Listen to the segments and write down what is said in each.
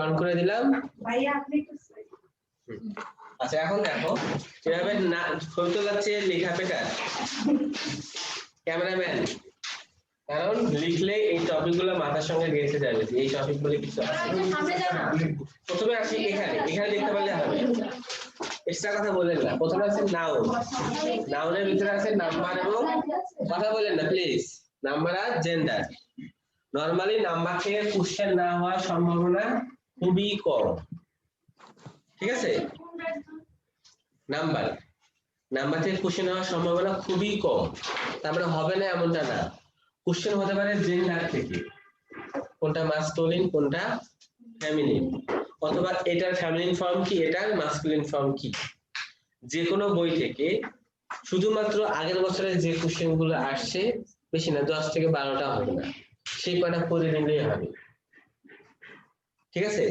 On করে দিলাম। ভাইয়া আপনি আচ্ছা এখন দেখো কিভাবে ছবি তোলাচ্ছে লেখা পেটার ক্যামেরাম্যান, কারণ লিখলে এই টপিকগুলো মাথার সঙ্গে গেঁথে যাবে যে এই টপিকগুলো কিছু আছে। প্রথমে আসি এখানে দেখতে পারলে হবে, এক্সট্রা কথা বললেন না। প্রথমে আছে নাউন, নাউনের ভিতরে আছে নাম্বার এবং কথা বলেন না প্লিজ, নাম্বার আর জেন্ডার। নরমালি নাম্বার থেকে কোশ্চেন না হওয়ার সম্ভাবনা খুবই কম, ঠিক আছে? নাম্বার থেকে কোশ্চেন হওয়ার সম্ভাবনা খুবই কম, তারপরে হবে না এমনটা না। কোশ্চেন হতে পারে জেন্ডার থেকে, কোনটা মাস্কুলিন কোনটা ফেমিনিন, অথবা এটার ফেমিনিন ফর্ম কি এটার মাস্কুলিন ফর্ম কি। যে কোনো বই থেকে শুধুমাত্র আগের বছরের যে কোশ্চেন গুলো আসছে, বেশি না 10 থেকে 12টা হবে না, সেই কটা পড়ে নিলেই হবে, ঠিক আছে?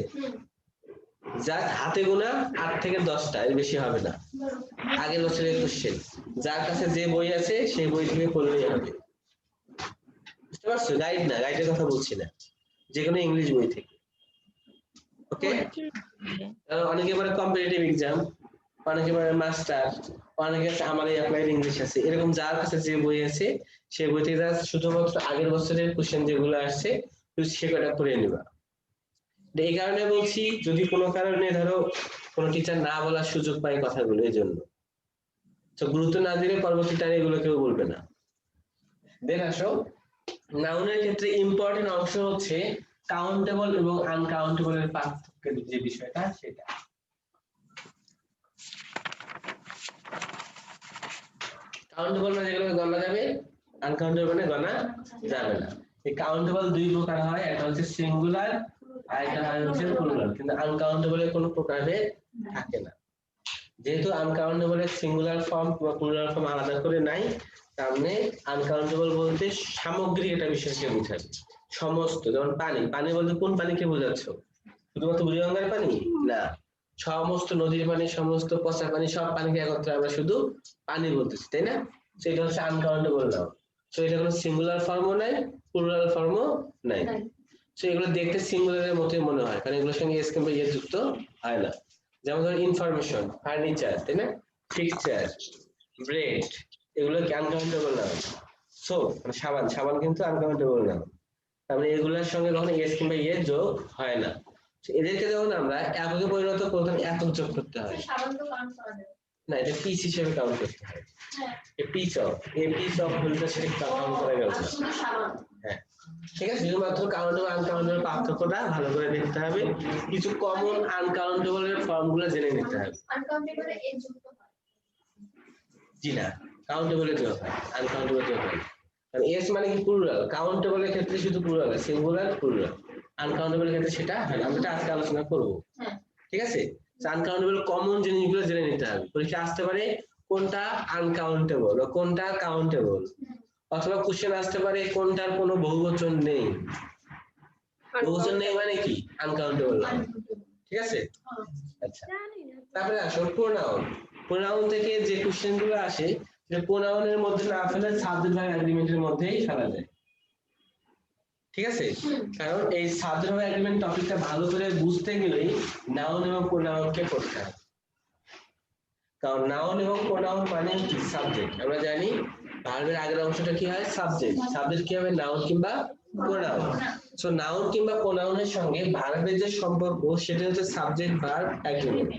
যার হাতে গোনা 8 থেকে 10টা, এর বেশি হবে না। আগের বছরের কোশ্চেন যার কাছে যে বই আছে সেই বই থেকে পড়লেই হবে, বুঝতে পারছো? গাইড না, গাইডের কথা বলছি না, যে কোনো ইংলিশ বই থেকে। ওকে, অনেকে বলে কম্পিটিটিভ এক্সাম, অনেকে বলে মাস্টার, অনেকে আছে আমার অ্যাপ্লাইড ইংলিশ আছে, এরকম যার কাছে যে বই আছে সেই বই থেকে শুধুমাত্র আগের বছরের কোশ্চেন যেগুলো আসছে তুই সেটা পড়ে নিবা। এই কারণে বলছি, যদি কোনো কারণে ধরো কোনো টিচার না বলার সুযোগ পায় কথাগুলো, এই জন্য তো গুরুত্ব না দিলে পরবর্তী টাইমে এগুলো কেউ বলবে না। দেন আসো নাউনের ক্ষেত্রে ইম্পর্টেন্ট অংশ হচ্ছে কাউন্টেবল এবং আনকাউন্টেবল এর পার্থক্যের যে বিষয়টা সেটা। কাউন্টেবল মানে যেগুলো গণনা যাবে, আনকাউন্টেবল মানে গণনা যাবে না। এই কাউন্টেবল দুই প্রকার হয়, একটা হচ্ছে সিঙ্গুলার আর একটা হচ্ছে প্লুরাল, কিন্তু আনকাউন্টেবল এর কোনো প্রকারভেদ থাকে না। যেহেতু আনকাউন্টেবল এর সিঙ্গুলার ফর্ম বা প্লুরাল ফর্ম আলাদা করে নাই, তার মানে আনকাউন্টেবল বলতে সামগ্রিক একটা বিষয়কে বোঝায়, সমস্ত। যেমন পানি, পানি বলতে কোন পানিকে বোঝাচ্ছ? শুধুমাত্র বুড়িগঙ্গার পানি না, সমস্ত নদীর পানি, সমস্ত পচা পানি, সব পানিকে একত্রে আমরা শুধু পানি বলতেছি, তাই না? সেটা হচ্ছে আনকাউন্টেবল নাউন। তো এটা কোনো সিঙ্গুলার ফর্মও নাই, প্লুরাল ফর্মও নাই। তো এগুলো দেখতে সিঙ্গুলারের মতোই মনে হয়, কারণ এগুলোর সঙ্গে এস কিংবা ইয়ে যুক্ত হয় না। যেমন ধরো ইনফরমেশন, ফার্নিচার, তাই না? ফিক্সচার, ব্রেড, এগুলো কি আনকাউন্টেবল নাউন? সোপ মানে সাবান, সাবান কিন্তু আনকাউন্টেবল নাউন। তারপরে এগুলোর সঙ্গে কখনো এস কিংবা ইয়ে যোগ হয় না। এদেরকে যখন আমরা এককে পরিণত করতে একক যোগ করতে হয়, না এটা পিস হিসেবে কাউন্ট করতে হয়। এই পিস অফ, এই পিস অফ বলতে সেটা কাউন্ট করা গেল না। হ্যাঁ ঠিক আছে, শুধুমাত্র কাউন্টেবল আনকাউন্টেবল পার্থক্যটা ভালো করে দেখতে হবে, কিছু কমন আনকাউন্টেবল এর ফর্মগুলো জেনে নিতে হবে। আনকাউন্টেবল এর যুক্ত হয়, জি না, কাউন্টেবল এর যোগ হয়, আনকাউন্টেবল যোগ হয়। কারণ এস মানে কি প্লুরাল, কাউন্টেবল এর ক্ষেত্রে শুধু প্লুরাল, সিঙ্গুলার প্লুরাল। আনকাউন্টেবল এর ক্ষেত্রে সেটা হয় না, আমরা আজকে আলোচনা করব। ঠিক আছে, আনকাউন্টেবল কমন জিনিসগুলো জেনে নিতে হবে। পরীক্ষা আসতে পারে কোনটা আনকাউন্টেবল ও কোনটা কাউন্টেবল, অথবা কোশ্চেন আসতে পারে কোনটার কোনো বহুবচন নেই। বহুবচন নেই মানে কি? আনকাউন্টেবল না, ঠিক আছে? আচ্ছা, তারপরে আসো প্রোনাউন। প্রোনাউন থেকে যে কোশ্চেন গুলো আসে, যে প্রোনাউনের মধ্যে না ফেলে সাবজেক্ট ভার্ব এগ্রিমেন্টের মধ্যেই ফেলা যায়, ঠিক আছে? কারণ এই সাবজেক্ট ভার্ব এগ্রিমেন্ট টপিকটা ভালো করে বুঝতে গেলেই নাউন এবং প্রোনাউনকে পড়তে হবে। কারণ নাউন এবং প্রোনাউন মানে কি? সাবজেক্ট। আমরা জানি ভার্বের আগের অংশটা কি হয়? সাবজেক্ট। সাবজেক্ট কি হবে? নাউন কিংবা প্রোনাউন। সো নাউন কিংবা প্রোনাউনের সঙ্গে ভার্বের যে সম্পর্ক সেটা হচ্ছে সাবজেক্ট ভার্ব এগ্রিমেন্ট।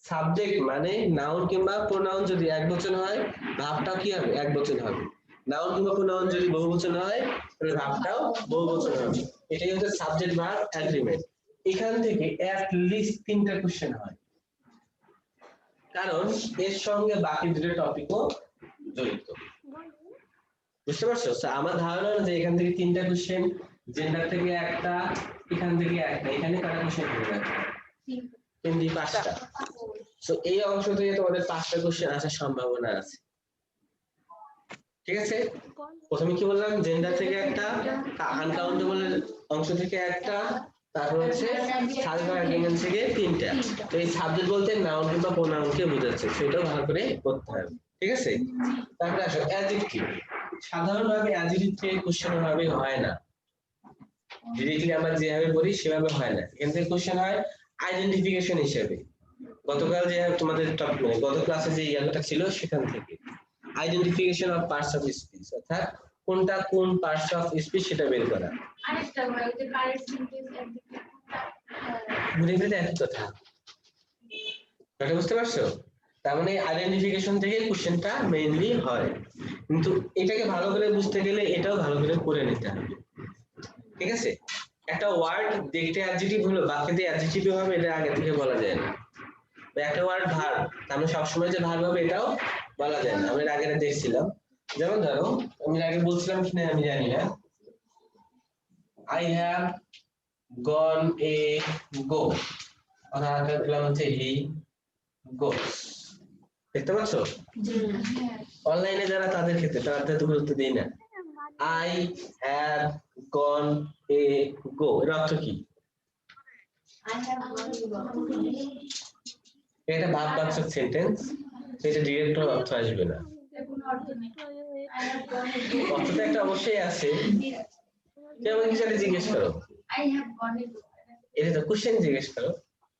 সাবজেক্ট মানে নাউন কিংবা প্রোনাউন যদি একবচন হয়, ভার্বটাও কি হবে? একবচন হবে। নাউন কিংবা প্রোনাউন যদি বহুবচন হয়, তাহলে ভার্বটাও বহুবচন হবে। এটাই হচ্ছে সাবজেক্ট ভার্ব এগ্রিমেন্ট। এখান থেকে অ্যাট লিস্ট 3টা কোশ্চেন হয়, কারণ এর সঙ্গে বাকি দুটো টপিকও জড়িত। বুঝতে পারছো? আমার ধারণা যে এখান থেকে 3টা কোশ্চেন, জেন্ডার থেকে একটা, এখান থেকে একটা, এখানে কয়টা কোশ্চেন হয়ে যাবে? 5টা। সো এই অংশ থেকে তোমাদের 5টা কোশ্চেন আসার সম্ভাবনা আছে, ঠিক আছে? প্রথমে কি বললাম? জেন্ডার থেকে একটা, আনকাউন্টেবল এর অংশ থেকে একটা, তারপর হচ্ছে সাবজেক্ট এগ্রিমেন্ট থেকে 3টা। তো এই সাবজেক্ট বলতে নাউন কিংবা প্রোনাউনকে বোঝাচ্ছে, সেটাও ভালো করে করতে হবে, ঠিক আছে? তারপরে আসো অ্যাডজেক্টিভ। সাধারণভাবে অ্যাডজেক্টিভ থেকে কোশ্চেন ভাবে হয় না, ডিরেক্টলি আমরা যেভাবে বলি সেভাবে হয় না, এখান থেকে কোশ্চেন হয় আইডেন্টিফিকেশন হিসেবে। গতকাল যে তোমাদের মানে গত ক্লাসে যে ইয়াটা ছিল সেখান থেকে identification of parts of speech, অর্থাৎ কোনটা কোন পার্টস অফ স্পিচ সেটা বের করা। আরেকটা হয় যে কারেক্ট সেন্টেন্স ঘুরে ফিরে একই কথা, এটা বুঝতে পারছো? তার মানে আইডেন্টিফিকেশন থেকে কোশ্চেনটা মেইনলি হয়, কিন্তু এটাকে ভালো করে বুঝতে গেলে এটাও ভালো করে করে নিতে হবে, ঠিক আছে? একটা ওয়ার্ড দেখতে অ্যাডজেক্টিভ হলো বাক্যতে অ্যাডজেক্টিভ হবে এটা আগে থেকে বলা যায় না। একটা ওয়ার্ড ভার্ব, তার মানে সবসময় যে ভার্ব হবে এটাও বলা যায় না। আমি এর আগে দেখছিলাম, যেমন ধরো আমি আগে বলছিলাম কিনা আমি জানি না, আই হ্যাভ গন এ গো, অর্থাৎ দিলাম হচ্ছে হি গোস। দেখতে পাচ্ছ অনলাইনে যারা তাদের ক্ষেত্রে তাদের তো গুরুত্ব দিই না। আই হ্যাভ গন এ গো এর অর্থ কি? I have gone. এটা ভাববাচক সেন্টেন্স, এটা ডিরেক্ট কোনো অর্থ আসবে না। কোনো অর্থ নেই। I have gone. অর্থটা একটা অবশ্যই আছে, যেমন কিছু একটা জিজ্ঞেস করো, I have gone. এটা তো কোশ্চেন জিজ্ঞেস করো।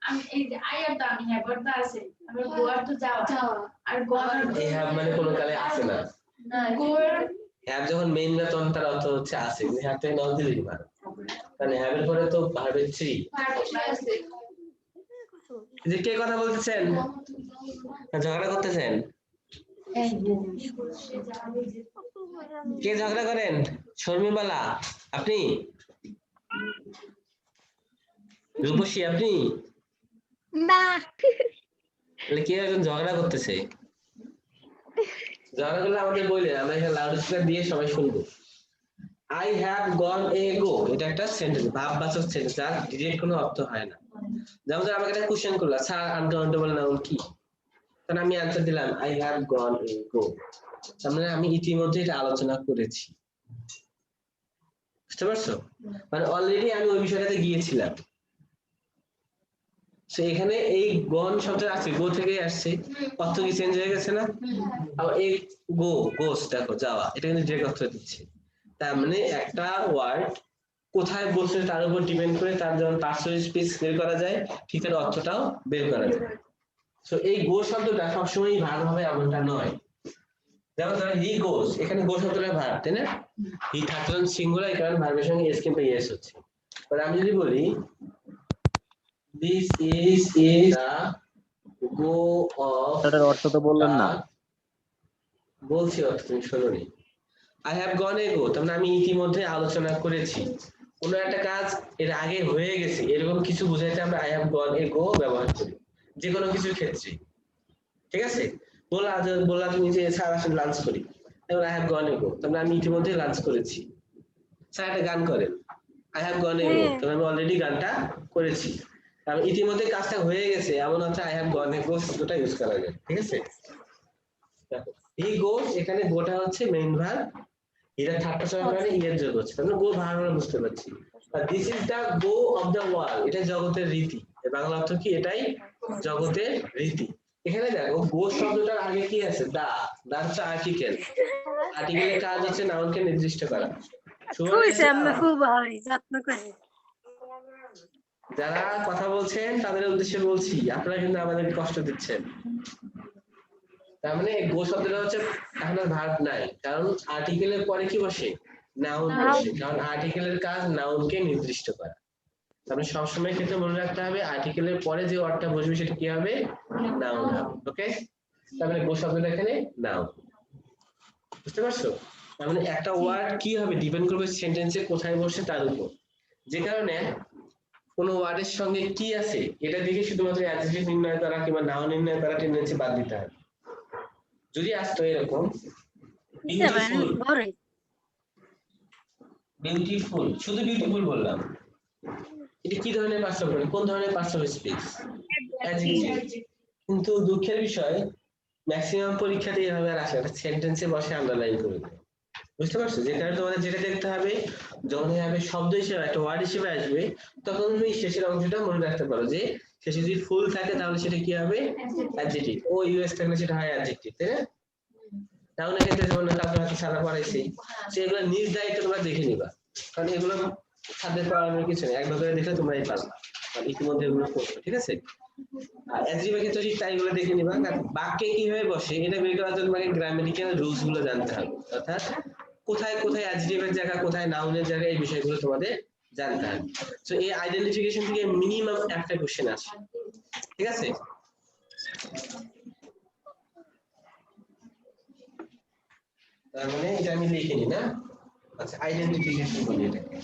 আমি এই যে I have তো আমি have তো আছে। আমি go আর তো যাওয়া। আর gone এই হ্যাভ মানে কোনো কালে আসে না। না go হ্যাভ যখন মেইন না তখন তার অর্থ হচ্ছে আছে, কিন্তু হ্যাভ থেকে নাও দিলেই পারে, কারণ হ্যাভের পরে তো ভার্বের থ্রি। আছে। যে কে কথা বলতেছেন, ঝগড়া করতেছেন, কে ঝগড়া করেন? শর্মিবালা আপনি? রূপসী আপনি? না তাহলে কে একজন ঝগড়া করতেছে? ঝগড়া করলে আমাদের বললে আমরা এখানে লাউড স্পিকার দিয়ে সবাই শুনবো। আই হ্যাভ গন এ গো এটা একটা সেন্টেন্স, ভাববাচক সেন্টেন্স, যার ডিরেক্ট কোনো অর্থ হয় না। যেমন ধর আমাকে একটা কোশ্চেন করলো, স্যার আনকাউন্টেবল নাউন কি? তখন আমি অ্যান্সার দিলাম আই হ্যাভ গন এ গো, তার মানে আমি ইতিমধ্যে এটা আলোচনা করেছি। বুঝতে পারছো? মানে অলরেডি আমি ওই বিষয়টাতে গিয়েছিলাম। তো এখানে এই গন শব্দ আছে, গো থেকে আসছে, অর্থ কি চেঞ্জ হয়ে গেছে না? আবার এই গো গোস দেখো যাওয়া, এটা কিন্তু ডিরেক্ট অর্থ দিচ্ছে। তার মানে একটা ওয়ার্ড কোথায় বসে তার উপর ডিপেন্ড করে তার যেমন পার্টস অফ স্পিচ বের করা যায়, ঠিক তার অর্থটাও বের করা যায়। তো এই গো শব্দটা সবসময় ভার্ব হবে এমনটা নয়। যেমন ধরো হি গোস, এখানে গো শব্দটা ভার্ব, তাই না? হি থাকলেন সিঙ্গুলার, এই কারণে ভার্বের সঙ্গে এস কিন্তু এস হচ্ছে। এবার আমি যদি বলি this is the go of, এটার অর্থ তো বললেন না। বলছি অর্থ তুমি শোনোনি। আই হ্যাভ গন এ গো, তার মানে আমি ইতিমধ্যে আলোচনা করেছি। কোনো একটা কাজ এর আগে হয়ে গেছে এরকম কিছু বুঝাইতে আমরা আই হ্যাভ গন এ গো ব্যবহার করি যে কোনো কিছুর ক্ষেত্রে, ঠিক আছে? বললা তুমি যে স্যার আসেন লাঞ্চ করি, এবার আই হ্যাভ গন এ গো, তার মানে আমি ইতিমধ্যে লাঞ্চ করেছি। স্যার একটা গান করেন, আই হ্যাভ গন এ গো, তার মানে আমি অলরেডি গানটা করেছি। আমি ইতিমধ্যে কাজটা হয়ে গেছে এমন হচ্ছে আই হ্যাভ গন এ গো শব্দটা ইউজ করা যায়, ঠিক আছে? দেখো হি গোস, এখানে গোটা হচ্ছে মেইন ভার্ব, এটা থার্ড পারসন মানে ইয়ের যোগ হচ্ছে, আমরা গো ভার্ব আমরা বুঝতে পারছি। আর this is the go of the world, এটা জগতের রীতি। এর বাংলা অর্থ কি? এটাই জগতের রীতি। এখানে দেখো গো শব্দটার আগে কি আছে? দা, দা হচ্ছে আর্টিকেল, আর্টিকেলের কাজ হচ্ছে নাউনকে নির্দিষ্ট করা। যারা কথা বলছেন তাদের উদ্দেশ্যে বলছি, আপনারা কিন্তু আমাদের কষ্ট দিচ্ছেন। তার মানে গো শব্দটা হচ্ছে এখন আর ভার্ব নাই, কারণ আর্টিকেলের পরে কি বসে? নাউন বসে, কারণ আর্টিকেলের কাজ নাউনকে নির্দিষ্ট করা। তার মানে সবসময় ক্ষেত্রে মনে রাখতে হবে আর্টিকেলের পরে যে ওয়ার্ডটা বসবে সেটা কি হবে? নাউন হবে। ওকে, তার মানে গো শব্দটা এখানে নাউন। বুঝতে পারছো? তার মানে একটা ওয়ার্ড কি হবে ডিপেন্ড করবে সেন্টেন্সে কোথায় বসে তার উপর। যে কারণে কোন ওয়ার্ডের সঙ্গে কি আছে এটা দেখে শুধুমাত্র অ্যাডজেক্টিভ নির্ণয় করা কিংবা নাউন নির্ণয় করা টেন্ডেন্সি বাদ দিতে হবে। যদি আসতো এরকম বিউটিফুল, বিউটিফুল, শুধু বিউটিফুল বললাম, এটা কি ধরনের পার্টস অফ স্পিচ? কোন ধরনের পার্টস অফ স্পিচ? অ্যাডজেক্টিভ। কিন্তু দুঃখের বিষয় ম্যাক্সিমাম পরীক্ষাতে এভাবে আর আসে না, সেন্টেন্সে বসে আন্ডারলাইন করে দেয়। বুঝতে পারছো? যে কারণে তোমাদের যেটা দেখতে হবে যখন এভাবে শব্দ হিসেবে একটা ওয়ার্ড হিসেবে আসবে তখন তুমি শেষের অংশটা মনে রাখতে পারো যে শেষে যদি ফুল থাকে তাহলে সেটা কি হবে? অ্যাডজেক্টিভ। ও ইউএস থাকলে সেটা হয় অ্যাডজেক্টিভ, তাই না? নাউনের ক্ষেত্রে যেমন কাউকে হাতে সাদা পড়াইছি, সেগুলো নিজ দায়িত্বে তোমরা দেখে নিবা, কারণ এগুলো সাবজেক্ট পড়ানোর কিছু নেই, একবার করে দেখলে তোমরাই পারবা, কারণ ইতিমধ্যে এগুলো করছো, ঠিক আছে? আর অ্যাডজেক্টিভের ক্ষেত্রে ঠিক তাই গুলো দেখে নিবা, কারণ বাক্যে কিভাবে বসে এটা বের করার জন্য তোমাকে গ্রামাটিক্যাল রুলস গুলো জানতে হবে, অর্থাৎ কোথায় কোথায় অ্যাডজেক্টিভের জায়গা, কোথায় নাউনের জায়গা, এই বিষয়গুলো তোমাদের জানতে হবে। তো এই আইডেন্টিফিকেশন থেকে মিনিমাম একটা কোশ্চেন আসে, ঠিক আছে? তার মানে এটা আমি লিখে নি না। আচ্ছা, আইডেন্টিফিকেশন বলি এটাকে,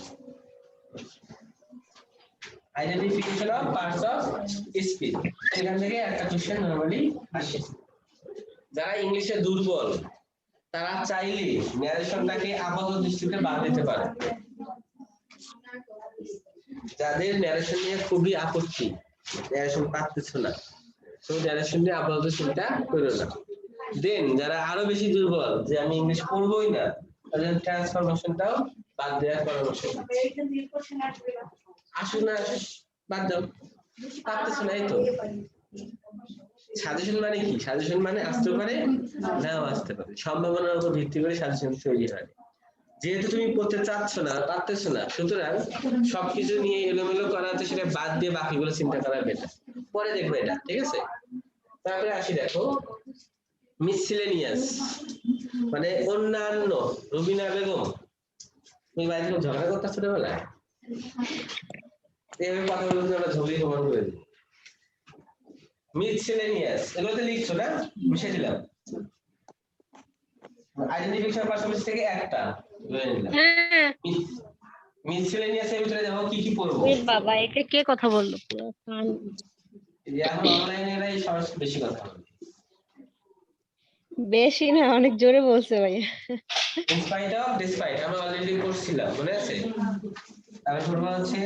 identification of parts of speech. এখান থেকে একটা কোশ্চেন নরমালি আসে। যারা ইংলিশে দুর্বল তারা চাইলে ন্যারেশনটাকে আপাতত দৃষ্টিতে বাদ দিতে পারে। যাদের ন্যারেশন নিয়ে খুবই আপত্তি, ন্যারেশন পাচ্ছেছো না, তো ন্যারেশন নিয়ে আপাতত চিন্তা করো না। দেন যারা আরো বেশি দুর্বল, যে আমি ইংলিশ পড়বোই না, তাদের ট্রান্সফরমেশনটাও বাদ দেওয়ার পরামর্শ আসুন না, বাদ দাও, পারতেছো না, এই তো। সাজেশন মানে কি? সাজেশন মানে আসতে পারে, নাও আসতে পারে, সম্ভাবনার উপর ভিত্তি করে সাজেশন তৈরি হয়। যেহেতু তুমি পড়তে চাচ্ছ না, পারতেছো না, সুতরাং সবকিছু নিয়ে এলোমেলো করা হচ্ছে, সেটা বাদ দিয়ে বাকিগুলো চিন্তা করা বেটার। পরে দেখবে এটা, ঠিক আছে? তারপরে আসি, দেখো মিসসেলেনিয়াস মানে অন্যান্য। রুবিনা বেগম, তুমি বাড়িতে কোনো ঝগড়া করতে ছোটবেলায়? এইভাবে কথা বলতে আমরা ঝগড়ি প্রমাণ করে দিই। মিসসেলেনিয়াস এগুলোতে লিখছো না, মিশে দিলাম। আইডেন্টিফিকেশন পার্সেন্টেজ থেকে একটা ধরে নিলাম। হ্যাঁ মিসসেলেনিয়াস এর ভিতরে দেখো কি কি পড়বো। এ বাবা, এটা কে কথা বললো পুরো কান। এখন অনলাইনে এরাই সবার সাথে বেশি কথা বলে। বেশি না, অনেক জোরে বলছে ভাই। ইন স্পাইট অফ ডিসপাইট আমরা অলরেডি পড়ছিলাম, মনে আছে? তারপর পড়বো হচ্ছে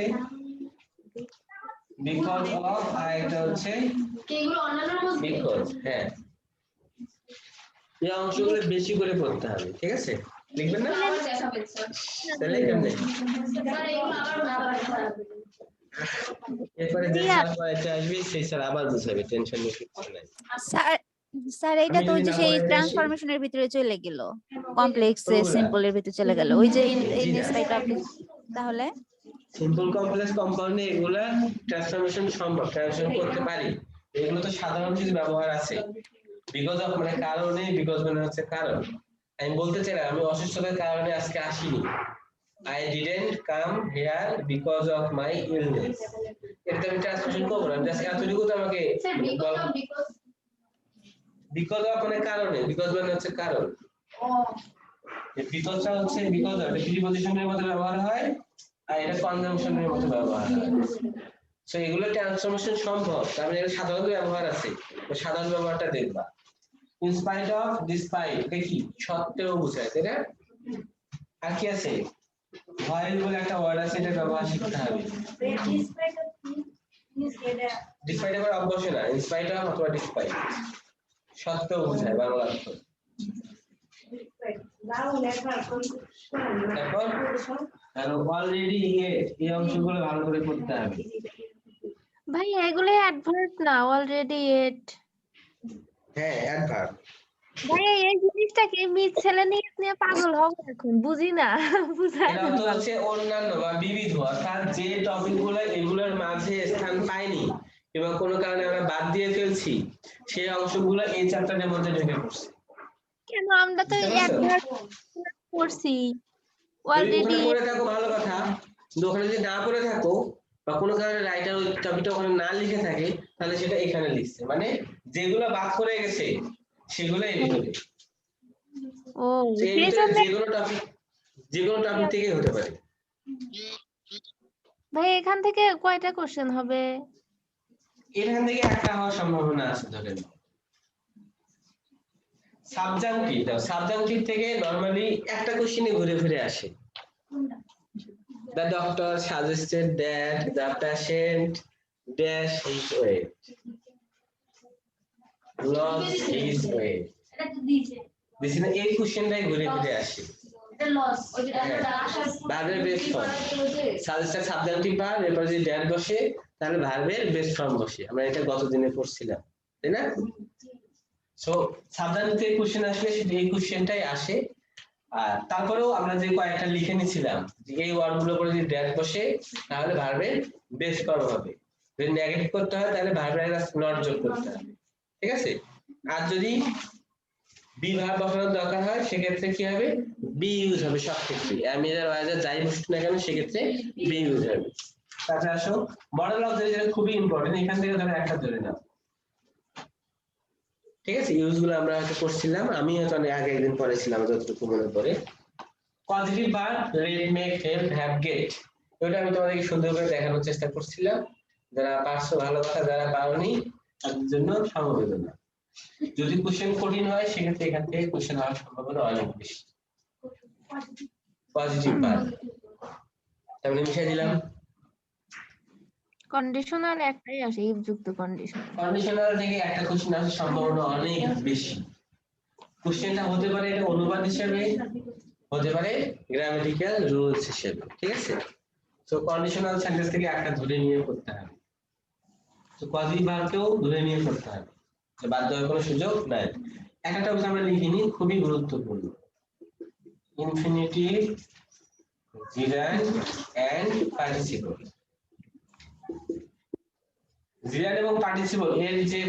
বিকজ অফ, আর একটা হচ্ছে এগুলো অন্যান্য বলতে বিকজ। হ্যাঁ, এই অংশগুলো বেশি করে পড়তে হবে, ঠিক আছে? লিখবেন না আবার দেখাবেন স্যার। তাহলে কেমনে? স্যার এগুলো আবার দেখাবেন। এরপরে যে স্যার পড়াইতে আসবে সেই স্যার আবার বুঝাবে, টেনশন নিয়ে কিছু নাই। স্যার স্যার এটা আমি তো ওই যদি যে না সেই পড়াইতে আসি, ট্রান্সফরমেশনের ভিতরে চলে গেল, কমপ্লেক্স কোনগুলা? সিম্পল এর ভিতরে চলে গেল, ওই যে জি না। In spite of. তাহলে সিম্পল কমপ্লেক্স কম্পাউন্ডে এগুলা ট্রান্সফরমেশন সম্ভব, ট্রান্সফরমেশন করতে পারি। এগুলো তো সাধারণ কিছু ব্যবহার আছে। বিকজ অফ মানে কারণে, বিকজ মানে হচ্ছে কারণ। আমি বলতে চাই না আমি অসুস্থতার কারণে আজকে আসিনি, I didn't come here because of my illness। এটা আমি ট্রান্সফরমেশন করবো না, জাস্ট এতটুকু তো আমাকে স্যার বিকজ বিকজ অফ মানে কারণে, বিকজ মানে হচ্ছে কারণ। ও বিকজটা হচ্ছে বিকজ অফ প্রিপজিশনের মধ্যে ব্যবহার হয়, আর এটা কনজাংশনের মধ্যে ব্যবহার হয়। সো এগুলো ট্রান্সফরমেশন সম্ভব, তার মানে এর সাধারণ ব্যবহার আছে, তো সাধারণ ব্যবহারটা দেখবা। ইন স্পাইট অফ, ডিসপাইট এটা কি? সত্ত্বেও বোঝায়, তাই না? আর কি আছে? হোয়াইল বলে একটা ওয়ার্ড আছে, এটা ব্যবহার শিখতে হবে। ডিসপাইট আবার অবশ্যই না, ইন স্পাইট অফ অথবা ডিসপাইট সত্ত্বেও বোঝায় বাংলা অর্থ। তারপর আর অলরেডি এই অংশগুলো ভালো করে পড়তে হবে। ভাই এগুলো অ্যাডভার্ব না, অলরেডি এট। হ্যাঁ, অ্যাডভার্ব। ভাই এই জিনিসটাকে মিসসেলেনিয়াস নিয়ে পাগল হবো এখন, বুঝি না বুঝায় এর না। অর্থ হচ্ছে অন্যান্য বা বিবিধ, অর্থাৎ যে টপিকগুলো এগুলোর মাঝে স্থান পায়নি এবং কোনো কারণে আমরা বাদ দিয়ে ফেলছি, সেই অংশগুলো এই চ্যাপ্টারের মধ্যে ঢুকে পড়ছে। কেন আমরা তো বুঝতে পারছো? অ্যাডভার্ব করছি যদি অলরেডি। ওখানে পড়ে থাকো ভালো কথা, কিন্তু ওখানে যদি না পড়ে থাকো বা কোনো কারণে রাইটার ওই টপিকটা ওখানে না লিখে থাকে, তাহলে সেটা এখানে লিখছে, মানে যেগুলো বাদ পড়ে গেছে সেগুলো এই ভিতরে। ও তো এর সেই ভিতরে জন্য যে কোনো টপিক থেকে হতে পারে। ভাই এখান থেকে কয়টা কোশ্চেন হবে? এখান থেকে একটা হওয়ার সম্ভাবনা আছে ধরে নাও। সাবজাংটিভ দাও, সাবজাংটিভ থেকে নরমালি একটা কোশ্চেনে ঘুরে ফিরে আসে। The doctor suggested that the patient dash his weight, lost his weight। এটা তো দিয়েছে দিছি না, এই কোশ্চেনটাই ঘুরে ফিরে আসে। এটা লস ওই যে আমরা আসার ভার্বের best form, suggested subjunctive verb, এরপর যদি ড্যাট বসে তাহলে ভার্বের বেস্ট ফর্ম বসে। আমরা এটা গত দিনে পড়ছিলাম, তাই না? সো সাবজাংটিভ কোশ্চেন আসলে শুধু এই কোশ্চেনটাই আসে, আর তারপরেও আমরা যে কয়েকটা লিখে নিছিলাম যে এই ওয়ার্ডগুলোর উপরে যদি ড্যাশ বসে তাহলে ভার্বের বেস ফর্ম হবে, যদি নেগেটিভ করতে হয় তাহলে ভার্বের নট যোগ করতে হবে, ঠিক আছে। আর যদি বি ভার্ব বসানোর দরকার হয় সেক্ষেত্রে কি হবে, বি ইউজ হবে সব ক্ষেত্রে, আমি যাই বসুক না কেন সেক্ষেত্রে বি ইউজ হবে। তাছাড়া আসো মডেল অফ যেটা খুবই ইম্পর্টেন্ট, এখান থেকে ধরে একটা ধরে নাও, ঠিক আছে। ইউজ গুলো আমরা হয়তো করছিলাম, আমি হয়তো অনেক আগে একদিন পড়েছিলাম যতটুকু মনে পড়ে। Positive verb read, make, help, have, get, ওটা আমি তোমাদেরকে সুন্দর করে দেখানোর চেষ্টা করছিলাম। যারা পারছো ভালো কথা, যারা পারোনি তাদের জন্য সমবেদনা। যদি কোশ্চেন কঠিন হয় সেক্ষেত্রে এখান থেকে কোশ্চেন হওয়ার সম্ভাবনা অনেক বেশি। পজিটিভ ভার্ব তাহলে মিশাই দিলাম। কন্ডিশনাল একটাই আসে, ইফ যুক্ত কন্ডিশন। কন্ডিশনাল থেকে একটা কোশ্চেন আসার সম্ভাবনা অনেক বেশি। কোশ্চেনটা হতে পারে এটা অনুবাদ হিসেবে, হতে পারে গ্রামাটিক্যাল রুলস হিসেবে, ঠিক আছে। তো কন্ডিশনাল সেন্টেন্স থেকে একটা ধরে নিয়ে করতে হবে, তো পজিটিভ ভার্বকেও ধরে নিয়ে করতে হবে, বাধ্য হওয়ার কোনো সুযোগ নাই। একটা আমরা লিখিনি, খুবই গুরুত্বপূর্ণ, infinitive, gerund and participle. Gerund এবং পার্টিসিপল এর যে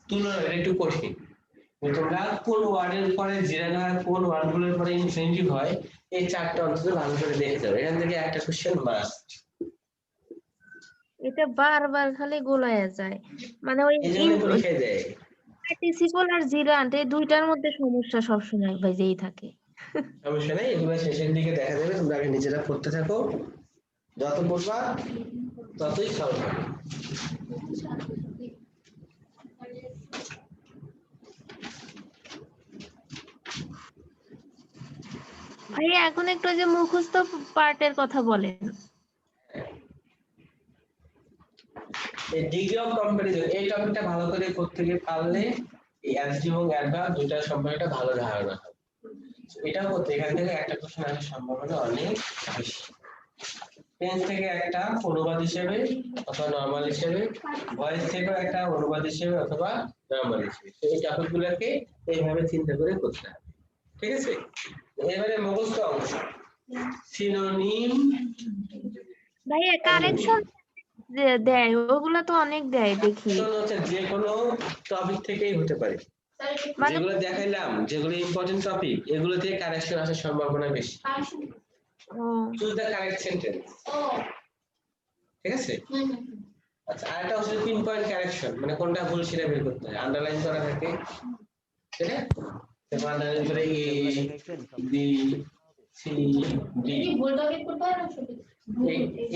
তুলনা একটু কঠিন, তোমরা কোন ওয়ার্ডের পরে জিরান্ড হয়, কোন ওয়ার্ডগুলোর পরে ইনফিনিটিভ হয়, এই চারটা অন্তত ভালো করে দেখে যাবে, এখান থেকে একটা কোশ্চেন মাস্ট। এটা বারবার খালি গোলায় যায়, মানে ওই এই জন্য পরীক্ষায় দেয়। পার্টিসিপল আর জিরান্ট এই দুইটার মধ্যে সমস্যা সবসময় বাজেই থাকে। সমস্যা নেই, এগুলো শেষের দিকে দেখা যাবে, তোমরা আগে নিজেরা পড়তে থাকো, যত পড়বা ততই সহজ হবে। ভাইয়া এখন একটু ওই যে মুখস্থ পার্টের কথা বলেন। এই ডিগ্রি অফ কম্পারিজন এই টপিকটা ভালো করে করতে গিয়ে পারলে এই অ্যাডজেক্টিভ এবং অ্যাডভার্ব দুটার সম্পর্কে একটা ভালো ধারণা হবে। এটা করতে এখান থেকে একটা কোশ্চেন আসার সম্ভাবনা অনেক বেশি। টেন্স থেকে একটা অনুবাদ হিসেবে অথবা নরমাল হিসেবে, ভয়েস থেকে একটা অনুবাদ হিসেবে অথবা নরমাল হিসেবে, এই টপিকগুলোকে এইভাবে চিন্তা করে করতে হবে, ঠিক আছে। এবারে মুখস্থ অংশ, সিনোনিম। ভাইয়া কারেকশন দেয়, ওগুলা তো অনেক দেয় দেখি, হচ্ছে যে কোনো টপিক থেকেই হতে পারে, মানে যেগুলো দেখাইলাম যেগুলো ইম্পর্টেন্ট টপিক এগুলো থেকে কারেকশন আসার সম্ভাবনা বেশি। চুজ দ্য কারেক্ট সেন্টেন্স, ঠিক আছে। আচ্ছা, আরেকটা হচ্ছে পিন পয়েন্ট কারেকশন, মানে কোনটা ভুল সেটা বের করতে হয়, আন্ডারলাইন করা থাকে, ঠিক আছে। তারপর আন্ডারলাইন করে এ বি সি ডি,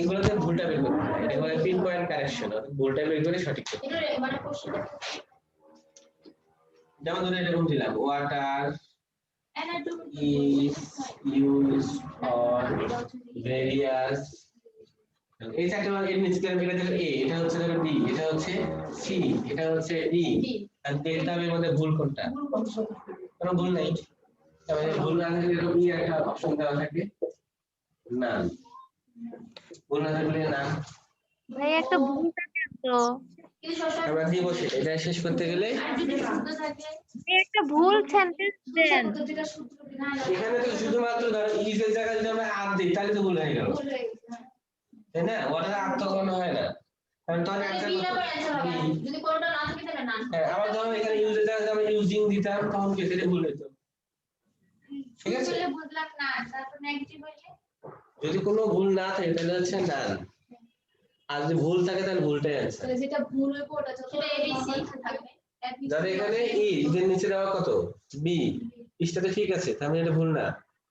এগুলোতে ভুলটা বের করতে হয়, এটা বলে পিন পয়েন্ট কারেকশন, ভুলটা বের করে সঠিক করতে হয়। যেমন ধরে এরকম দিলাম, water is used on various, এই চারটা মানে এর নিচে এটা দিলে a, এটা হচ্ছে ধরো b, এটা হচ্ছে c, এটা হচ্ছে d, আর ডেল্টা এর মধ্যে ভুল কোনটা, কোনো ভুল নাই, তাহলে ভুল না থাকলে এরকম ই একটা অপশন দেওয়া থাকে, না ভুল না থাকলে না। ভাই একটা ভুল থাকে তো, আমরা দিব সেটা, এটা শেষ করতে গেলে একটা ভুল সেন্টেন্স দেন, এখানে তো শুধুমাত্র ধরো ইজ এর জায়গায় যদি আমরা আর দিই তাহলে তো ভুল হয়ে গেল, তাই না। ওটা আর তো কোনো হয় না, কারণ তখন অ্যানসার যদি কোনটা না থাকে তাহলে না। হ্যাঁ, আবার ধরো এখানে ইউজের জায়গায় আমরা ইউজিং দিতাম তখন কি সেটা ভুল হতো, ঠিক আছে। বুঝলাম না, তারপর নেগেটিভ হইলে যদি কোনো ভুল না থাকে তাহলে হচ্ছে নান, আর যদি ভুল থাকে তাহলে ভুলটাই অ্যানসার। তাহলে যেটা ভুল হইব ওটা সেটা এবিসি থাকবে। ধরো এখানে ই এর নিচে দেওয়া কত বি, ইসটা তো ঠিক আছে, তার মানে এটা ভুল না।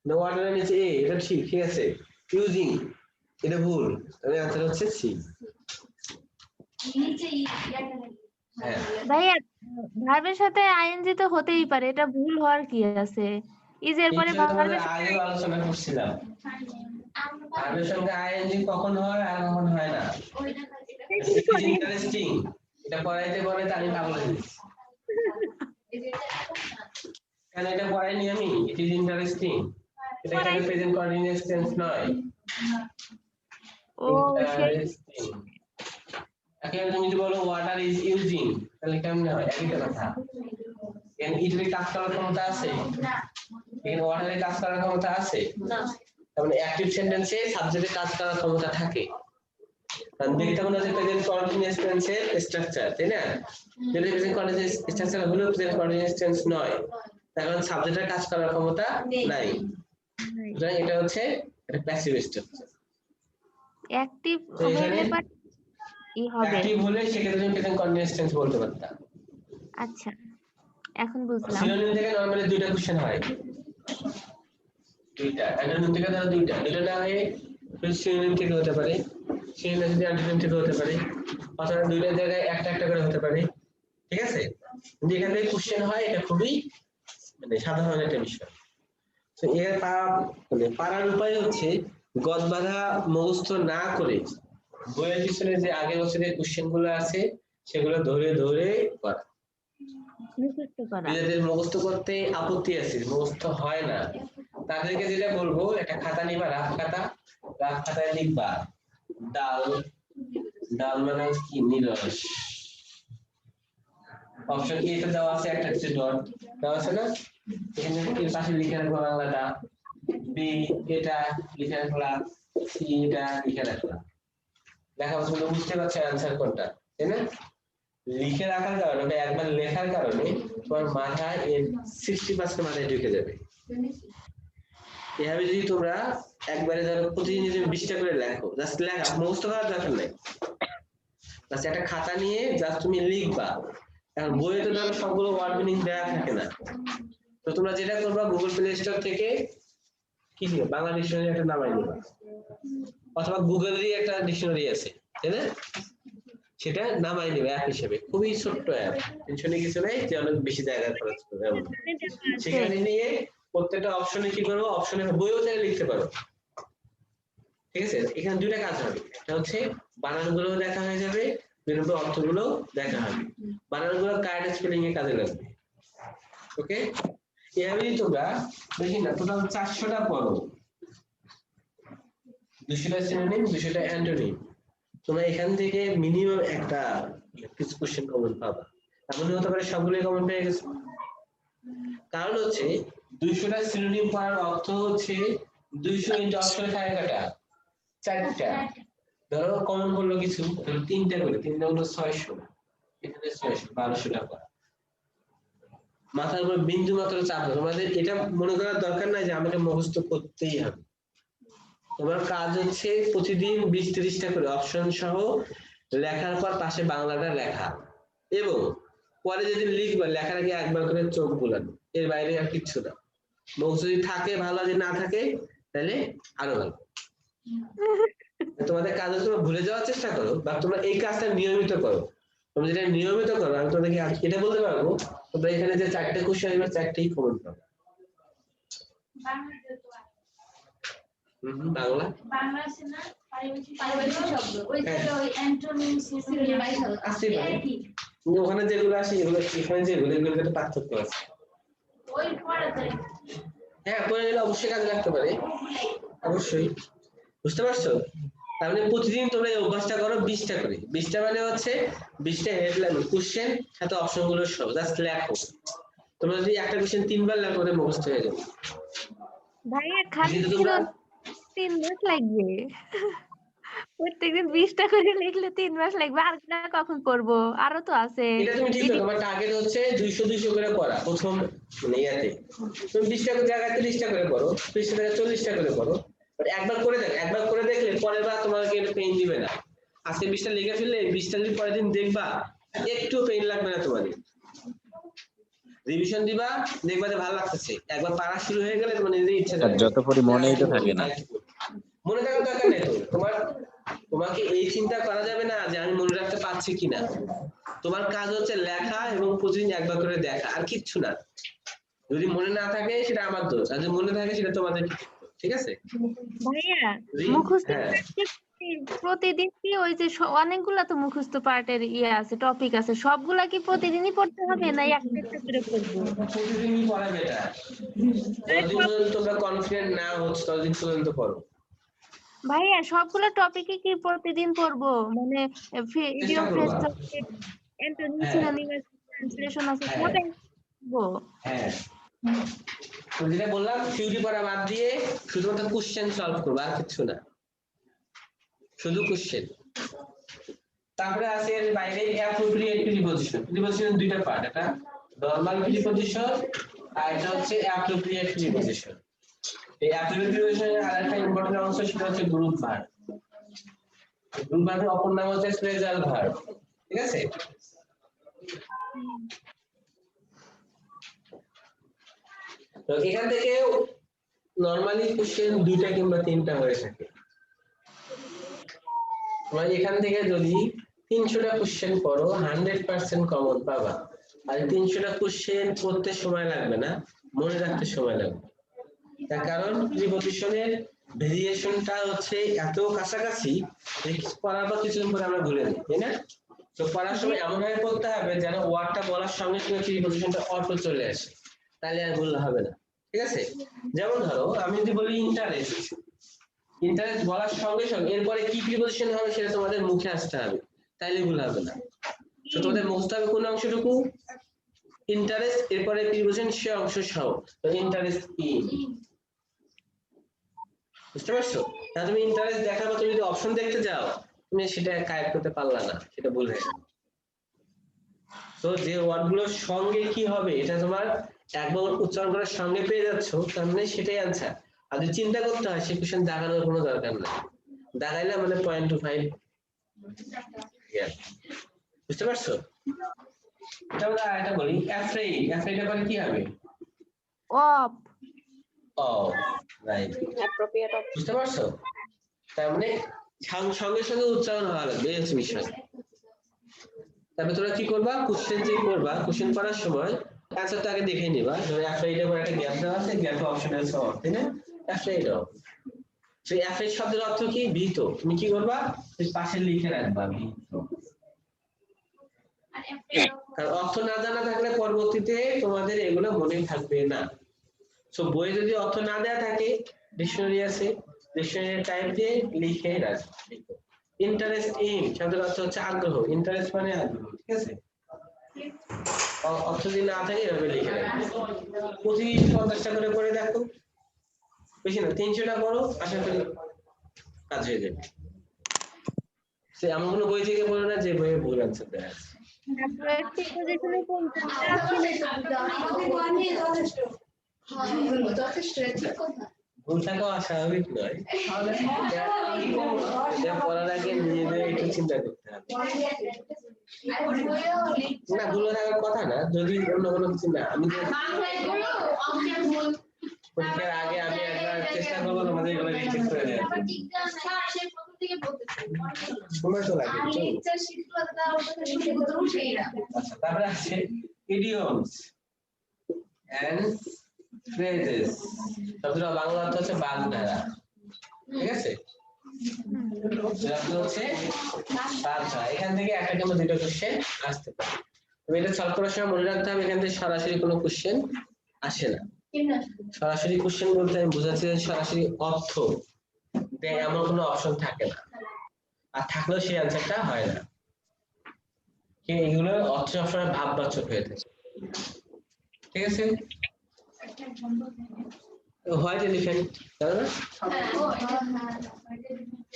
নো ওয়াটারের নিচে এ, এটা ঠিক, ঠিক আছে। ইউজিং এটা ভুল, তাহলে অ্যানসার হচ্ছে সি। নিচে ইয়াটা থাকবে। হ্যাঁ, ভাইয়া ভার্বের সাথে আইএনজি তো হতেই পারে, এটা ভুল হওয়ার কি আছে, ইজের পরে এইটা তোমাদের ভার্বের সাথে আগেও আলোচনা করছিলাম, ভার্বের সঙ্গে আইএনজি কখন হয় আর কখন হয় না। ইন্টারেস্টিং, এটা পড়াইতে পড়াইতে আমি পাগল হয়ে গেছি, কেন এটা পড়াইনি আমি। ইট ইজ ইন্টারেস্টিং, এটা এখানে প্রেজেন্ট কন্টিনিউয়াস টেন্স নয়। ও সেই ইন্টারেস্টিং, এখন তুমি যদি বলো ওয়াটার ইজ ইউজিং তাহলে কেমন হয়, একই তো কথা। এখানে ইট এর কাজ করার ক্ষমতা আছে, এখানে ওয়াটারের কাজ করার ক্ষমতা আছে না তার মানে অ্যাক্টিভ সেন্টেন্সে সাবজেক্টের কাজ করার ক্ষমতা থাকে কারণ দেখতে মনে হচ্ছে প্রেজেন্ট কন্টিনিউয়াস টেন্সের স্ট্রাকচার তাই না যদি প্রেজেন্ট কন্টিনিউয়াস স্ট্রাকচার হলেও প্রেজেন্ট কন্টিনিউয়াস টেন্স নয় তার কারণ সাবজেক্টের কাজ করার ক্ষমতা নাই সুতরাং এটা হচ্ছে একটা প্যাসিভ স্ট্রাকচার অ্যাক্টিভ তো এখানে হলে পর ই হবে। অ্যাক্টিভ হলে সেক্ষেত্রে তুমি প্রেজেন্ট কন্টিনিউয়াস টেন্স বলতে পারতা আচ্ছা এখন বুঝলাম। সিনোনিম থেকে নরমালি দুইটা কোশ্চেন হয় দুইটা অ্যান্টোনিম থেকে ধরো দুইটা না হয়ে সিনোনিম থেকে হতে পারে সিনোনিম থেকে অ্যান্টোনিম থেকে হতে পারে অথবা দুইটা জায়গায় একটা একটা করে হতে পারে ঠিক আছে কিন্তু এখান থেকে কোশ্চেন হয় এটা খুবই মানে সাধারণ একটা বিষয় তো এর পারার উপায় হচ্ছে গদ বাঁধা মুখস্থ না করে বইয়ের পিছনে যে আগের বছরের কোশ্চেন গুলো আছে সেগুলো ধরে ধরে করা মুখস্থ করা। যাদের মুখস্থ করতে আপত্তি আছে মুখস্থ হয় না তাদেরকে যেটা বলবো একটা খাতা নিবা রাফ খাতায় লিখবা ডাল মানে কি নিরস অপশন এ তে দেওয়া আছে একটা হচ্ছে ডট দেওয়া আছে না এখানে এর পাশে লিখে রাখবা বাংলাটা বি এটা লিখে রাখলা সি এটা লিখে রাখলা লেখা পছন্দ বুঝতে পারছে অ্যান্সার কোনটা তাই না লিখে রাখার কারণে বা একবার লেখার কারণে তোমার মাথায় এর 60% মাথায় ঢুকে যাবে এভাবে যদি তোমরা একবারে ধরো প্রতিদিন যদি 20টা করে লেখো জাস্ট লেখা মুখস্থ করার দরকার নাই জাস্ট একটা খাতা নিয়ে জাস্ট তুমি লিখবা এখন বইয়ে তো ধরো সবগুলো ওয়ার্ড মিনিং দেওয়া থাকে না তো তোমরা যেটা করবা গুগল প্লে স্টোর থেকে কি নিয়ে বাংলা ডিকশনারি একটা নামাই নিবা অথবা গুগলেরই একটা ডিকশনারি আছে তাই না সেটা নামাই নেবে অ্যাপ হিসেবে খুবই ছোট্ট অ্যাপ টেনশনে কিছু নেই যে অনেক বেশি জায়গা খরচ করবে এমন সেখানে নিয়ে প্রত্যেকটা অপশনে কি করবো অপশনে বইও চাইলে লিখতে পারো ঠিক আছে এখানে দুইটা কাজ হবে একটা হচ্ছে বানানগুলো দেখা হয়ে যাবে দুই নম্বর অর্থগুলো দেখা হবে বানানগুলো কারেক্ট স্পেলিং এ কাজে লাগবে ওকে এভাবেই তোমরা দেখি না টোটাল 400টা পড়ো 200টা সিনোনিম 200টা অ্যান্টোনিম তোমরা এখান থেকে মিনিমাম একটা কিছু কোশ্চেন কমন পাবা এমন হতে পারে সবগুলোই কমন পেয়ে গেছে কারণ হচ্ছে 200টা সিনোনিম পড়ার অর্থ হচ্ছে 200 ইনটু অক্ষরে থাকে কটা 4টা ধরো কমন করলো কিছু ধরো 3টা করে 3টা হলো 600 এখানে 600 1200টা পড়া মাথার উপর বিন্দু মাত্র চাপ দাও তোমাদের এটা মনে করার দরকার নাই যে আমাকে মুখস্থ করতেই হবে তোমার কাজ হচ্ছে প্রতিদিন 20-30টা করে অপশন সহ লেখার পর পাশে বাংলাটা লেখা এবং পরে যদি লিখবা লেখার আগে একবার করে চোখ বুলানো এর বাইরে আর কিচ্ছু না মুখস্থ যদি থাকে ভালো যদি না থাকে তাহলে আরো ভালো তোমাদের কাজ হচ্ছে তোমরা ভুলে যাওয়ার চেষ্টা করো বা তোমরা এই কাজটা নিয়মিত করো তোমরা যেটা নিয়মিত করো আমি তোমাদেরকে এটা বলতে পারবো তোমরা এখানে যে 4টে কোশ্চেন এবার 4টেই কমন পাবে বাংলা বাংলাদেশে না পারিবারিক শব্দ ওই যে ওই অ্যান্টোনিম সিনোনিম আসতে পারে কিন্তু ওখানে যেগুলো আসে এগুলো এখানে যেগুলো এগুলোর একটা পার্থক্য আছে ওই পড়া যায় হ্যাঁ পড়ে নিলে অবশ্যই কাজে লাগতে পারে অবশ্যই বুঝতে পারছো তার মানে প্রতিদিন তোমরা এই অভ্যাসটা করো 20টা করে 20টা মানে হচ্ছে 20টা হেডলাইন কোশ্চেন সাথে অপশনগুলো সব জাস্ট লেখো তোমরা যদি একটা কোশ্চেন 3বার লেখো ওটা মুখস্থ হয়ে যাবে ভাইয়া খালি কিন্তু ছিল তোমরা 3 মাস লাগবে প্রত্যেকদিন 20টা করে লিখলে 3 মাস লাগবে আর না কখন করব আরো তো আছে এটা তুমি ঠিক করো তোমার টার্গেট হচ্ছে 200 করে পড়া প্রথম মানে ইয়াতে তুমি 20টা জায়গায় 30টা করে পড়ো 30টা জায়গায় 40টা করে পড়ো বাট একবার করে দেখলে পরের বার তোমাকে এটা পেইন দিবে না আজকে 20টা লিখে ফেললে 20টা যদি পরের দিন দেখবা একটু পেইন লাগবে না তোমাদের রিভিশন দিবা দেখবা যে ভালো লাগতেছে একবার পড়া শুরু হয়ে গেলে তোমার নিজের ইচ্ছা যাবে যত পড়ি মনেই তো থাকে না মনে থাকার দরকার নেই তোমাকে এই চিন্তা করা যাবে না যে আমি মনে রাখতে পারছি কিনা তোমার কাজ হচ্ছে লেখা এবং প্রতিদিন একবার করে দেখা আর কিচ্ছু না যদি মনে না থাকে সেটা আমার দোষ আর যদি মনে থাকে সেটা তোমাদের ঠিক আছে ভাইয়া মুখস্থ প্রতিদিন কি ওই যে অনেকগুলা তো মুখস্থ পার্টের ইয়ে আছে টপিক আছে সবগুলা কি প্রতিদিনই পড়তে হবে না একটা একটা করে পড়বো প্রতিদিনই পড়া বেটার যতদিন তোমরা কনফিডেন্ট না হচ্ছ ততদিন পর্যন্ত পড়ো ভাইয়া সবগুলা টপিকে কি প্রতিদিন পড়বো মানে idiom phrase antonym synonym translation আছে সবই পড়বো হ্যাঁ তো যেটা বললাম থিওরি পড়া বাদ দিয়ে শুধুমাত্র কোশ্চেন সলভ করবো, আর কিছু না, শুধু কোশ্চেন। তারপরে আছে এর বাইরে অ্যাপ্রোপ্রিয়েট প্রিপজিশন। প্রিপজিশন দুইটা পার্ট, একটা নরমাল প্রিপজিশন আর এটা হচ্ছে অ্যাপ্রোপ্রিয়েট প্রিপজিশন। এই অ্যাপ্রোপ্রিয়েট প্রিপজিশনের আরেকটা ইম্পর্টেন্ট অংশ সেটা হচ্ছে গ্রুপ ভার্ব। গ্রুপ ভার্বের অপর নাম হচ্ছে ফ্রেজাল ভার্ব, ঠিক আছে? তো এখান থেকে নরমালি কোশ্চেন দুইটা কিংবা তিনটা হয়ে থাকে। তোমরা এখান থেকে যদি 300টা কোশ্চেন করো 100% কমন পাবা। আর 300টা কোশ্চেন পড়তে সময় লাগবে না, মনে রাখতে সময় লাগবে। তার কারণ প্রিপজিশনের ভেরিয়েশনটা হচ্ছে এত কাছাকাছি যে পড়ার পর কিছুদিন পরে আমরা ভুলে যাই, তাই না? তো পড়ার সময় এমন ভাবে পড়তে হবে যেন ওয়ার্ডটা বলার সঙ্গে সঙ্গে প্রিপজিশনটা অটো চলে আসে, তাহলে আর ভুল হবে না, ঠিক আছে? যেমন ধরো আমি যদি বলি ইন্টারেস্ট, ইন্টারেস্ট বলার সঙ্গে সঙ্গে এরপরে কি প্রিপজিশন হবে সেটা তোমাদের মুখে আসতে হবে, তাইলে ভুল হবে না। তো তোমাদের মুখতে হবে কোন অংশটুকু? ইন্টারেস্ট, এরপরে প্রিপজিশন সে অংশ সহ। তো ইন্টারেস্ট ইন, বুঝতে পারছো? না তুমি ইন্টারেস্ট দেখার পর তুমি যদি অপশন দেখতে যাও তুমি সেটা কায়েক্ট করতে পারলা না, সেটা ভুল হয়ে গেল। তো যে ওয়ার্ডগুলোর সঙ্গে কি হবে এটা তোমার একবার উচ্চারণ করার সঙ্গে পেয়ে যাচ্ছ, তার মানে সেটাই আনসার। আর যদি চিন্তা করতে হয় সে কোশ্চেন দাগানোর কোনো দরকার নেই, দাগাইলে মানে 0.25 বুঝতে পারছো? এটা আমরা আরেকটা বলি অ্যাফ্রেইড। অ্যাফ্রেইড এর পরে কি হবে? অফ। রাইট, বুঝতে পারছো? তার মানে সঙ্গে সঙ্গে উচ্চারণ হওয়া লাগবে, এই হচ্ছে বিষয়। তারপরে তোমরা কি করবা? কোশ্চেন যে করবা, কোশ্চেন করার সময় অ্যান্সারটা আগে দেখে নিবা। ধরো অ্যাফ্রেইড এর পরে একটা গ্যাপ দেওয়া আছে, গ্যাপ অপশন আছে অফ, তাই না? Afraid of. সেই অ্যাফ্রেইড শব্দের অর্থ কি? ভীত। তুমি কি করবা? পাশে লিখে রাখবা ভীত। কারণ অর্থ না জানা থাকলে পরবর্তীতে তোমাদের এগুলো মনে থাকবে না। সো বইয়ে যদি অর্থ না দেয়া থাকে, ডিকশনারি আছে, ডিকশনারি টাইপ দিয়ে লিখে রাখবে। ইন্টারেস্ট ইন শব্দের অর্থ হচ্ছে আগ্রহ, ইন্টারেস্ট মানে আগ্রহ, ঠিক আছে? অর্থ যদি না থাকে এভাবে লিখে রাখবে। প্রতিদিন 50টা করে পড়ে দেখো, বেশি না 300টা করো, আশা করি কাজ হয়ে যাবে। সে এমন কোনো বই থেকে পড়ো না যে বইয়ে ভুল অ্যান্সার দেওয়া আছে। প্রিপজিশনে কোনটা ভুল থাকাও অস্বাভাবিক নয়, এটা পড়ার আগে নিজেদের একটু চিন্তা করতে হবে। না ভুল থাকার কথা না, যদি অন্য কোনো কিছু না। আমি পরীক্ষার আগে আমি একবার চেষ্টা করবো তোমাদের এগুলো রিচেক করে দেওয়ার। সময় তো লাগে। আচ্ছা, তারপরে আছে ইডিয়মস এন্ড ফ্রেজেস। শব্দটা বাংলা অর্থ হচ্ছে বাগধারা, ঠিক আছে? হচ্ছে বাগধারা। এখান থেকে একটা কিংবা দুটো কোশ্চেন আসতে পারে। তুমি এটা সলভ করার সময় মনে রাখতে হবে এখান থেকে সরাসরি কোনো কোশ্চেন আসে না। সরাসরি কোশ্চেন বলতে আমি বোঝাচ্ছি সরাসরি অর্থ দেয় এমন কোনো অপশন থাকে না, আর থাকলেও সেই অ্যান্সারটা হয় না। এগুলো অর্থ সবসময় ভাববাচক হয়ে থাকে, ঠিক আছে? হোয়াইট এলিফ্যান্ট, জানো না?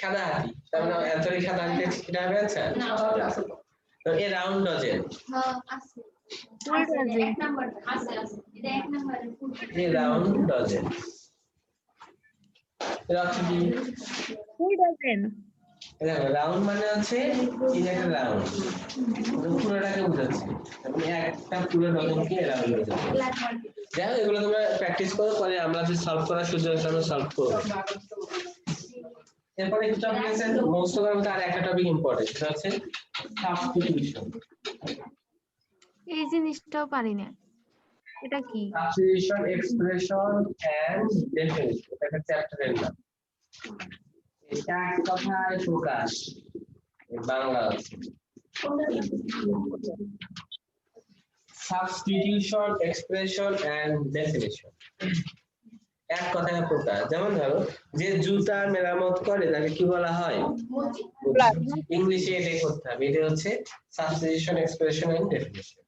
সাদা হাতি, তার মানে অ্যান্সার সাদা হাতি এটা হবে আচ্ছা। তো এ রাউন্ড ডজেন, এ রাউন্ড ডজেন এর অর্থ কি? দেখো রাউন্ড মানে হচ্ছে এই একটা রাউন্ড, পুরোটাকে বোঝাচ্ছে, মানে একটা পুরো ডজনকে রাউন্ড বোঝাচ্ছে। দেখো এগুলো তোমরা প্র্যাকটিস করো, পরে আমরা যে সলভ করার সুযোগ আমরা সলভ করব। এরপরে একটা টপিক আছে মোস্ট করার মধ্যে আর একটা টপিক ইম্পর্টেন্ট, সেটা হচ্ছে সাবস্টিটিউশন। এই জিনিসটাও পারি না, এটা কি? সাবস্টিটিউশন এক্সপ্রেশন এন্ড ডেফিনিশন, এটা চ্যাপ্টারের নাম। এটা এক কথায় প্রকাশ, বাংলা আছে সাবস্টিটিউশন এক্সপ্রেশন এন্ড ডেফিনিশন। এক কথায় প্রকাশ। যেমন ধরো যে জুতা মেরামত করে তাকে কি বলা হয়? ইংলিশে এটাই করতে হবে, এটা হচ্ছে সাবস্টিটিউশন এক্সপ্রেশন এন্ড ডেফিনিশন।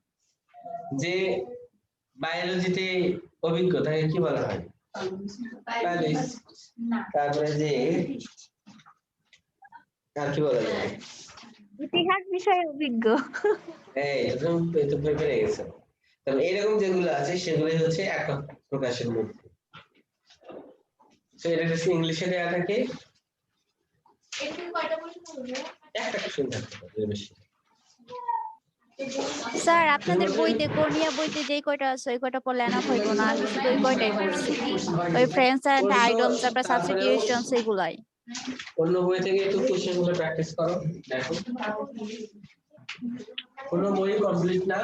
যে বায়োলজিতে অভিজ্ঞ তাকে কি বলা হয়? biologist। না তারপরে যে আর কি বলা যায়? ইতিহাস বিষয়ে অভিজ্ঞ। এই তো পেরে গেছো। তবে এরকম যেগুলো আছে সেগুলোই হচ্ছে একক প্রকাশের মধ্যে। তো এটা হচ্ছে ইংলিশে দেওয়া থাকে, এখানে কয়টা প্রশ্ন হবে? একটা কোশ্চেন থাকতে পারে বেশি। স্যার আপনাদের বইতে কোরিয়া বইতে যেই কয়টা আছে ওই কয়টা পড়লে এনাফ হইতো না, আমি শুধু ওই কয়টাই পড়ছি, ওই ফ্রেন্ডস এন্ড আইডলস তারপর সাবস্টিটিউশন সেগুলাই। অন্য বই থেকে একটু কোশ্চেন গুলো প্র্যাকটিস করো, দেখো কোনো বই কমপ্লিট না,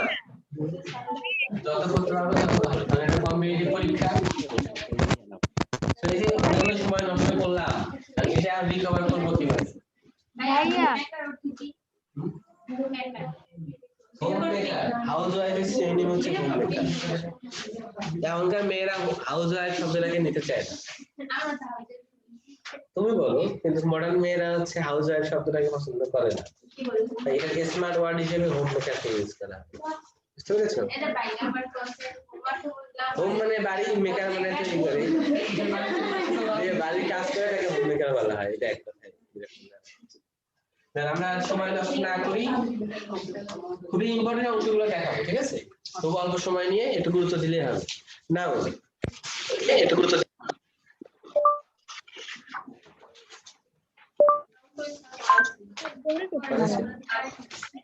যত করতে পারবে তত ভালো, কারণ এটা কম্পিটিটিভ পরীক্ষা। সেই যে অনেক সময় নষ্ট করলাম, আর এটা রিকভার করবো কিভাবে? ভাইয়া হোমমেকার, হাউস ওয়াইফের শ্রেণী হচ্ছে হোমমেকার। এখনকার মেয়েরা হাউস ওয়াইফ শব্দটাকে নিতে চায় না, তুমি বলো, কিন্তু মডার্ন মেয়েরা হচ্ছে হাউস ওয়াইফ শব্দটাকে পছন্দ করে না, তাই এটাকে স্মার্ট ওয়ার্ড হিসেবে হোমমেকারকে ইউজ করা হয়। বুঝতে পেরেছো? হোম মানে বাড়ি, মেকার মানে তৈরি করে, যে বাড়ির কাজ করে তাকে হোমমেকার বলা হয়। এটা এক কথায়। আমরা সময় নষ্ট না করি, খুবই ইম্পর্টেন্ট অংশগুলো দেখাবো, ঠিক আছে? খুব অল্প সময় নিয়ে একটু গুরুত্ব দিলেই হবে। নাও একটু গুরুত্ব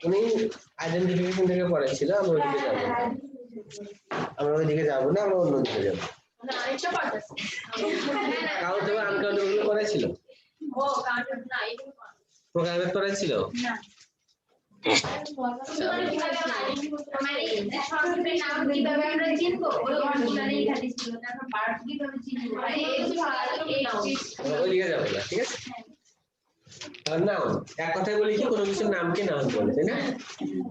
উনি আইডেন্টিফিকেশন থেকে পড়েছিল, আমরা ওইদিকে যাবো না, আমরা অন্যদিকে যাবো। কাউন্টেবল আনকাউন্টেবল গুলো করেছিল, প্রোগ্রামে করেছিল। ওইদিকে যাবো না, ঠিক আছে? নাউন, এক কথায় বলি কি, কোনো কিছুর নামকে নাউন বলে, তাই না?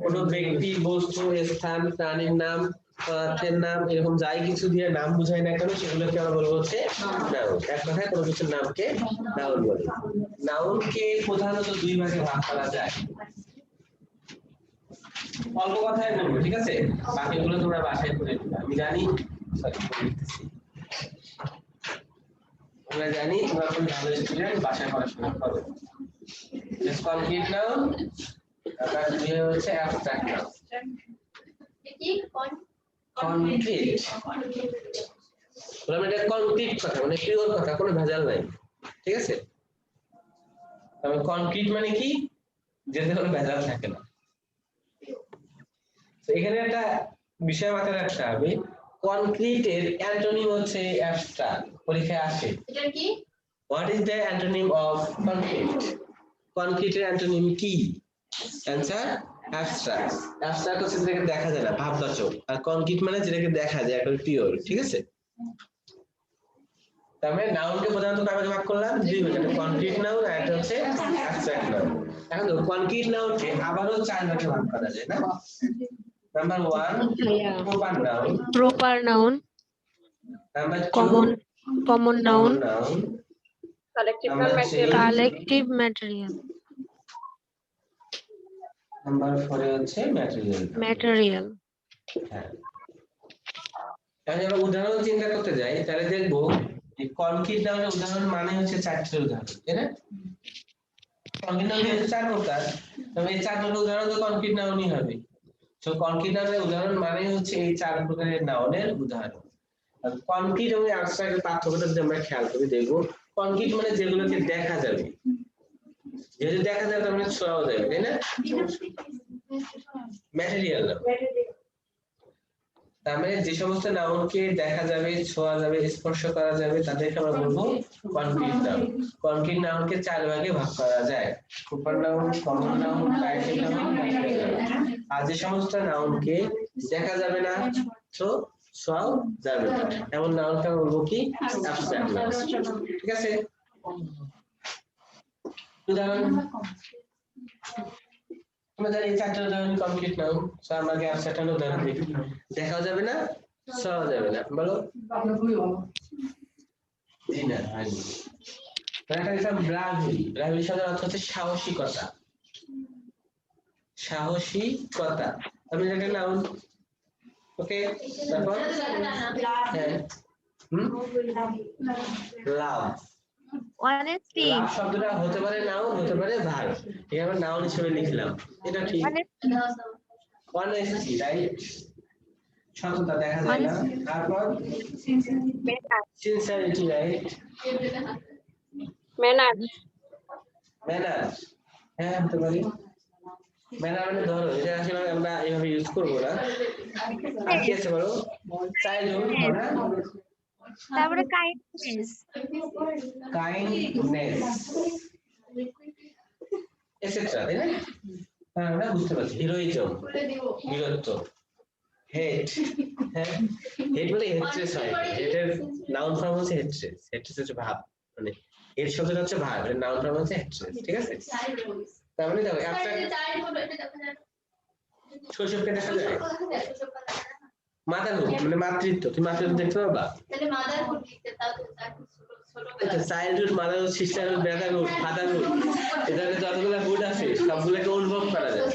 কোনো ব্যক্তি, বস্তু, স্থান, প্রাণীর নাম, পদার্থের নাম, এরকম যাই কিছু দিয়ে নাম বুঝাই না কেন সেগুলোকে আমরা বলবো হচ্ছে নাউন। এক কথায় কোনো কিছুর নামকে নাউন বলে। নাউনকে প্রধানত দুই ভাগে ভাগ করা যায়। অল্প কথায় বলবো, ঠিক আছে? বাকিগুলো তোমরা বাসায় করে নিবে। আমি জানি, আমরা জানি তোমরা কোন ভালো স্টুডেন্ট, বাসায় পড়াশোনা করো। কনক্রিট নাউন, তারপর দুই হচ্ছে অ্যাবস্ট্রাক্ট নাউন। কনক্রিট বললাম, এটা কনক্রিট কথা, মানে পিওর কথা, কোনো ভেজাল নাই, ঠিক আছে? তবে কনক্রিট মানে কি, যেতে কোনো ভেজাল থাকে না। তো এখানে একটা বিষয় মাথায় রাখতে হবে, কনক্রিটের অ্যান্টোনিম হচ্ছে অ্যাবস্ট্রাক্ট। পরীক্ষায় আসে, এটা কি? What is the antonym of concrete? কনক্রিটের অ্যান্টোনিম কি? Answer abstract. অ্যাবস্ট্রাক্ট হচ্ছে যেটাকে দেখা যায় না, ভাববাচক, আর কনক্রিট মানে যেটাকে দেখা যায়, একদম পিওর, ঠিক আছে? তার মানে নাউনকে প্রধানত কয়ভাগে ভাগ করলাম? দুই ভাগে, কনক্রিট নাউন আর একটা হচ্ছে অ্যাবস্ট্রাক্ট নাউন। এখন দেখো কনক্রিট নাউনকে আবারও চার ভাগে ভাগ করা যায়, না? Number 1 proper noun, proper noun, number 2 common noun, noun, collective material, number 4 হচ্ছে ম্যাটেরিয়াল। হ্যাঁ, তাহলে আমরা উদাহরণ চিন্তা করতে যাই, তাহলে দেখবো যে কনক্রিট নাউনের উদাহরণ মানে হচ্ছে চারটি উদাহরণ, তাই না? কনক্রিট নাউন হচ্ছে চার প্রকার, তবে এই চার প্রকার উদাহরণ তো কনক্রিট নাউনই হবে। তো কনক্রিট নাউনের উদাহরণ মানে হচ্ছে এই চার প্রকারের নাউনের উদাহরণ। আর কনক্রিট এবং অ্যাবস্ট্রাক্টের পার্থক্যটা যদি আমরা খেয়াল করে দেখবো, কনক্রিট মানে যেগুলোকে দেখা যাবে, যেহেতু দেখা যাবে তার মানে ছোঁয়াও যাবে, তাই না? ম্যাটেরিয়াল না, তার মানে যে সমস্ত নাউনকে দেখা যাবে, ছোঁয়া যাবে, স্পর্শ করা যাবে তাদেরকে আমরা বলবো কনক্রিট নাউন। কনক্রিট নাউনকে চার ভাগে ভাগ করা যায়, proper noun, common noun, collective noun, material noun. আর যে সমস্ত নাউনকে দেখা যাবে না, ছোঁয়াও যাবে না, এমন নাউনকে আমরা বলবো কি? অ্যাবস্ট্রাক্ট নাউন, ঠিক আছে? উদাহরণ আমরা জানি চারটা উদাহরণ কমপ্লিট নাউন, সো আমরা আগে অ্যাবস্ট্রাক্ট নাউন উদাহরণ দেখি। দেখাও যাবে না, ছোঁয়াও যাবে না, বলো। জি না, হয়নি। একটা দিলাম ব্রাভি। ব্রাভি শব্দের অর্থ হচ্ছে সাহসিকতা। সাহসিকতা, আমি এটা নাউন। ওকে তারপর হ্যাঁ লাভ অনেস্টি লাভ শব্দটা হতে পারে নাউন হতে পারে ভার্ব ঠিক আছে নাউন হিসেবে লিখলাম এটা ঠিক অনেস্টি রাইট সততা দেখা যায় না তারপর সিনসিয়ারিটি রাইট ম্যানার ম্যানার হ্যাঁ হতে পারে ম্যানার মানে ধরো এটা আসলে আমরা এইভাবে ইউজ করবো না আর কি আছে বলো চাইল্ডহুড না তারপরে কাইন্ডনেস এটসেট্রা তাই না হ্যাঁ আমরা বুঝতে পারছি হিরোইজম বীরত্ব হেট হ্যাঁ হেট বলে হেট্রেস হয় হেটের নাউন ফর্ম হচ্ছে হেট্রেস হেট্রেস হচ্ছে ভাব মানে এর শব্দটা হচ্ছে ভাব এর নাউন ফর্ম হচ্ছে হেট্রেস ঠিক আছে তার মানে দেখো শৈশবকে দেখা যায় মাদারহুড মানে মাতৃত্ব তুমি মাতৃত্ব দেখতে পারবা childhood motherhood sisterhood Brotherhood fatherhood এখানে যতগুলো হুড আছে সবগুলোকে অনুভব করা যায়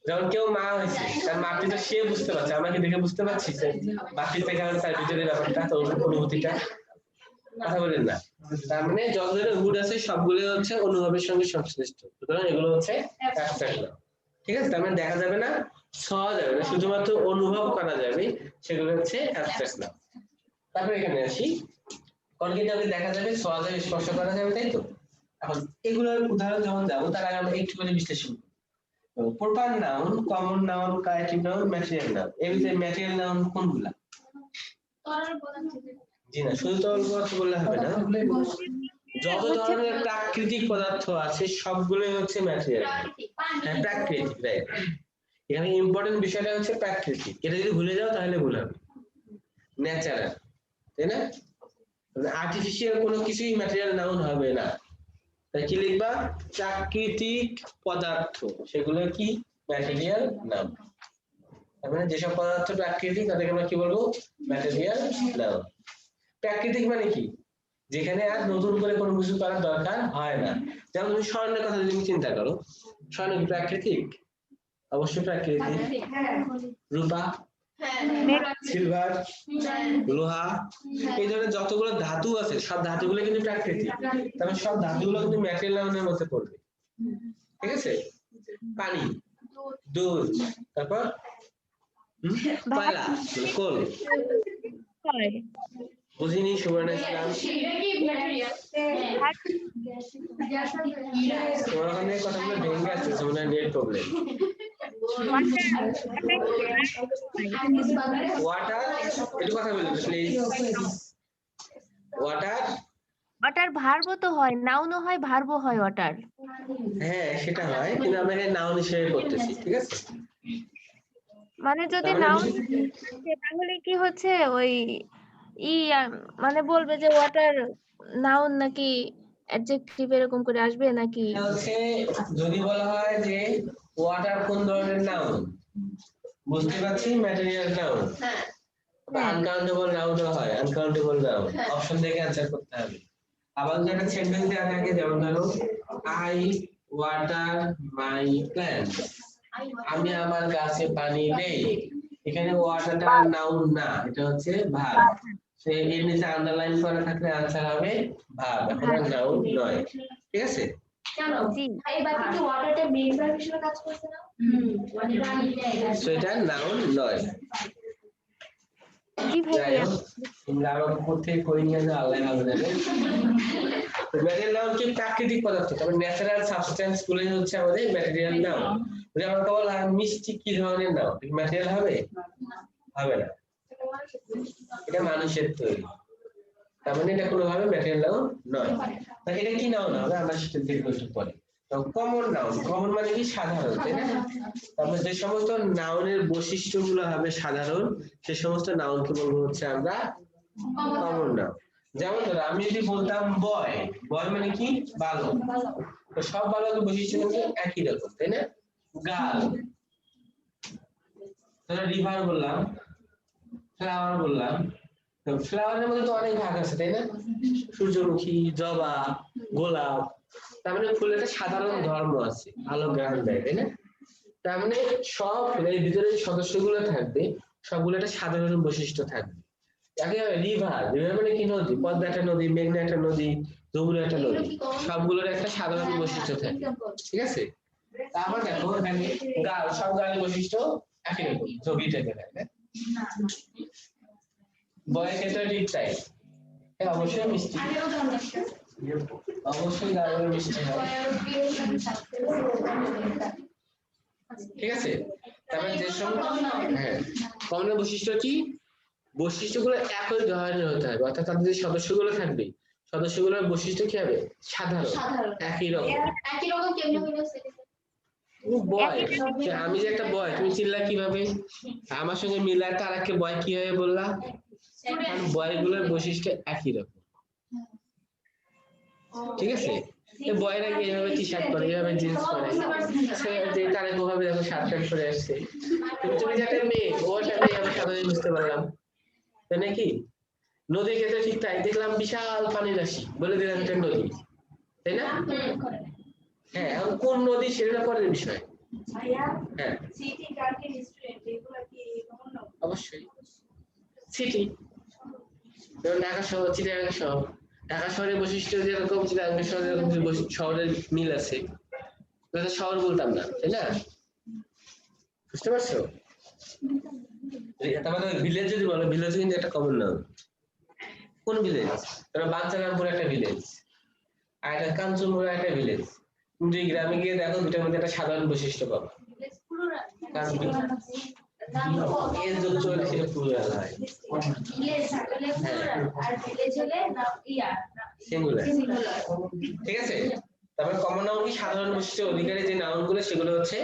যেমন কেউ মা হয়েছে তার মাতৃত্ব সে বুঝতে পারছে আমাকে দেখে বুঝতে পারছি যে মাতৃত্ব কেমন তার ভিতরে ব্যাপারটা তো অনুভূতিটা কথা বলেন না তার মানে যত ধরনের হুড আছে সবগুলো হচ্ছে অনুভবের সঙ্গে সংশ্লিষ্ট সুতরাং এগুলো হচ্ছে অ্যাবস্ট্রাক্ট নাউন ঠিক আছে তার মানে দেখা যাবে না ছোঁয়া যাবে না শুধুমাত্র অনুভব করা যাবে সেগুলো হচ্ছে অ্যাবস্ট্রাক্ট নাউন তারপরে এখানে আসি কনক্রিটভাবে দেখা যাবে ছোঁয়া যাবে স্পর্শ করা যাবে তাই তো এখন এগুলোর উদাহরণ যখন যাবো তার আগে আমরা একটু করে বিশ্লেষণ করব proper noun common noun corrective noun material noun এর ভিতরে ম্যাটেরিয়াল নাউন কোনগুলা জি না শুধু তরল পদার্থ বললে হবে না যত ধরনের প্রাকৃতিক পদার্থ আছে সবগুলোই হচ্ছে ম্যাটেরিয়াল হ্যাঁ প্রাকৃতিক রাইট এখানে ইম্পর্টেন্ট বিষয়টা হচ্ছে প্রাকৃতিক এটা যদি ভুলে যাও তাহলে ভুল হবে ন্যাচারাল তাই না আর্টিফিশিয়াল কোনো কিছুই ম্যাটেরিয়াল নাউন হবে না তাই কি লিখবা প্রাকৃতিক পদার্থ সেগুলো কি ম্যাটেরিয়াল নাউন তার মানে যেসব পদার্থ প্রাকৃতিক তাদেরকে আমরা কি বলবো ম্যাটেরিয়াল নাউন প্রাকৃতিক মানে কি যেখানে আর নতুন করে কোনো কিছু করার দরকার হয় না যেমন তুমি স্বর্ণের কথা যদি চিন্তা করো স্বর্ণ কি প্রাকৃতিক অবশ্যই প্রাকৃতিক রূপা সিলভার লোহা এই ধরনের যতগুলো ধাতু আছে সব ধাতুগুলো কিন্তু প্রাকৃতিক তাহলে সব ধাতুগুলো কিন্তু ম্যাটেরিয়াল নাউনের মধ্যে পড়বে ঠিক আছে পানি দুধ তারপর কয়লা কোল বুঝিনি সুবর্ণ ইসলাম তোমার ওখানে কথাগুলো ভেঙে আসছে তোমার নেট প্রবলেম ওয়াটার একটু কথা বলুন প্লিজ ওয়াটার ওয়াটার ভার্বও তো হয় নাউনও হয় ভার্বও হয় ওয়াটার হ্যাঁ সেটা হয় কিন্তু আমরা এখানে নাউন হিসেবে করতেছি ঠিক আছে মানে যদি নাউন তাহলে কি হচ্ছে ওই মানে বলবে যে ওয়াটার নাউন নাকি অ্যাডজেক্টিভ এরকম করে আসবে নাকি হচ্ছে যদি বলা হয় যে ওয়াটার কোন ধরনের নাউন বুঝতে পারছি ম্যাটেরিয়াল নাউন আনকাউন্টেবল নাউনও হয় আনকাউন্টেবল নাউন অপশন দেখে অ্যানসার করতে হবে আবার যদি একটা সেন্টেন্স দেওয়া থাকে যেমন ধরো আই ওয়াটার মাই প্ল্যান্ট আমি আমার গাছে পানি দেই এখানে ওয়াটারটা নাউন না এটা হচ্ছে ভার্ব সে এর নিচে আন্ডারলাইন করা থাকলে আনসার হবে ভার্ব এখন নাউন নয় ঠিক আছে সেটা নাউন নয় ম্যাটেরিয়াল নাউন কি প্রাকৃতিক পদার্থ তবে ন্যাচারাল সাবস্টেন্স গুলোই হচ্ছে আমাদের ম্যাটেরিয়াল নাউন যেমন কেবল মিষ্টি কি ধরনের নাউন ম্যাটেরিয়াল হবে হবে না এটা মানুষের তৈরি তার মানে এটা কোনোভাবে ম্যাটেরিয়াল নাউন নয় তাহলে এটা কি নাউন হবে আমরা সেটা দেখবো একটু পরে কমন নাউন কমন মানে কি সাধারণ তাই না তারপরে যে সমস্ত নাউনের বৈশিষ্ট্যগুলো হবে সাধারণ সে সমস্ত নাউনকে বলবো হচ্ছে আমরা কমন নাউন যেমন ধরো আমি যদি বলতাম বয় বয় মানে কি বালক তো সব বালকের বৈশিষ্ট্য কিন্তু একই রকম তাই না গাল ধরো রিভার বললাম ফ্লাওয়ার বললাম তো ফ্লাওয়ারের মধ্যে তো অনেক ভাগ আছে তাই না সূর্যমুখী জবা গোলাপ তার মানে ফুলের একটা সাধারণ ধর্ম আছে ভালো গ্রাম দেয় তাই না তার মানে সব ফুলের ভিতরে যে সদস্যগুলো থাকবে সবগুলো একটা সাধারণ বৈশিষ্ট্য থাকবে। একেবারে রিভার, রিভার মানে কি নদী, পদ্মা একটা নদী, মেঘনা একটা নদী, যমুনা একটা নদী, সবগুলোর একটা সাধারণ বৈশিষ্ট্য থাকে, ঠিক আছে? তারপর দেখো এখানে গাল, সব গালের বৈশিষ্ট্য একই রকম, যোগী টাইপের থাকে। বয়ের ক্ষেত্রে ঠিক তাই, অবশ্যই মিষ্টি, অবশ্যই গালের মিষ্টি হয়, ঠিক আছে? তারপরে যে সময় হ্যাঁ কমনের বৈশিষ্ট্য কি, বৈশিষ্ট্যগুলো একই ধরনের হতে হবে, অর্থাৎ তাদের যে সদস্যগুলো থাকবে সদস্যগুলোর বৈশিষ্ট্য কি হবে, সাধারণ, একই রকম। বয়, আমি যে একটা বয়, তুমি চিনলা কিভাবে? আমার সঙ্গে মিলা একটা আরেককে বয় কিভাবে বললা? কারণ বয়গুলোর বৈশিষ্ট্য একই রকম, ঠিক আছে? এই বয়রা কি এইভাবে টি শার্ট পরে, এইভাবে জিন্স পরে, যে তারা কোভাবে দেখো শার্ট প্যান্ট পরে আসছে। তুমি যে একটা মেয়ে, ও একটা মেয়ে, আমি সাধারণ বুঝতে পারলাম, তাই নাকি? নদীর ক্ষেত্রে ঠিক তাই, দেখলাম বিশাল পানির রাশি, বলে দিলাম এটা নদী, তাই না? হ্যাঁ, এখন কোন নদী সেটা পরের বিষয়। হ্যাঁ অবশ্যই সিটি, যেমন ঢাকা শহর, চিটাগাং শহর, ঢাকা শহরের বৈশিষ্ট্য যেরকম চিটাগাং শহরের এরকম শহরের মিল আছে, শহর বলতাম না, তাই না? বুঝতে পারছো? তারপরে ভিলেজ যদি বলো, ভিলেজ কিন্তু একটা কমন নাম। কোন ভিলেজ? বাঞ্ছারামপুর একটা ভিলেজ, আর একটা কাঞ্চনপুরা একটা ভিলেজ। তুমি গ্রামে গিয়ে দেখো দুটার মধ্যে একটা সাধারণ বৈশিষ্ট্য পাবো, ঠিক আছে? তারপরে কমন নাউন কি, সাধারণ বৈশিষ্ট্য অধিকারী যে নাউন গুলো সেগুলো হচ্ছে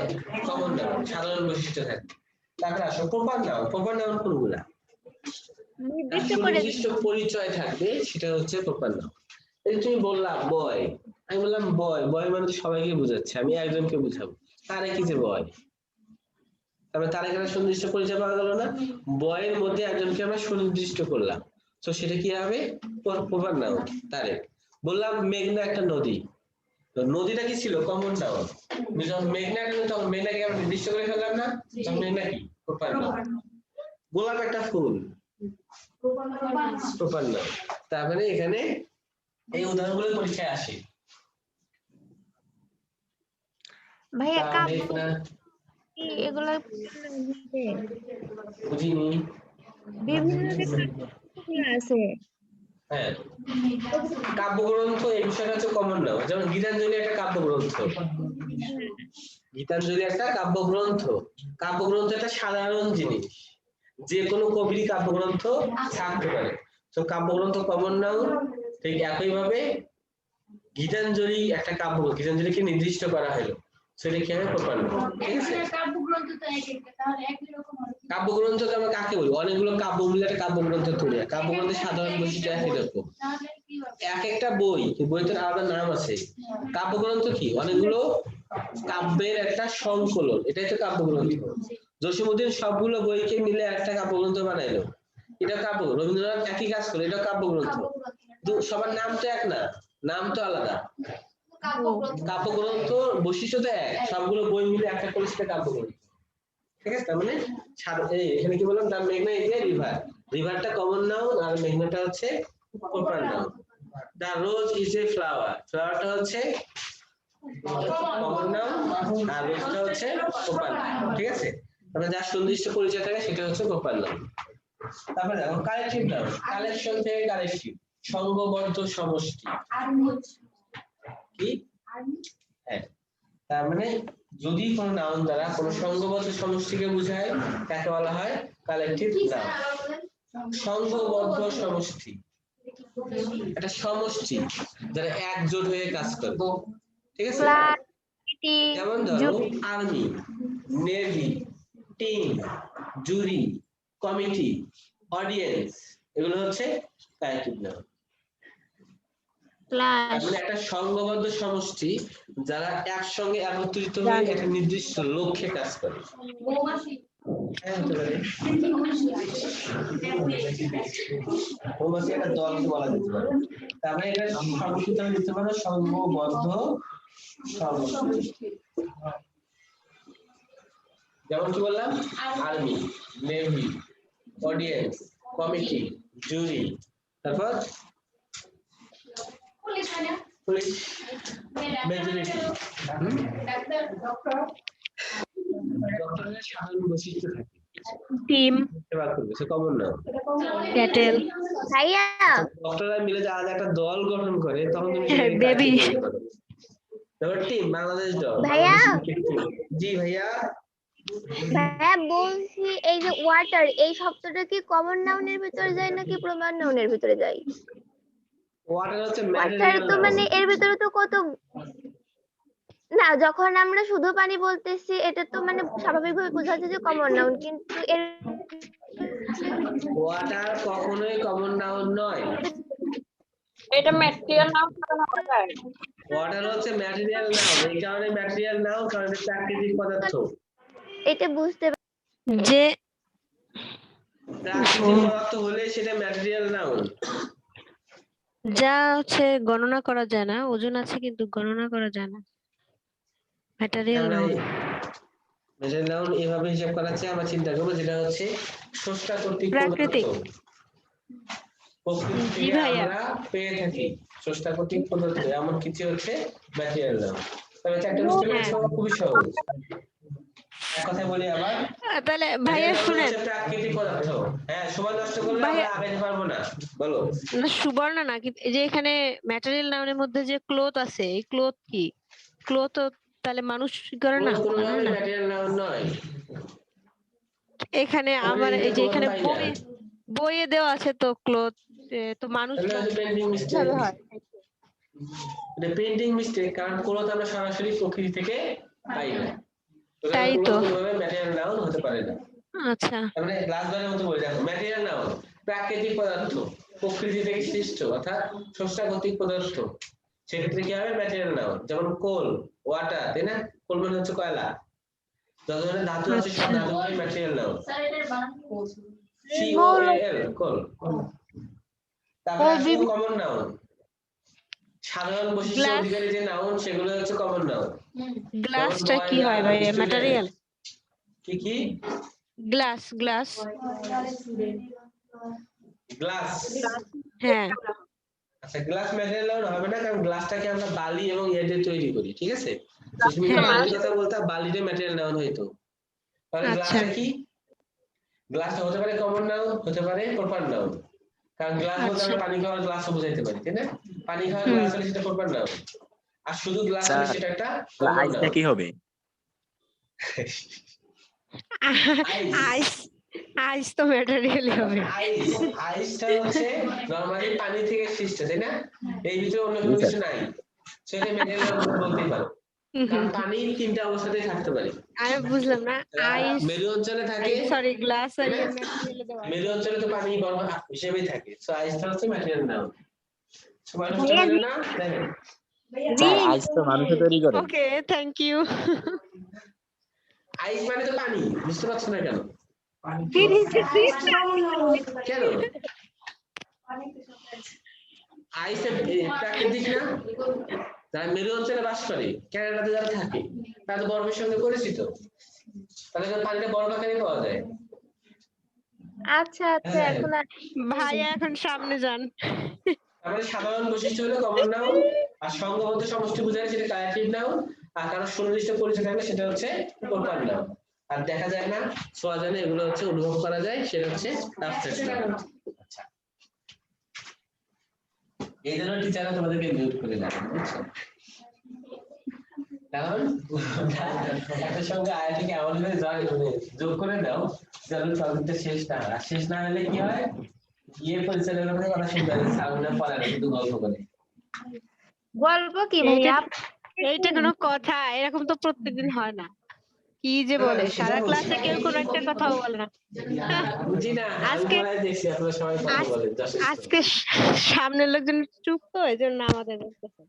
কমন নাউন, সাধারণ বৈশিষ্ট্য থাকে। তারপরে আসো প্রপার নাউন। প্রপার নাউন কোনগুলা? নির্দিষ্ট পরিচয় থাকবে, সেটা হচ্ছে প্রপার নাউন। এই তুমি বললা বয়, আমি বললাম বয়, বয় মানে তো সবাইকে বোঝাচ্ছে, আমি একজনকে বুঝাবো, তারে কি যে বয়, তারপরে তার এখানে সুনির্দিষ্ট পরিচয় পাওয়া গেল না, বয়ের মধ্যে একজনকে আমরা সুনির্দিষ্ট করলাম, তো সেটা কি হবে, প্রপার নাউন। তারে বললাম মেঘনা একটা নদী, তো নদীটা কি ছিল, কমন নাউন। যখন মেঘনা একটা নদী, তখন মেঘনাকে আমরা নির্দিষ্ট করে ফেললাম না, তখন মেঘনা কি, প্রপার নাউন। গোলাপ একটা ফুল, প্রপার নাউন। তারপরে এখানে এই উদাহরণগুলো পরীক্ষায় আসে। ভাইয়া এগুলা বুঝিনি, বিভিন্ন আছে। হ্যাঁ কাব্যগ্রন্থ, এই বিষয়টা হচ্ছে কমন নাউন। যেমন গীতাঞ্জলি একটা কাব্যগ্রন্থ, গীতাঞ্জলি একটা কাব্যগ্রন্থ। কাব্যগ্রন্থ একটা সাধারণ জিনিস, যে কোনো কবির কাব্যগ্রন্থ থাকতে পারে, তো কাব্যগ্রন্থ কমন নাউন। ঠিক একইভাবে গীতাঞ্জলি একটা কাব্য, গীতাঞ্জলিকে নির্দিষ্ট করা হলো, সেটা কি হবে, প্রপার নাউন, ঠিক আছে? কাব্যগ্রন্থ তো আমরা কাকে বলি, অনেকগুলো কাব্য মিলে একটা কাব্যগ্রন্থ তৈরি হয়। কাব্যগ্রন্থের সাধারণ বৈশিষ্ট্য একই রকম, এক একটা বই, বইতে আলাদা নাম আছে। কাব্যগ্রন্থ কি, অনেকগুলো কাব্যের একটা সংকলন, এটাই তো কাব্যগ্রন্থ। জসীমউদ্দিন সবগুলো বইকে মিলে একটা কাব্যগ্রন্থ বানাইলো, এটা কাব্য। রবীন্দ্রনাথ একই কাজ করে, এটা কাব্যগ্রন্থ। সবার নাম তো এক না, নাম তো আলাদা। কাব্যগ্রন্থ বৈশিষ্ট্য তো এক, সবগুলো বই মিলে একটা করে সেটা কাব্যগ্রন্থ, ঠিক আছে? তার মানে এখানে কি বললাম, তার মেঘনা এই যে রিভার, রিভারটা কমন নাউন, আর মেঘনাটা হচ্ছে proper noun. The rose is a flower, ফ্লাওয়ারটা হচ্ছে কমন নাউন, আর রোজটা হচ্ছে প্রপার নাউন, ঠিক আছে? তাহলে যার সুনির্দিষ্ট পরিচয় থাকে সেটা হচ্ছে প্রপার নাউন। তারপরে দেখো কালেকটিভ নাউন, কালেকশন থেকে কালেকটিভ, সংঘবদ্ধ সমষ্টি। কি? হ্যাঁ, তার মানে যদি কোনো নাউন দ্বারা কোনো সংঘবদ্ধ সমষ্টিকে বোঝায়, তাকে বলা হয় কালেকটিভ নাউন। সংঘবদ্ধ সমষ্টি একটা সমষ্টি যারা একজোট হয়ে কাজ করে, ঠিক আছে? যেমন ধরো আর্মি, নেভি, টিম, জুরি, কমিটি, অডিয়েন্স, এগুলো হচ্ছে কালেকটিভ নাউন। মানে একটা সংঘবদ্ধ সমষ্টি যারা একসঙ্গে একত্রিত হয়ে একটা নির্দিষ্ট লক্ষ্যে কাজ করে। মৌমাছি একটা দলকে বলা যেতে পারে। তারপরে এটা সংক্ষিপ্ত দিতে পারো সংঘবদ্ধ সমষ্টি। যেমন কি বললাম, আর্মি, নেভি, অডিয়েন্স, কমিটি, জুরি, তারপর পুলিশ মানে পুলিশ, মেজরিটি। ডক্টরের সাধারণ বৈশিষ্ট্য থাকে। টিম, সেবা করবে, সে কমন নাউন। ক্যাটেল, ভাইয়া ডক্টররা মিলে যা একটা দল গঠন করে তখন তুমি বেবি, তারপর টিম, বাংলাদেশ দল, ভাইয়া? Bangladesh cricket team. জি ভাইয়া। ভাইয়া বলছি এই যে ওয়াটার এই শব্দটা কি কমন নাউনের ভিতরে যায় নাকি প্রমান নাউনের ভিতরে যায়? ওয়াটার হচ্ছে ওয়াটার ম্যাটেরিয়াল তো নাউন। মানে এর ভিতরে তো কত না, যখন আমরা শুধু পানি বলতেছি এটা তো মানে স্বাভাবিকভাবে বোঝা যাচ্ছে যে কমন নাউন, কিন্তু এর ওয়াটার কখনোই কমন নাউন নয়। এটা ম্যাটেরিয়াল নাউন না হয়। ওয়াটার হচ্ছে ম্যাটেরিয়াল নাউন। এই কারণে ম্যাটেরিয়াল নাউন কারণ এটা প্রাকৃতিক পদার্থ। এটা বুঝতে যে প্রাকৃতিক পদার্থ হলে সেটা ম্যাটেরিয়াল নাউন। যা হচ্ছে গণনা করা যায় না, ওজন আছে কিন্তু গণনা করা যায় না, ম্যাটেরিয়াল নাউন। ম্যাটেরিয়াল নাউন এভাবে হিসাব করা আছে, আমরা চিন্তা করবো যেটা হচ্ছে স্রষ্টা কর্তৃক প্রাকৃতিক। প্রদত্ত। প্রকৃতি জি থেকে ভাইয়া। আমরা পেয়ে থাকি স্রষ্টা কর্তৃক প্রদত্ত এমন কিছু হচ্ছে ম্যাটেরিয়াল নাউন। তবে চারটা বুঝতে পেরেছো, খুবই সহজ। এক কথায় বলি আবার, তাহলে ভাইয়া material noun শুনেন, হচ্ছে প্রাকৃতিক পদার্থ। হ্যাঁ, সময় নষ্ট করলে ভাইয়া- আমরা আগাইতে পারবো না। বলো। না সুবর্ণ না, কিন্তু এই যে এখানে ম্যাটেরিয়াল নাউনের মধ্যে যে ক্লোথ আছে, এই ক্লোথ কি? ক্লোথ তাহলে মানুষ করে না, কোনোভাবে বানায় না। ম্যাটেরিয়াল নাউন নয়। এখানে আমরা আমার এই যে এটাকে এখানে কোথাও পাই না। বইয়ে দেওয়া আছে তো ক্লোথ, তো মানুষ তাহলে হচ্ছে পেন্টিং মিস্টেক। কিভাবে হয়? এটা পেন্টিং মিস্টেক, কারণ কোলথ আমরা সরাসরি প্রকৃতি থেকে পাই না। তাই তো। কোনোভাবে ম্যাটেরিয়াল নাউন হতে পারে না। আচ্ছা, তাহলে গ্লাসবারের মতো বলে দেখো, ম্যাটেরিয়াল নাউন প্রাকৃতিক পদার্থ, প্রকৃতি থেকে সৃষ্ট অর্থাৎ স্রষ্টা কর্তৃক পদার্থ। সেক্ষেত্রে কি হবে? Material noun. যেমন কোল, ওয়াটার, তাই না? কোল মানে হচ্ছে কয়লা। যত ধরনের ধাতু আছে সব ধাতুগুলোই ম্যাটেরিয়াল নাউন। স্যার এটার বানান COAL, কোল। তারপরে কমন নাউন, সাধারণ বৈশিষ্ট্য Glass. অধিকারী যে নাউন সেগুলো হচ্ছে কমন নাউন। গ্লাসটা কি হয় ভাই? ম্যাটেরিয়াল? কি কি? Glass, glass, glass. হ্যাঁ। আচ্ছা, গ্লাস ম্যাটেরিয়াল নাউন হবে না, কারণ গ্লাসটাকে আমরা বালি এবং ইয়ে দিয়ে তৈরি করি, ঠিক আছে? তো তুমি হ্যাঁ। বালির কথা বলতে বালিটা ম্যাটেরিয়াল নাউন হইতো। তাহলে আচ্ছা। গ্লাসটা কি? গ্লাসটা হতে পারে কমন নাউন, হতে পারে প্রপার নাউন। কারণ গ্লাস বলতে আমরা পানি খাওয়ার গ্লাসও বোঝাইতে পারি, তাই না? পানি খাওয়ার গ্লাস হলে সেটা প্রপার নাউন। আর শুধু গ্লাস হলে সেটা একটা কমন আইসটা নাউন। কি হবে? আইস, আইস তো ম্যাটেরিয়ালই হবে। আইসটা হচ্ছে নরমালি পানি থেকে সৃষ্ট, তাই না? এই ভিতরে অন্য কোনো কিছু নাই, সেটা ম্যাটেরিয়াল বলতেই পারো। কারণ পানি তিনটা অবস্থাতেই থাকতে পারে। আমি বুঝলাম না, আইস, মেরু অঞ্চলে থাকে, সরি গ্লাস আর ম্যাটেরিয়ালে দেওয়া। মেরু অঞ্চলে তো পানি বরফ হিসেবেই থাকে। সো আইসটা হচ্ছে ম্যাটেরিয়াল নাউন। সবাই নষ্ট করে না, দেখেন। আইস তো মানুষে তৈরি করে। ওকে, থ্যাংক ইউ। আইস মানে তো পানি, বুঝতে পারছো না কেন? কেন? আইস প্রাকৃতিক না? যারা মেরু অঞ্চলে বাস করে, কানাডাতে যারা থাকে, তারা তো বরফের সঙ্গে পরিচিত, তাদের কাছে পানিটা বরফ আকারে পাওয়া যায়। আচ্ছা আচ্ছা, এখন ভাইয়া এখন সামনে যান। আমাদের সাধারণ বৈশিষ্ট্য হলো কমন নাউন, আর সংঘবদ্ধ সমষ্টি বোঝায় সেটা কালেক্টিভ নাউন, আর কারো সুনির্দিষ্ট পরিচয় থাকলে সেটা হচ্ছে প্রপার নাউন। আর দেখা যায় না, ছোঁয়া যায় না, এগুলো হচ্ছে অনুভব করা যায়, সেটা হচ্ছে অ্যাবস্ট্রাক্ট নাউন। আচ্ছা, এই জন্য টিচাররা তোমাদেরকে মিউট করে দেয়, বুঝছো? কারণ একটা সঙ্গে আয়া থেকে এমন ভাবে যোগ করে দাও যেন টপিকটা শেষ না হয়। আর শেষ না হলে কি হয়? গিয়ে পরিচালকের কাছে কথা শুনতে হয়, সামনে পড়ে না, শুধু গল্প করে। গল্প কি ভাইয়া? এইটা কোনো কথা? এরকম তো প্রত্যেকদিন হয় না। কি যে বলে, সারা ক্লাসে কেউ কোনো একটা কথাও বলে না। বুঝি না, আমি আজকে- পড়ায় দেখছি আপনারা সবাই কথা বলেন, যথেষ্ট। আজকে সামনের লোকজন চুপ তো, এই জন্য আমাদের বলতেছে।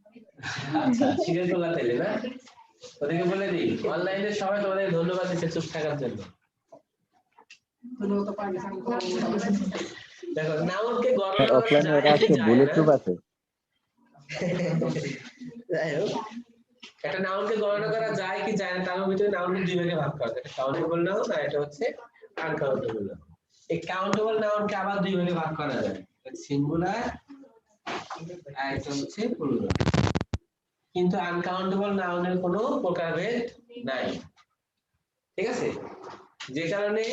আচ্ছা, শিখে তোলা তাইলে না? ওদেরকে বলে দিই, অনলাইনে সবাই তোমাদের ধন্যবাদ দিচ্ছে চুপ থাকার জন্য। দেখো, নাউনকে গণনা করা অফলাইনে যায় ওটা কি আছে, যায় বুলেট না? প্রুফ আছে। যাই হোক, একটা নাউনকে গণনা করা যায় কি যায় না তার ভিতরে নাউনকে দুই ভাগে ভাগ করা যায়। কাউন্টেবল নাউন আর এটা হচ্ছে আনকাউন্টেবল নাউন। এই কাউন্টেবল নাউনকে আবার দুই ভাগে ভাগ করা যায়, সিঙ্গুলার আর একটা হচ্ছে প্লুরাল। কিন্তু আনকাউন্টেবল নাউনের কোনো প্রকারভেদ নাই, ঠিক আছে? যে কারণে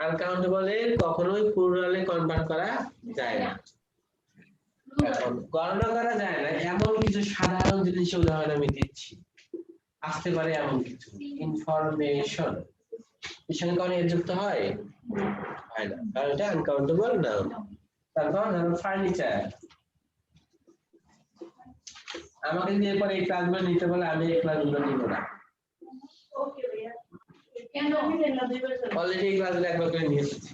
আনকাউন্টেবলের কখনোই প্লুরালে কনভার্ট করা যায় না। এখন গণনা করা যায় না এমন কিছু সাধারণ জিনিসের উদাহরণ আমি দিচ্ছি, আসতে পারে এমন কিছু ইনফরমেশন, এর সঙ্গে কোনো এর যুক্ত হয় না, কারণ এটা আনকাউন্টেবল নাউন। তারপর ধরো ফার্নিচার, আমাকে যদি এরপরে এই ক্লাসগুলো নিতে বলে আমি এই ক্লাসগুলো নিব না, ওকে ভাইয়া কেন আমি না দুইবার চলে অলরেডি এই ক্লাসগুলো একবার করে নিয়ে এসেছি।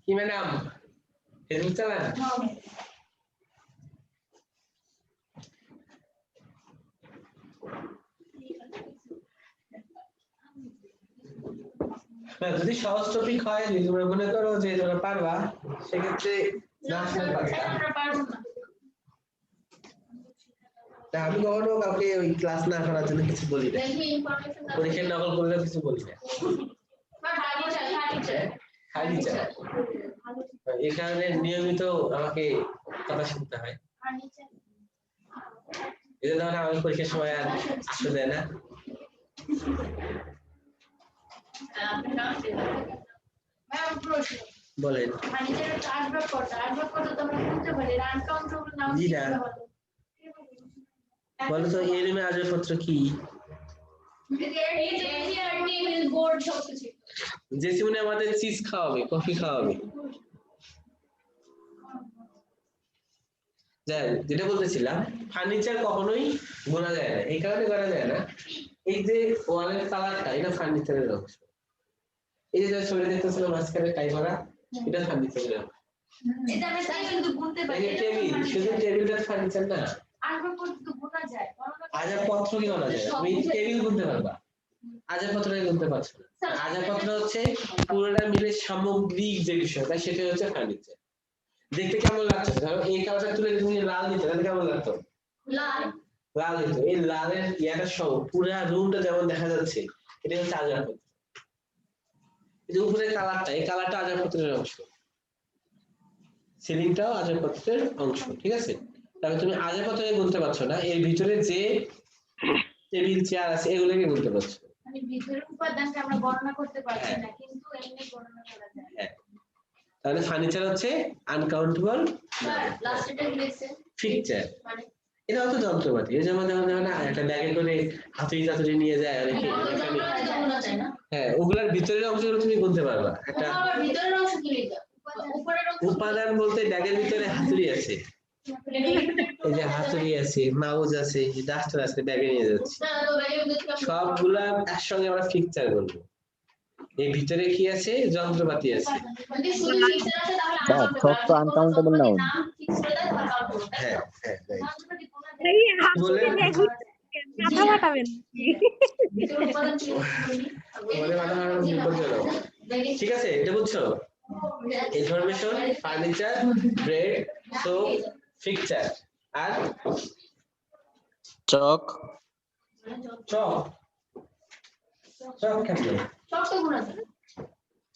কি ম্যাডাম ফেসবুক চালান? না, যদি সহজ টপিক হয়, যদি তোমরা মনে করো যে তোমরা পারবা, সেক্ষেত্রে না আসলে পারবা। আমরা পারবো না। তা আমি কখনো কাউকে ওই ক্লাস না করার জন্য কিছু বলি না, দেখি ইনফরমেশন না পরীক্ষার নকল করলে কিছু বলি না, বা হারিয়ে যায় খালি চাই। এই কারণে নিয়মিত আমাকে কথা শুনতে হয়, এই জন্য আমি পরীক্ষার সময় আর আসতে দেয় না। ম্যাম প্রশ্ন বলেন। ফার্নিচার আর্টওয়ার্ক করতে তো আমরা বলতে পারি আনকাউন্টেবল নাউন জি না। বলো তো এই রুমে আসবাবপত্র কি? এই যে চেয়ার টেবিল বোর্ড সব কিছু যে সিমনে আমাদের চিজ খাওয়াবে, কফি খাওয়াবে। যাই যেটা বলতেছিলাম, ফার্নিচার কখনোই গোনা যায় না, এই কারণে করা যায় না, এই যে ওয়ালের কালারটা এটা ফার্নিচারের অংশ, এই যে ছবি দেখতেছিল মাঝখানে টাই করা এটা ফার্নিচারের অংশ। এটা আমরা তাই কিন্তু বলতে পারি এই টেবিল, শুধু টেবিলটা ফার্নিচার না, আর্টওয়ার্ক করতে তো বোঝা যায় আসবাবপত্র কি বলা যায়? তুমি টেবিল গুনতে পারবা, আসবাবপত্রকে গুনতে পারছো না। আসবাবপত্র হচ্ছে পুরোটা মিলে সামগ্রিক যে বিষয়টা, সেটা হচ্ছে ফার্নিচার। দেখতে কেমন লাগছে? ধরো এই কালারটা তুলে তুমি লাল দিতে, তাহলে কেমন লাগতো? লাল লাল দিত, এই লালের ইয়াটা সহ পুরা রুমটা যেমন দেখা যাচ্ছে, এটা হচ্ছে আসবাবপত্র। এই যে উপরের কালারটা, এই কালারটা আসবাবপত্রের অংশ, সিলিংটাও আসবাবপত্রের অংশ, ঠিক আছে? তাহলে তুমি আসবাবপত্রকে গুনতে পারছো না, এর ভিতরে যে টেবিল চেয়ার আছে এগুলোকে গুনতে পারছো। মানে ভিতরের উপাদানকে আমরা গণনা করতে পারছি না, কিন্তু এমনি গণনা করা যায়। হ্যাঁ, তাহলে ফার্নিচার হচ্ছে আনকাউন্টেবল লাস্ট এটা কি লিখছে ফিকচার। মানে এটা হচ্ছে যন্ত্রপাতি, এই যেমন না একটা ব্যাগে করে হাতুড়ি নিয়ে যায় অনেকে, গোনা যায় না। হ্যাঁ, ওগুলার ভিতরের অংশগুলো তুমি গুনতে পারবা। একটা আবার ভিতরের অংশ কি লিখা উপরের অংশ উপাদান বলতে ব্যাগের ভিতরে হাতুড়ি আছে, এই যে হাতুড়ি আছে, মাউস আছে, ডাস্টার আছে, ব্যাগে নিয়ে যাচ্ছে, না তো ব্যাগের ভিতরে সবগুলা একসঙ্গে আমরা ফিকচার বলবো। এই ভিতরে কি আছে? যন্ত্রপাতি আছে। যদি শুধু ফিক্সার আছে তাহলে স্যার সব তো আনকাউন্টেবল নাউন। নাম ফিক্স করে দেয় তাহলে কাউন্ট করবে। হ্যাঁ হ্যাঁ right. যন্ত্রপাতি গোনা যায় বলেন মাথা ফাটাবেন ভিতরের উপাদান কি তোমাদের মাথা মারার বিপজ্জনক। ঠিক আছে, এটা বুঝছো? Information, furniture, bread, soap, fixture আর চক চক। চক কেমন? সব তো গোনা যায়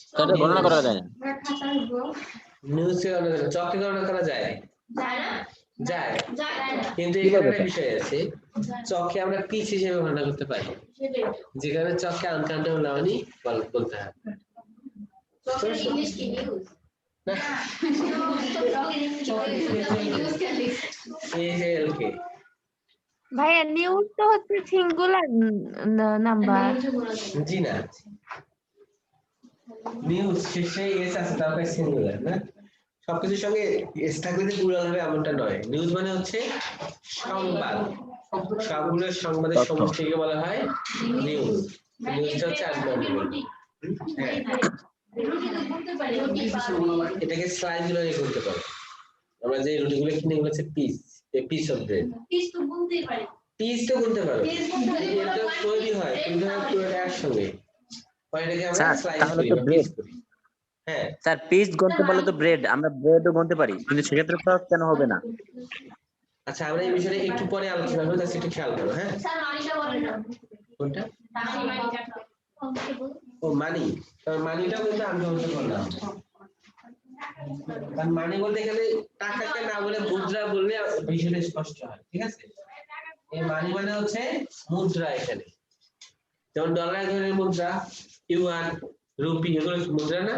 সেটা গণনা করা যায় না। আমরা খাতা লিখব নিউজে চকে গণনা করা যায়? যায় না যায়, যায় না কিন্তু এখানে একটা বিষয় আছে, চকে আমরা পিস হিসেবে গণনা করতে পারি, সেটাই যেখানে চককে আনকাউন্টেবল নাউনই বলতে হয়। তো ইংলিশ কি নিউজ না, ALK ভাইয়া নিউজ তো হচ্ছে সিঙ্গুলার নাম্বার। জি না, নিউজ শেষে এস আছে, তারপরে সিঙ্গুলার না, সবকিছুর সঙ্গে এস থাকলে যে প্লুরাল হবে এমনটা নয়। নিউজ মানে হচ্ছে সংবাদ, সবগুলো সংবাদের সমষ্টিকে বলা হয় নিউজ। নিউজটা হচ্ছে আনকাউন্টেবল। হ্যাঁ, এটাকে স্লাইস গুলো করতে পারে, আমরা যে রুটিগুলো কিনে এগুলো হচ্ছে পিস, এই পিস অফ ব্রেড, পিস তো গুনতেই পারি পিস তো করতে পারো, এটা তৈরি হয় কিন্তু পুরোটা একসঙ্গে, এটাকে আমরা স্যার স্লাইস তাহলে করি তো বা ব্রেড। পিস করি। হ্যাঁ, স্যার পিস গুনতে পারলে তো ব্রেড, আমরা ব্রেডও গুনতে পারি, কিন্তু সেক্ষেত্রে তো কেন হবে না? আচ্ছা আমরা এই বিষয়ে একটু পরে আলোচনা করব, তাহলে একটু খেয়াল করো। হ্যাঁ, স্যার মানিটা বলেন না কোনটা? মানিটা ও মানি, মানিটাও কিন্তু আনকাউন্টেবল নাউন। কারণ মানি বলতে এখানে টাকাকে না বলে মুদ্রা বললে বিষয়টা স্পষ্ট হয়, ঠিক আছে? এই মানি মানে হচ্ছে মুদ্রা এখানে, যেমন ডলার ধরনের মুদ্রা, ইউয়ান, রুপি, এগুলো মুদ্রা না?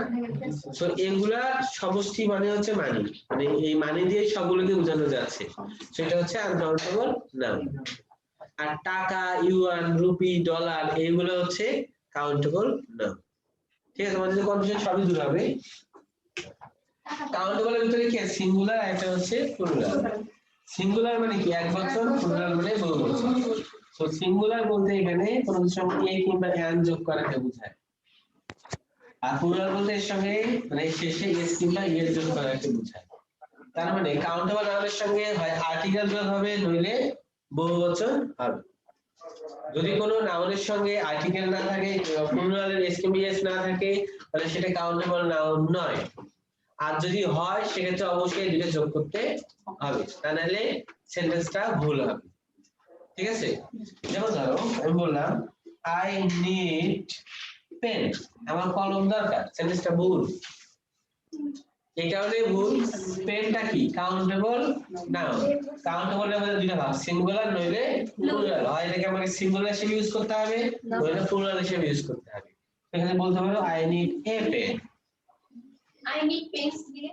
তো এগুলা সমষ্টি মানে হচ্ছে মানি, মানে এই মানি দিয়ে সবগুলোকে বোঝানো যাচ্ছে, সেটা হচ্ছে আনকাউন্টেবল নাউন। আর টাকা, ইউয়ান, রুপি, ডলার এইগুলো হচ্ছে কাউন্টেবল নাউন। ঠিক আছে, আমাদের কনফিউশন সবই দূর হবে। কাউন্টেবলের ভিতরে কি আছে? সিঙ্গুলার, আর একটা হচ্ছে প্লুরাল। সিঙ্গুলার মানে কি এক বচন, প্লুরাল মানে বহুবচন। তো সিঙ্গুলার বলতে এখানে কোন সময় এই কিংবা এন যোগ করাকে বোঝায়, আর প্লুরাল বলতে এর সঙ্গে মানে শেষে এস কিংবা এর যোগ করাকে বোঝায়। তার মানে কাউন্টেবল নাউনের সঙ্গে হয় আর্টিকেল যোগ হবে, নইলে বহুবচন হবে। যদি কোনো নাউনের সঙ্গে আর্টিকেল না থাকে, প্লুরালের এস কিংবা এস না থাকে, তাহলে সেটা কাউন্টেবল নাউন নয়। আর যদি হয় সেক্ষেত্রে অবশ্যই দুটো যোগ করতে হবে, তা নাহলে সেন্টেন্সটা ভুল হবে। ঠিক আছে, যেমন ধরো আমি বললাম আই নিড পেন, আমার কলম দরকার, সেন্টেন্সটা ভুল। এই কারণে ভুল। পেনটা কি কাউন্টেবল নাউন। কাউন্টেবল এর মধ্যে দুটো ভাগ, সিঙ্গুলার নইলে প্লুরাল। হয় এটাকে আমাকে সিঙ্গুলার হিসেবে ইউজ করতে হবে, নইলে প্লুরাল হিসেবে ইউজ করতে হবে। এখানে বলতে পারো I need a pen. I need pens দিয়ে।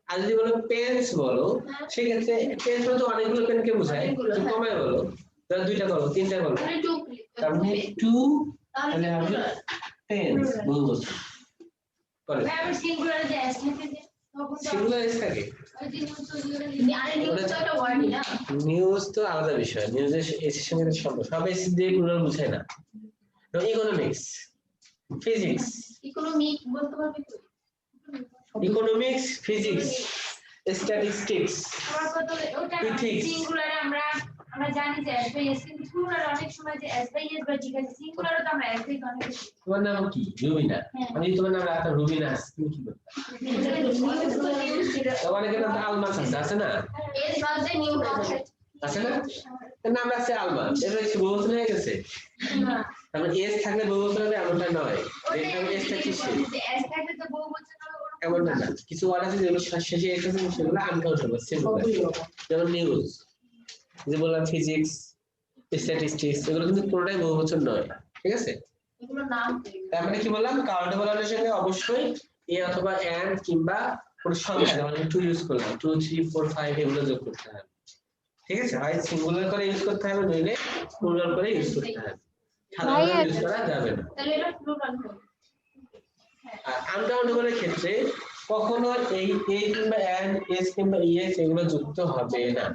আর যদি বলো পেন্স বলো, সেক্ষেত্রে পেন্স তো অনেকগুলো পেনকে বোঝায়, তুমি কমায় বলো, ধরো দুইটা বলো, তিনটা বলো, মানে টু, তার মানে টু, তাহলে হবে পেন্স। বুঝছো? বলো আমি সিঙ্গুলার যে এস লিখে দিই, তখন তো সিঙ্গুলার এস থাকে। ওই যে নিউজ তো আরে নিউজ তো একটা ওয়ার্ডই না। নিউজ তো আলাদা বিষয়, নিউজের এস এর সঙ্গে সম্পর্ক, সব এস দিয়ে প্লুরাল বোঝায় না। তো ইকোনমিক্স, ফিজিক্স, ইকোনমিক বলতে পারবে তো। ইকোনমিক্স, ফিজিক্স, স্ট্যাটিস্টিক্স, আমার কত ওটা Ethics. সিঙ্গুলারে আমরা জানি যে এস বাই এস, কিন্তু প্লুরাল অনেক সময় যে এস বাই এস বা ঠিক আছে, সিঙ্গুলারে তো আমরা এস বাই অনেক বেশি। তোমার নাম কি? রুবিনা। হ্যাঁ। আমি তোমার নাম রাখতাম রুবিনা, তুমি কি করতে? তোমার এখানে তো আলমাস আছে না? এস বাজে নিউ কনসেপ্ট আছে না? এর নাম রাখছে আলমাস, এটা হচ্ছে বহুবচন হয়ে গেছে। তাহলে এস থাকলে বহুবচন হবে এমনটা নয়, যেখানে এস থাকছে সে এস থাকলে তো বহুবচন হবে ওরকম। এমনটা না। কিছু ওয়ার্ড আছে যেগুলো শেষে এস আছে সেগুলো আনকাউন্টেবল, সিঙ্গুলার। যেমন নিউজ, যে বললাম ফিজিক্স, স্ট্যাটিস্টিক্স, এগুলো কিন্তু পুরোটাই বহুবচন নয়। ঠিক আছে, এগুলো নাম তার মানে কি বললাম, কাউন্টেবল এর সঙ্গে অবশ্যই এ অথবা এন্ড কিংবা কোন সংখ্যা, যেমন 2 ইউজ করলাম, 2 3 4 5 এগুলো যোগ করতে হবে। ঠিক আছে, হয় সিঙ্গুলার করে ইউজ করতে হবে, নইলে প্লুরাল করে ইউজ করতে হবে, সাধারণত ইউজ করা যাবে না। তাহলে এটা প্লুরাল হবে। আর আনকাউন্টেবল এর ক্ষেত্রে কখনো এই এ কিংবা এন্ড, এস কিংবা ইএস এগুলো যুক্ত হবে না,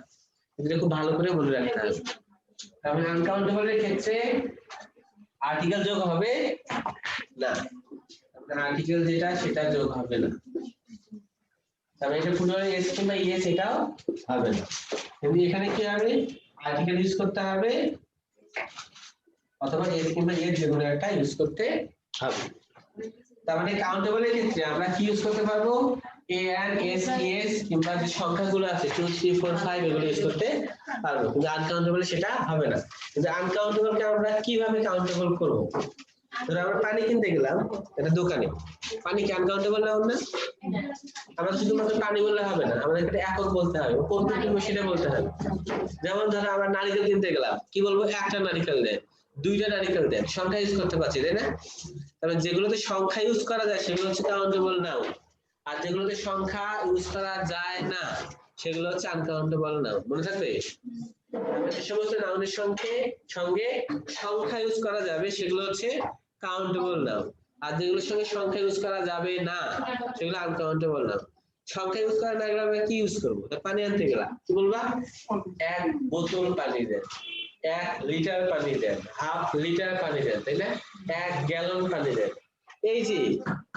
এটা খুব ভালো করে মনে রাখতে হবে। তাহলে আনকাউন্টেবল এর ক্ষেত্রে আর্টিকেল যোগ হবে না, আর্টিকেল যেটা সেটা যোগ হবে না। তাহলে এটা পুনরায় এস কিংবা ইএস এটাও হবে না, কিন্তু এখানে কি হবে, আর্টিকেল ইউজ করতে হবে অথবা এস কিংবা ইএস যে কোনো একটা ইউজ করতে হবে। তার মানে কাউন্টেবল এর ক্ষেত্রে আমরা কি ইউজ করতে পারবো, এ এন্ড এস ইএস কিংবা যে সংখ্যাগুলো আছে 2 3 4 5 এগুলো ইউজ করতে পারবো, কিন্তু আনকাউন্টেবল সেটা হবে না। কিন্তু আনকাউন্টেবল কে আমরা কিভাবে কাউন্টেবল করব? ধরো আমরা পানি কিনতে গেলাম একটা দোকানে, পানি কি আনকাউন্টেবল নাউন না? আমরা শুধুমাত্র পানি বললে হবে না, আমাদের একটা একক বলতে হবে, কোন কিনবো সেটা বলতে হবে। যেমন ধরো আমরা নারকেল কিনতে গেলাম, কি বলবো, একটা নারকেল দেন, দুইটা নারকেল দেন, সংখ্যা ইউজ করতে পারছি, তাই না? তাহলে যেগুলোতে সংখ্যা ইউজ করা যায় সেগুলো হচ্ছে কাউন্টেবল নাউন, আর যেগুলোতে সংখ্যা ইউজ করা যায় না সেগুলো হচ্ছে আনকাউন্টেবল নাউন। মনে থাকবে? যে সমস্ত নাউনের সঙ্গে সংখ্যা ইউজ করা যাবে সেগুলো হচ্ছে কাউন্টেবল নাউন, আর যেগুলোর সঙ্গে সংখ্যা ইউজ করা যাবে না সেগুলো আনকাউন্টেবল নাউন। সংখ্যা ইউজ করা না গেলে আমরা কি ইউজ করবো? পানি আনতে গেলাম, কি বলবা, 1 বোতল পানি দেন, 1 লিটার পানি দেন, হাফ লিটার পানি দেন, তাই না? 1 গ্যালন পানি দেন। এই যে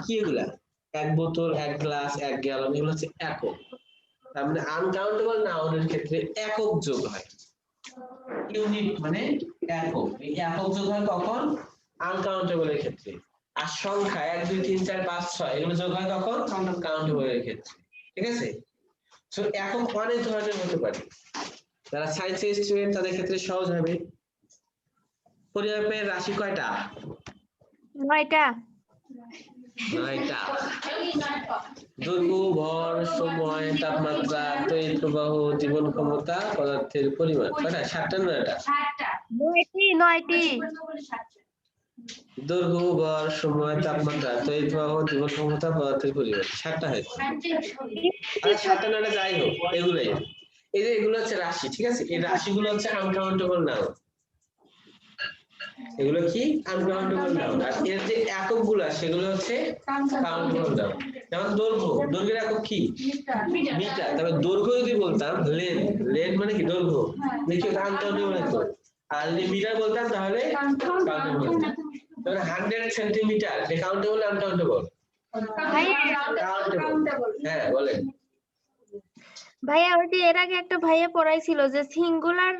কি এগুলা, 1 বোতল, 1 গ্লাস, 1 গ্যালন, এগুলো হচ্ছে একক। তার মানে আনকাউন্টেবল নাউনের ক্ষেত্রে একক যোগ হয়, ইউনিট মানে একক। এই একক যোগ হয় কখন? আনকাউন্টেবল এর ক্ষেত্রে। আর সংখ্যা 1 2 3 4 5 6 এগুলো যোগ হয় কখন? কাউন্টেবল এর ক্ষেত্রে। ঠিক আছে, সো একক অনেক ধরনের হতে পারে। যারা সায়েন্সের স্টুডেন্ট তাদের ক্ষেত্রে সহজ হবে। পরিমাপের রাশি কয়টা? 9টা। 9টা। দৈর্ঘ্য, ভর, সময়, তাপমাত্রা, তড়িৎ প্রবাহ, জীবন ক্ষমতা, পদার্থের পরিমাণ। কয়টা? 7টা না 9টা? 7টা। 9টি দৈর্ঘ্য, ভর, সময়, তাপমাত্রা, তড়িৎ প্রবাহ, জীবন ক্ষমতা, পদার্থের পরিমাণ। 7টা হয়েছে। আর 7টা 9টা যাই হোক, এগুলাই। এই যে এগুলো হচ্ছে রাশি, ঠিক আছে? এই রাশিগুলো হচ্ছে আনকাউন্টেবল নাউন। এগুলো কি? Uncountable noun. আর এর যে এককগুলো সেগুলো হচ্ছে কাউন্টেবল নাউন। যেমন দৈর্ঘ্য, দৈর্ঘ্যের একক কি? মিটার। তবে দৈর্ঘ্য যদি বলতাম লেন্থ, লেন্থ মানে কি? দৈর্ঘ্য। দেখি ওটা আনকাউন্টেবল হতো। আর যদি মিটার বলতাম তাহলে কাউন্টেবল হতো। তাহলে 100 সেন্টিমিটার এটা কাউন্টেবল না আনকাউন্টেবল? কাউন্টেবল। হ্যাঁ বলেন। ভাইয়া ওইটি এর আগে একটা ভাইয়া পড়াইছিল যে সিঙ্গুলার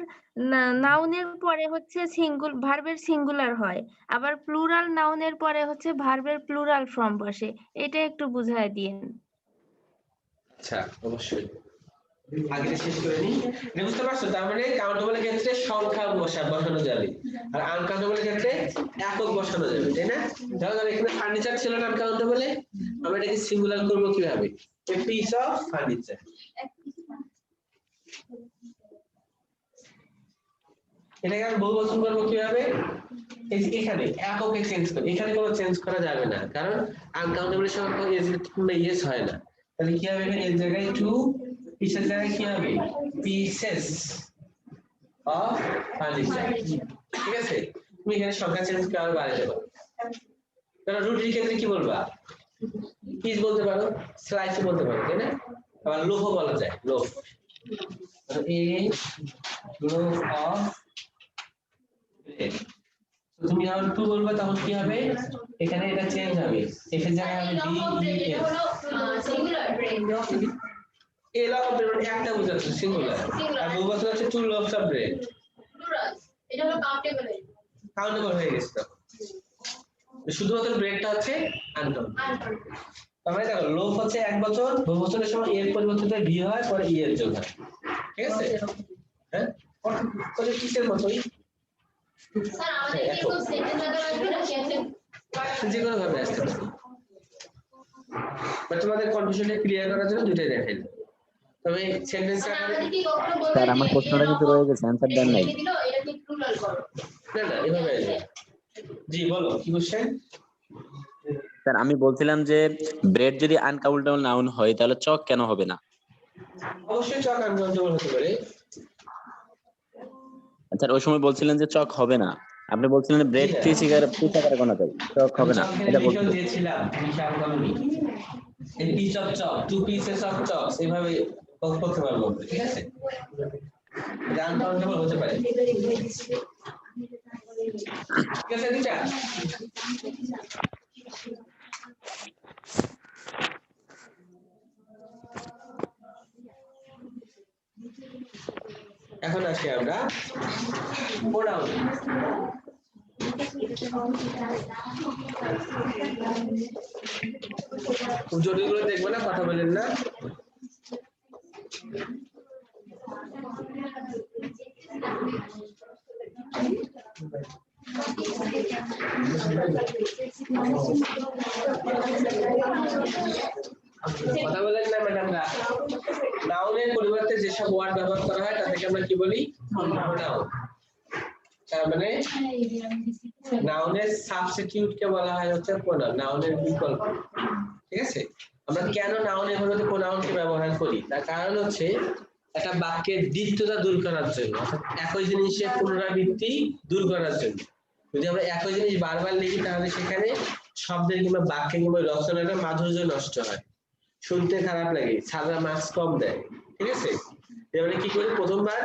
নাউনের পরে হচ্ছে ভার্বের সিঙ্গুলার হয়, আবার প্লুরাল নাউনের পরে হচ্ছে ভার্বের প্লুরাল ফর্ম বসে। এটা একটু বুঝায় দিয়েন। আচ্ছা অবশ্যই, আগে শেষ করে নিই। বুঝতে পারছো? তার মানে কাউন্টেবলের ক্ষেত্রে সংখ্যা বসানো যাবে, আর আনকাউন্টেবলের ক্ষেত্রে একক বসানো যাবে, তাই না? ধরো এখানে ফার্নিচার ছিল না আনকাউন্টেবলে, আমরা এটাকে সিঙ্গুলার করব কিভাবে? A piece of furniture. এটাকে আমি বহুবচন করবো কিভাবে? এখানে এককে চেঞ্জ করি, এখানে কোনো চেঞ্জ করা যাবে না, কারণ আনকাউন্টেবলের সংখ্যা ইয়েস হয় না। তাহলে কি হবে? এখানে এর জায়গায় 2, পিসের জায়গায় কি হবে? Pieces of furniture. ঠিক আছে? তুমি এখানে সংখ্যা চেঞ্জ করে আরো বাড়াতে পারো। তাহলে রুটির ক্ষেত্রে কি বলবা? পিস বলতে পারো, স্লাইস বলতে পারো, তাই না? আবার লোফ বলা যায়, loaf. A loaf of bread. তুমি যখন 2 বলবে তখন কি হবে? এখানে এটা চেঞ্জ হবে, এখানে জায়গায় হবে B E S. A loaf of bread একটা বোঝাচ্ছে সিঙ্গুলার, আর বহুবচন হচ্ছে 2 loaves of bread। এটা হলো কাউন্টেবল। কাউন্টেবল হয়ে গেছে তখন। শুধুমাত্র ব্রেডটা হচ্ছে আনকাউন্টেবল। তার মানে দেখো লোফ হচ্ছে এক বচন, বহুবচনের সময় এর পরিবর্তে ভি হয়, পরে ই এর যোগ হয়। ঠিক আছে? হ্যাঁ, তাহলে কিসের মতই স্যার আমাদের কি কোন সেন্টেন্স আকারে আসবে না সেন্টেন্স? যে কোনো ভাবে আসতে পারে। বাট তোমাদের কনফিউশনটা ক্লিয়ার করার জন্য দুইটাই দেখাই। তবে সেন্টেন্স আকারে আমাদের কি কখনো বলবে স্যার আমার প্রশ্নটা কিন্তু রয়ে গেছে, অ্যানসার দেন নাই। দিল এটা কি প্লুরাল করো? না এভাবে আসবে। জি বলো কি কোশ্চেন? স্যার আমি বলছিলাম যে ব্রেড যদি আনকাউন্টেবল নাউন হয় তাহলে চক কেন হবে না? অবশ্যই চক আনকাউন্টেবল হতে পারে। আচ্ছা ওই সময় বলছিলেন যে চক হবে না, আপনি বলছিলেন ব্রেড পিস আকারে গোনা যায়, চক হবে না এটা বলছিলেন। দিয়েছিলাম তুমি খেয়াল করোনি। এই piece of chalk, 2 pieces of chalks এভাবে করতে পারবো, ঠিক আছে? আনকাউন্টেবল হতে পারে। ঠিক আছে দুইটা? এখন আসি আমরা প্রোনাউন। জটিলগুলো দেখবো না, কথা বলেন না। কথা বলেন না ম্যাডামরা। নাউনের পরিবর্তে যেসব ওয়ার্ড ব্যবহার করা হয় তাদেরকে আমরা কি বলি? প্রোনাউন। তার মানে নাউনের সাবস্টিটিউট কে বলা হয় হচ্ছে প্রোনাউন, নাউনের বিকল্প। ঠিক আছে? আমরা কেন নাউনের পরিবর্তে প্রোনাউনকে ব্যবহার করি? তার কারণ হচ্ছে একটা বাক্যের দ্বিত্বতা দূর করার জন্য, অর্থাৎ একই জিনিসের পুনরাবৃত্তি দূর করার জন্য। যদি আমরা একই জিনিস বারবার লিখি তাহলে সেখানে শব্দের কিংবা বাক্যের কিংবা রচনাটা মাধুর্য নষ্ট হয়, শুনতে খারাপ লাগে, ছাত্ররা মার্কস কম দেয়। ঠিক আছে? এবারে কি করি? প্রথমবার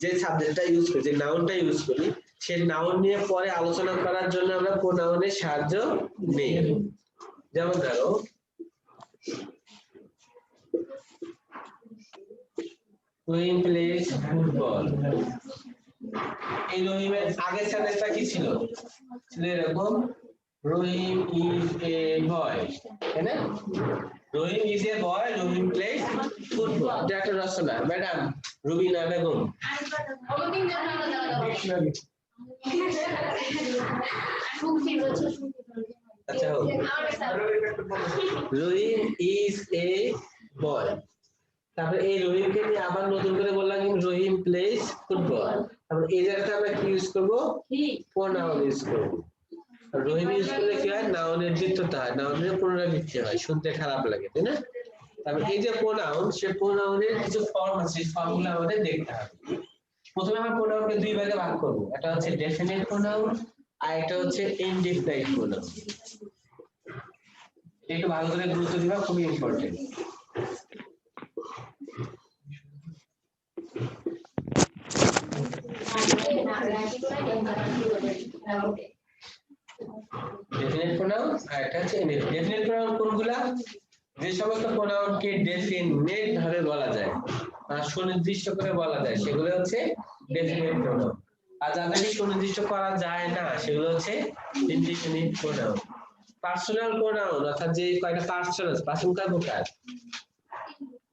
যে সাবজেক্টটা ইউজ করি, যে নাউনটা ইউজ করি, সেই নাউন নিয়ে পরে আলোচনা করার জন্য আমরা প্রোনাউনের সাহায্য নেই। যেমন ধরো রহিম প্লেস ফুটবল। এই রহিমের আগের সেন্টেন্সটা কি ছিল? ছিল এরকম, রহিম ইজ এ বয়, তাই না? Rahim is a boy, Rahim plays football. এটা একটা রচনা। ম্যাডাম রুবিনা বেগম। আচ্ছা হোক, রহিম ইজ এ বয়। তারপরে এই রহিমকে নিয়ে আবার নতুন করে বললাম রহিম প্লেস ফুটবল। তারপরে এই জায়গাটা আমরা কি ইউজ করবো? প্রোনাউন ইউজ করবো। রহিম ইউজ করলে কি হয়? নাউনের দ্বিতীয়তা হয়, নাউনের পুনরাবৃত্তি হয়, শুনতে খারাপ লাগে, তাই না? তারপরে এই যে প্রোনাউন, সে প্রোনাউনের কিছু ফর্ম আছে, ফর্মগুলো আমাদের দেখতে হবে। প্রথমে আমরা প্রোনাউনকে দুই ভাগে ভাগ করবো, একটা হচ্ছে ডেফিনিট প্রোনাউন আর একটা হচ্ছে ইনডিফিনাইট প্রোনাউন। একটু ভালো করে গুরুত্ব দিবা, খুবই ইম্পর্টেন্ট। ডেফিনিট প্রোনাউন আর একটা হচ্ছে ইনডিফিনিট। ডেফিনিট প্রোনাউন কোনগুলা? যে সমস্ত প্রোনাউনকে ডেফিনিট ভাবে বলা যায় বা সুনির্দিষ্ট করে বলা যায় সেগুলো হচ্ছে ডেফিনিট প্রোনাউন। আর যাদেরকে সুনির্দিষ্ট করা যায় না সেগুলো হচ্ছে ইনডিফিনিট প্রোনাউন। পার্সোনাল প্রোনাউন অর্থাৎ যে কয়টা পার্সন আছে, পার্সন কয় প্রকার?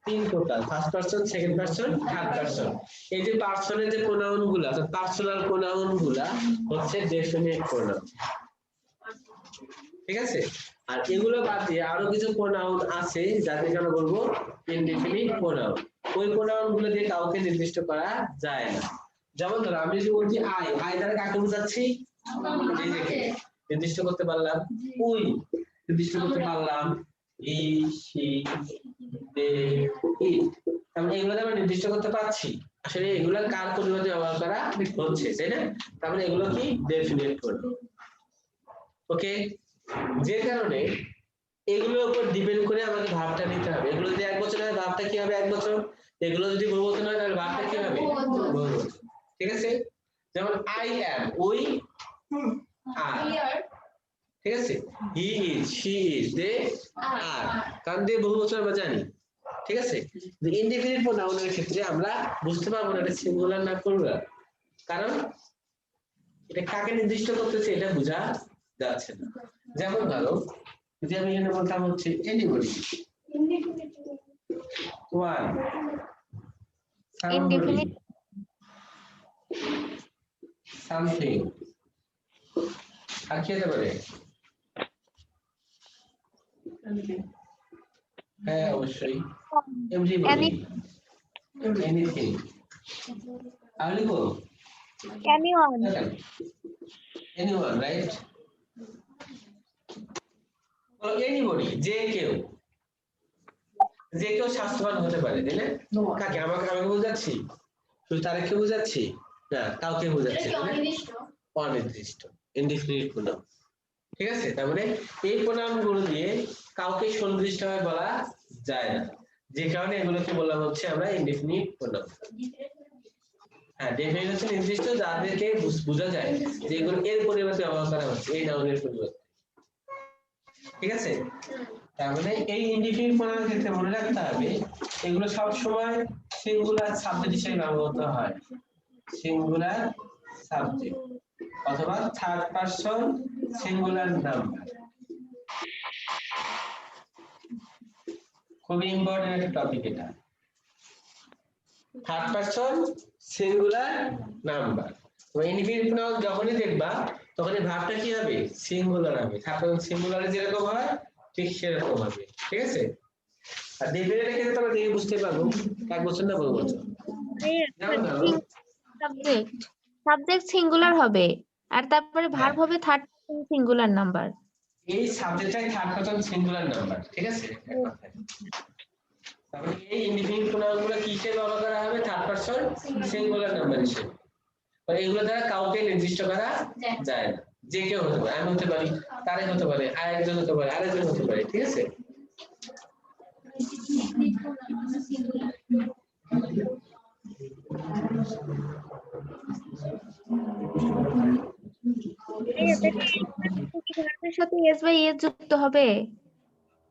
3 প্রকার, first person, second person, third person. এই যে পার্সনের যে প্রোনাউন গুলা অর্থাৎ পার্সোনাল প্রোনাউন গুলা হচ্ছে ডেফিনিট প্রোনাউন, ঠিক আছে? আর এগুলো বাদ দিয়ে আরো কিছু প্রোনাউন আছে যাদেরকে আমরা বলবো ইনডিফিনিট প্রোনাউন। ওই প্রোনাউন গুলো দিয়ে কাউকে নির্দিষ্ট করা যায় না। যেমন ধরো আমি যদি বলছি আই, আই দ্বারা কাকে বোঝাচ্ছি? নিজেকে নির্দিষ্ট করতে পারলাম। উই নির্দিষ্ট করতে পারলাম। ই, সি, দে, ইট। তারপরে এগুলো আমরা নির্দিষ্ট করতে পারছি। আসলে এগুলো কার পরিবর্তে ব্যবহার করা হচ্ছে, তাই না? তারপরে এগুলো কি ডেফিনিট প্রোনাউন। ওকে, যে কারণে এগুলোর উপর ডিপেন্ড করে আমাকে ভাবটা নিতে হবে। এগুলো যদি এক বছর হয় ভাবটা কি হবে? এক বছর। এগুলো যদি বহুবচন হয় তাহলে ভাবটা কি হবে? বহুবচন। ঠিক আছে? যেমন আই অ্যাম, উই আর, ঠিক আছে? হি ইজ, শি ইজ, দে আর। কারণ দিয়ে বহুবচন আমরা জানি, ঠিক আছে? ইনডিফিনিট প্রোনাউনের ক্ষেত্রে আমরা বুঝতে পারবো না এটা সিঙ্গুলার না প্লুরাল, কারণ এটা কাকে নির্দিষ্ট করতেছে এটা বোঝা যাচ্ছে না। যেমন ধরো যে আমি এখানে বলতাম হচ্ছে এনিবডি, ওয়ান, ইনডিফিনিট সামথিং, আর কি হতে পারে? হ্যাঁ অবশ্যই এভরিবডি, এনিথিং। আর লিখো এনিওয়ান, anyone, right? Anybody, যে কেউ, যে কেউ স্বাস্থ্যবান হতে পারে, তাই না? কাকে? আমাকে বোঝাচ্ছি? শুধু তারাকে বোঝাচ্ছি না, কাউকে বোঝাচ্ছি, অনির্দিষ্ট, ইনডিফিনিট প্রোনাউন, ঠিক আছে? তার মানে এই প্রোনাউন গুলো দিয়ে কাউকে সুনির্দিষ্টভাবে বলা যায় না, যে কারণে এগুলোকে বললাম হচ্ছে আমরা ইনডিফিনিট প্রোনাউন। হ্যাঁ, ডেফিনিট হচ্ছে নির্দিষ্ট, যাদেরকে বোঝা যায় যে এগুলো এর পরিবর্তে ব্যবহার করা হচ্ছে, এই নাউনের পরিবর্তে, ঠিক আছে? তার মানে এই ইনডিফিনিট প্রোনাউনের ক্ষেত্রে মনে রাখতে হবে এগুলো সব সময় সিঙ্গুলার সাবজেক্ট হিসেবে ব্যবহৃত হয়, সিঙ্গুলার সাবজেক্ট অথবা থার্ড পারসন সিঙ্গুলার নাম্বার। খুবই ইম্পর্টেন্ট একটা টপিক এটা, থার্ড পারসন সিঙ্গুলার নাম্বার। তুমি ইনডিফিনিট প্রোনাউন যখনই দেখবা তখনই ভাবটা কি হবে? সিঙ্গুলার হবে। থার্ড পারসন সিঙ্গুলারে যেরকম হয় ঠিক সেরকম হবে, ঠিক আছে? আর ডেফিনিটের ক্ষেত্রে আমরা দেখে বুঝতে পারবো এক বছর না বহু বছর। যেমন ধরো সাবজেক্ট, সাবজেক্ট সিঙ্গুলার হবে আর তারপরে ভার্ব হবে থার্ড পারসন সিঙ্গুলার নাম্বার। এই সাবজেক্টটাই থার্ড পারসন সিঙ্গুলার নাম্বার, ঠিক আছে? তাহলে এই ইনডিফিনিট প্রোনাউনগুলো কি হিসেবে ব্যবহার করা হবে? থার্ড পারসন সিঙ্গুলার নাম্বার হিসেবে। আর এগুলো দ্বারা কাউকে নির্দিষ্ট করা যায় না, যে কেউ হতে পারে, আমি হতে পারি, তারে হতে পারে, আরেকজন হতে পারে, আরেকজন হতে পারে, ঠিক আছে? ভার্বের সাথে এস বাই এস যুক্ত হবে,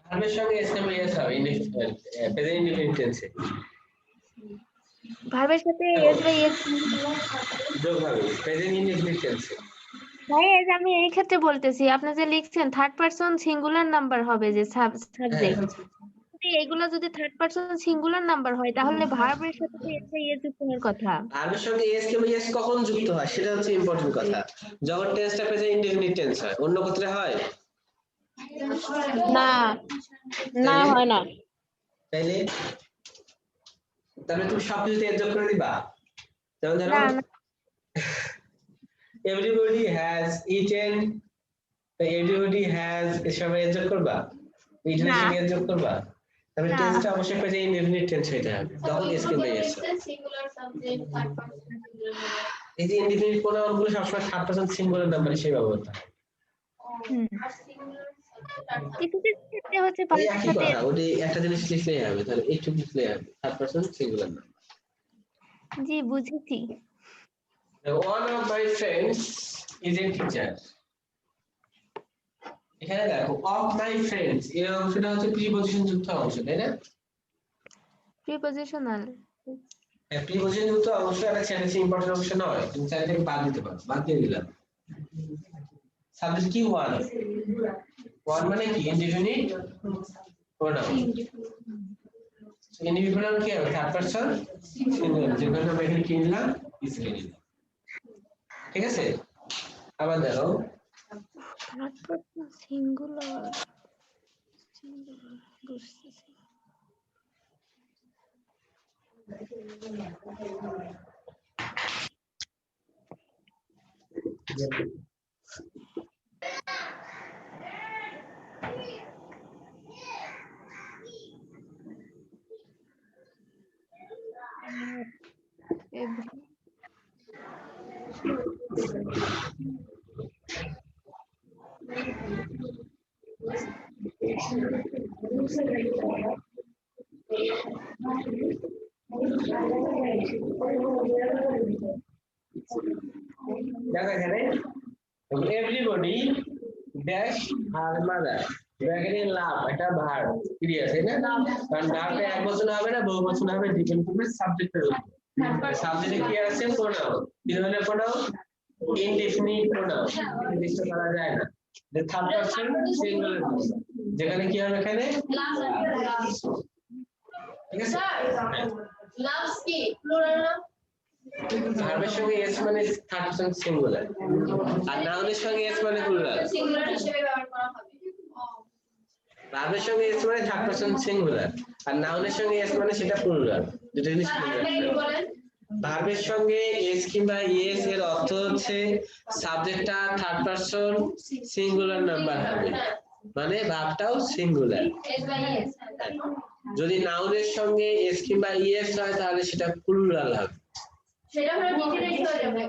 ভার্বের সঙ্গে এস নাম্বার এস হবে প্রেজেন্ট ইনডিফিনিট টেন্সে, ভার্বের সাথে এস বাই এস যোগ হবে প্রেজেন্ট ইনডিফিনিট টেন্সে। ভাই এই যে আমি এই ক্ষেত্রে বলতেছি, আপনি যে লিখছেন থার্ড পারসন সিঙ্গুলার নাম্বার হবে যে সাবজেক্ট, এগুলো যদি থার্ড পারসন সিঙ্গুলার নাম্বার হয় তাহলে ভার্বের সাথে তো এস বাই এস যুক্ত হওয়ার কথা। ভার্বের সঙ্গে এস কে এস কখন যুক্ত হয় সেটা হচ্ছে ইম্পর্টেন্ট কথা। যখন টেন্সটা প্রেজেন্ট ইনডিফিনিট টেন্স হয়, অন্য ক্ষেত্রে হয় না না তাইলে? হয় না তাইলে তাহলে তুমি সবকিছুতে এর যোগ করে দিবা, যেমন ধরো না না everybody has eaten, everybody has এর সঙ্গে এর যোগ করবা, eaten এর না। সঙ্গে এর যোগ করবা, তাহলে না। টেন্সটা অবশ্যই পেয়ে যাই ইনডেফিনিট টেন্স হইতে হবে, তখন এস কে পেয়ে যাচ্ছে। এই যে ইনডেফিনিট প্রোনাউন গুলো সবসময় থার্ড পারসন সিঙ্গুলার নাম্বার হিসেবে ব্যবহার হয়। হুম। কিছু কিছু ক্ষেত্রে হচ্ছে এই ভার্বের একই সাথে কথা, ওটি একটা জিনিস লিখলেই হবে, তাহলে একটু লিখলেই হবে, থার্ড পারসন সিঙ্গুলার নাম্বার। জি বুঝেছি। One of my friends is a teacher. এখানে দেখো of my friends এর অংশটা হচ্ছে প্রিপজিশন যুক্ত অংশ, তাই না? প্রিপজিশনাল। প্রিপজিশন যুক্ত অংশ একটা সেন্টেন্সে ইম্পর্টেন্ট অংশ নয়, তুমি চাইলে থেকে বাদ দিতে পারো, বাদ দিয়ে দিলাম। সাবজেক্ট কি ওয়ান, ওয়ান মানে কি ইনডিফিনিট প্রোনাউন, ইনডিফিনিট প্রোনাউন কি হবে থার্ড পারসন সিঙ্গুলার, যেখানে আমরা এখানে কি নিলাম ইজ নিলাম, ঠিক আছে? আবার দেখো থার্ড পারসন সিঙ্গুলার। বুঝতেছি। Every- দেখো এখানে এভরিবডি ড্যাশ আর মাদার ব্র্যাকেটে লাভ একটা ভার্ব ক্রিয়া, তাই না? কারণ ভার্বটা এক বচন হবে না বহু বচন হবে, ডিপেন্ড করবে সাবজেক্টের উপর। সাবজেক্টে কি আছে প্রোনাউন, কি ধরনের প্রোনাউন ইনডেফিনিট প্রোনাউন, নির্দিষ্ট করা যায় না, যে থার্ড পারসন সিঙ্গুলার, যেখানে কি হবে এখানে ঠিক আছে। লাভস কি প্লুরাল না? ভার্বের সঙ্গে এস মানে থার্ড পারসন সিঙ্গুলার, আর নাউনের সঙ্গে এস মানে প্লুরাল। সিঙ্গুলার হিসেবে ব্যবহার করা হবে। ভার্বের সঙ্গে এস মানে থার্ড পারসন সিঙ্গুলার, আর নাউনের সঙ্গে এস মানে সেটা প্লুরাল, দুটো জিনিস বলেন ভার্বের সঙ্গে এস কিংবা ইএস এর অর্থ হচ্ছে সাবজেক্টটা থার্ড পারসন সিঙ্গুলার নাম্বার হবে, মানে ভার্বটাও সিঙ্গুলার। S by S. যদি নাউনের সঙ্গে এস কিংবা ইএস হয় তাহলে সেটা প্লুরাল হবে, সেটা হলো ডিফিনিট হয়ে যাবে।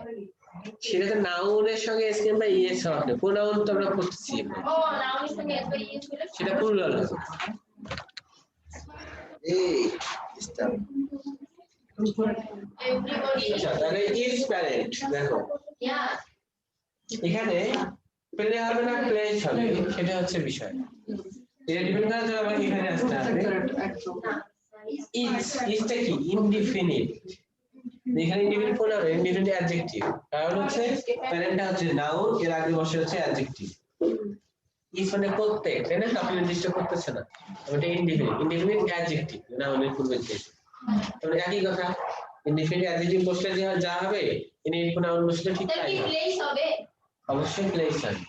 সেটা তো নাউনের সঙ্গে এস কিংবা ইএস হবে, প্রোনাউন তো আমরা করতেছি, ও নাউনের সঙ্গে এস বাই এস হলে সেটা প্লুরাল হবে। এই স্টার এভরিবডি আচ্ছা, তাহলে ইজ প্যারেন্ট দেখো ইয়া এখানে প্লে হবে না প্লেস হবে, সেটা হচ্ছে বিষয়। এটা ডিপেন্ড করে যে আমাকে এখানে আসতে হবে ইজটা কি ইনডিফিনিট, এখানে ইনডিফিনিট কোন হবে ইনডিফিনিট অ্যাডজেক্টিভ, কারণ হচ্ছে প্যারেন্টটা হচ্ছে নাউন, এর আগে বসে হচ্ছে অ্যাডজেক্টিভ। ইজ মানে প্রত্যেক, তাই না? আপনি নির্দিষ্ট করতেছে না, ওটা ইনডিফিনিট, ইনডিফিনিট অ্যাডজেক্টিভ নাউনের পূর্বে থেকে। তাহলে একই কথা, ইনডিফিনিট অ্যাডজেক্টিভ বসলে যা হবে ইনডিফিনিট প্রোনাউন বসলে ঠিক তাহলে তাই কি হবে, প্লেস হবে? অবশ্যই প্লেস হবে,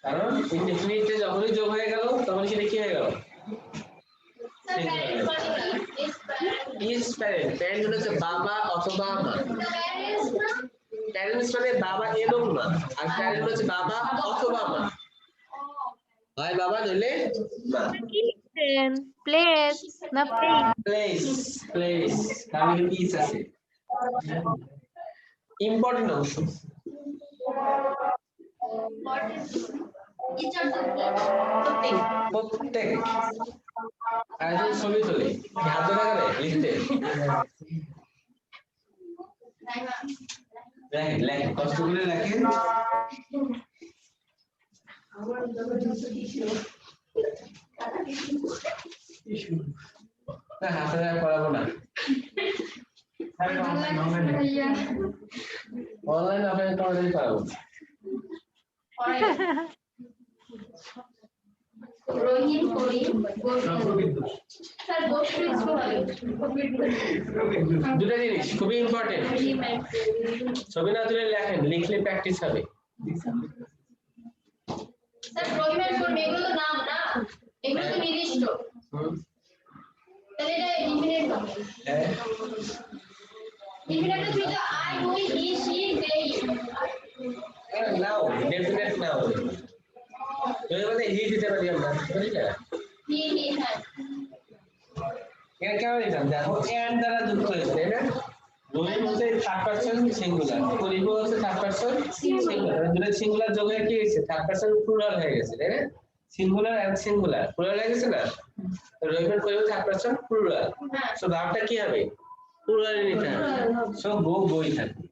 কারণ ইনডিফিনিটে যখনই যোগ হয়ে গেল তখন সেটা কি হয়ে গেল স্যার প্যারেন্টস মানে কি? Is parent. Is parent, parent হচ্ছে বাবা অথবা মা, প্যারেন্টস না? প্যারেন্টস মানে বাবা এবং মা, আর প্যারেন্ট হচ্ছে বাবা অথবা মা, হয় বাবা নইলে মা। কি লিখছেন? প্লেস না প্লেস? প্লেস, প্লেস তার মানে ইজ আছে, ইম্পর্টেন্ট অংশ। ইজ অর্থ কি? প্রত্যেক আর এখন ছবি তুলি হাতে লাগালে লিখতে লেখেন, লেখেন কষ্ট করে লেখেন। না হাতে লাগা করাবো না, অনলাইন আপনাকে তোমাদের করাবো। রহিম করিম স্যার গোষ্ঠী হবে। দুটো জিনিস খুবই ইম্পর্টেন্ট, ছবি না তুলে লেখেন, লিখলে প্র্যাকটিস হবে। স্যার রহিমের করবে এগুলো তো নাম না, এগুলো তো নির্দিষ্ট, তাহলে এটা ইনফিনিট হবে। হ্যাঁ ইনফিনিট তুই তো I we he she they now definite now তুমি মানে হি দিতে পারি আমরা বুঝলি না হি হ্যাঁ এটা কেমন দিতাম দেখো এন্ড দ্বারা যুক্ত হয়েছে তাই না রহিম হচ্ছে থার্ড পারসন সিঙ্গুলার করিব হচ্ছে থার্ড পারসন সিঙ্গুলার দুটো সিঙ্গুলার যোগ হয়ে কি হয়েছে থার্ড পারসন প্লুরাল হয়ে গেছে তাই না সিঙ্গুলার এন্ড সিঙ্গুলার প্লুরাল হয়ে গেছে না রহিমের করিব থার্ড পারসন প্লুরাল সো ভাবটা কি হবে প্লুরাল নিতে হবে সো গো গই থাকবে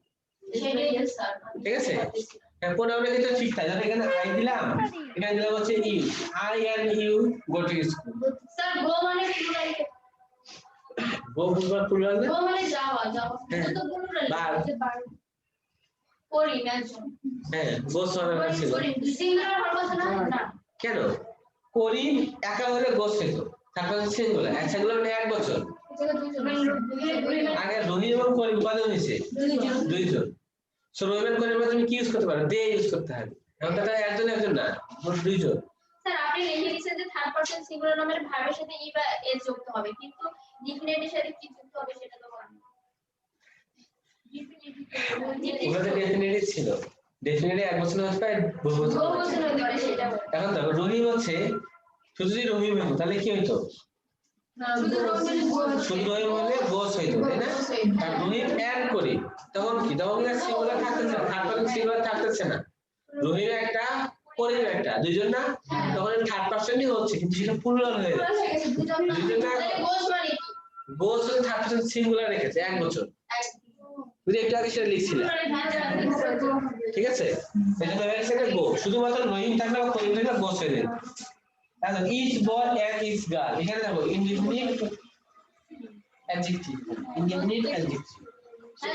সেটাই স্যার ঠিক আছে এখন আমরা কিন্তু ঠিক তাই যখন এখানে আই দিলাম এখানে দিলাম হচ্ছে you I and you go to school sir go মানে প্লুরাল, গো প্লুরাল না গো মানে যাওয়া যাওয়া এটা তো প্লুরাল করি না হ্যাঁ গো সরানো ছিল সিঙ্গুলার হওয়ার কথা না না কেন করি একা হলে গো ছিল তারপর সিঙ্গুলার এক সিঙ্গুলার মানে এক বছর আগে রহিম এবং করিম উপাদান হয়েছে দুইজন সো রহিম এবং করিম তুমি কি ইউজ করতে পারো দে ইউজ করতে হবে এখন তারা একজন একজন না মোট দুইজন স্যার আপনি লিখে দিয়েছেন যে থার্ড পারসন সিঙ্গুলার নামের ভার্বের সাথে ই বা এস যুক্ত হবে, কিন্তু ডিফিনিটের সাথে কি যুক্ত হবে সেটা তো বলেন না। ওখানে ডেফিনেটলি ছিল ডেফিনেটলি এক বছর হতে পারে বহু বছর বহু বছর হতে পারে সেটা বলেন। এখন দেখো রহিম হচ্ছে শুধু যদি রহিম হতো তাহলে কি হইতো শুধু শুধু রহিম হলে গোস হইতো তাই না আর রহিম অ্যাড করি তখন কি তখন সিঙ্গুলার থাকতেছে না থার্ড পারসন সিঙ্গুলার থাকতেছে না রহিম একটা করিম একটা দুইজন না তখন থার্ড পারসনই হচ্ছে কিন্তু সেটা প্লুরাল হয়ে যাচ্ছে দুইজন না গোস মানে কি? গোস হলে থার্ড পারসন সিঙ্গুলার রেখেছে এক বছর বুঝলি একটু আগে সেটা লিখছিলাম ঠিক আছে এটা হয়ে গেছে এটা গো শুধুমাত্র রহিম থাকলে বা করিম থাকলে গোস হয়ে যাবে তাহলে each boy and each girl এখানে দেখো indefinite adjective indefinite adjective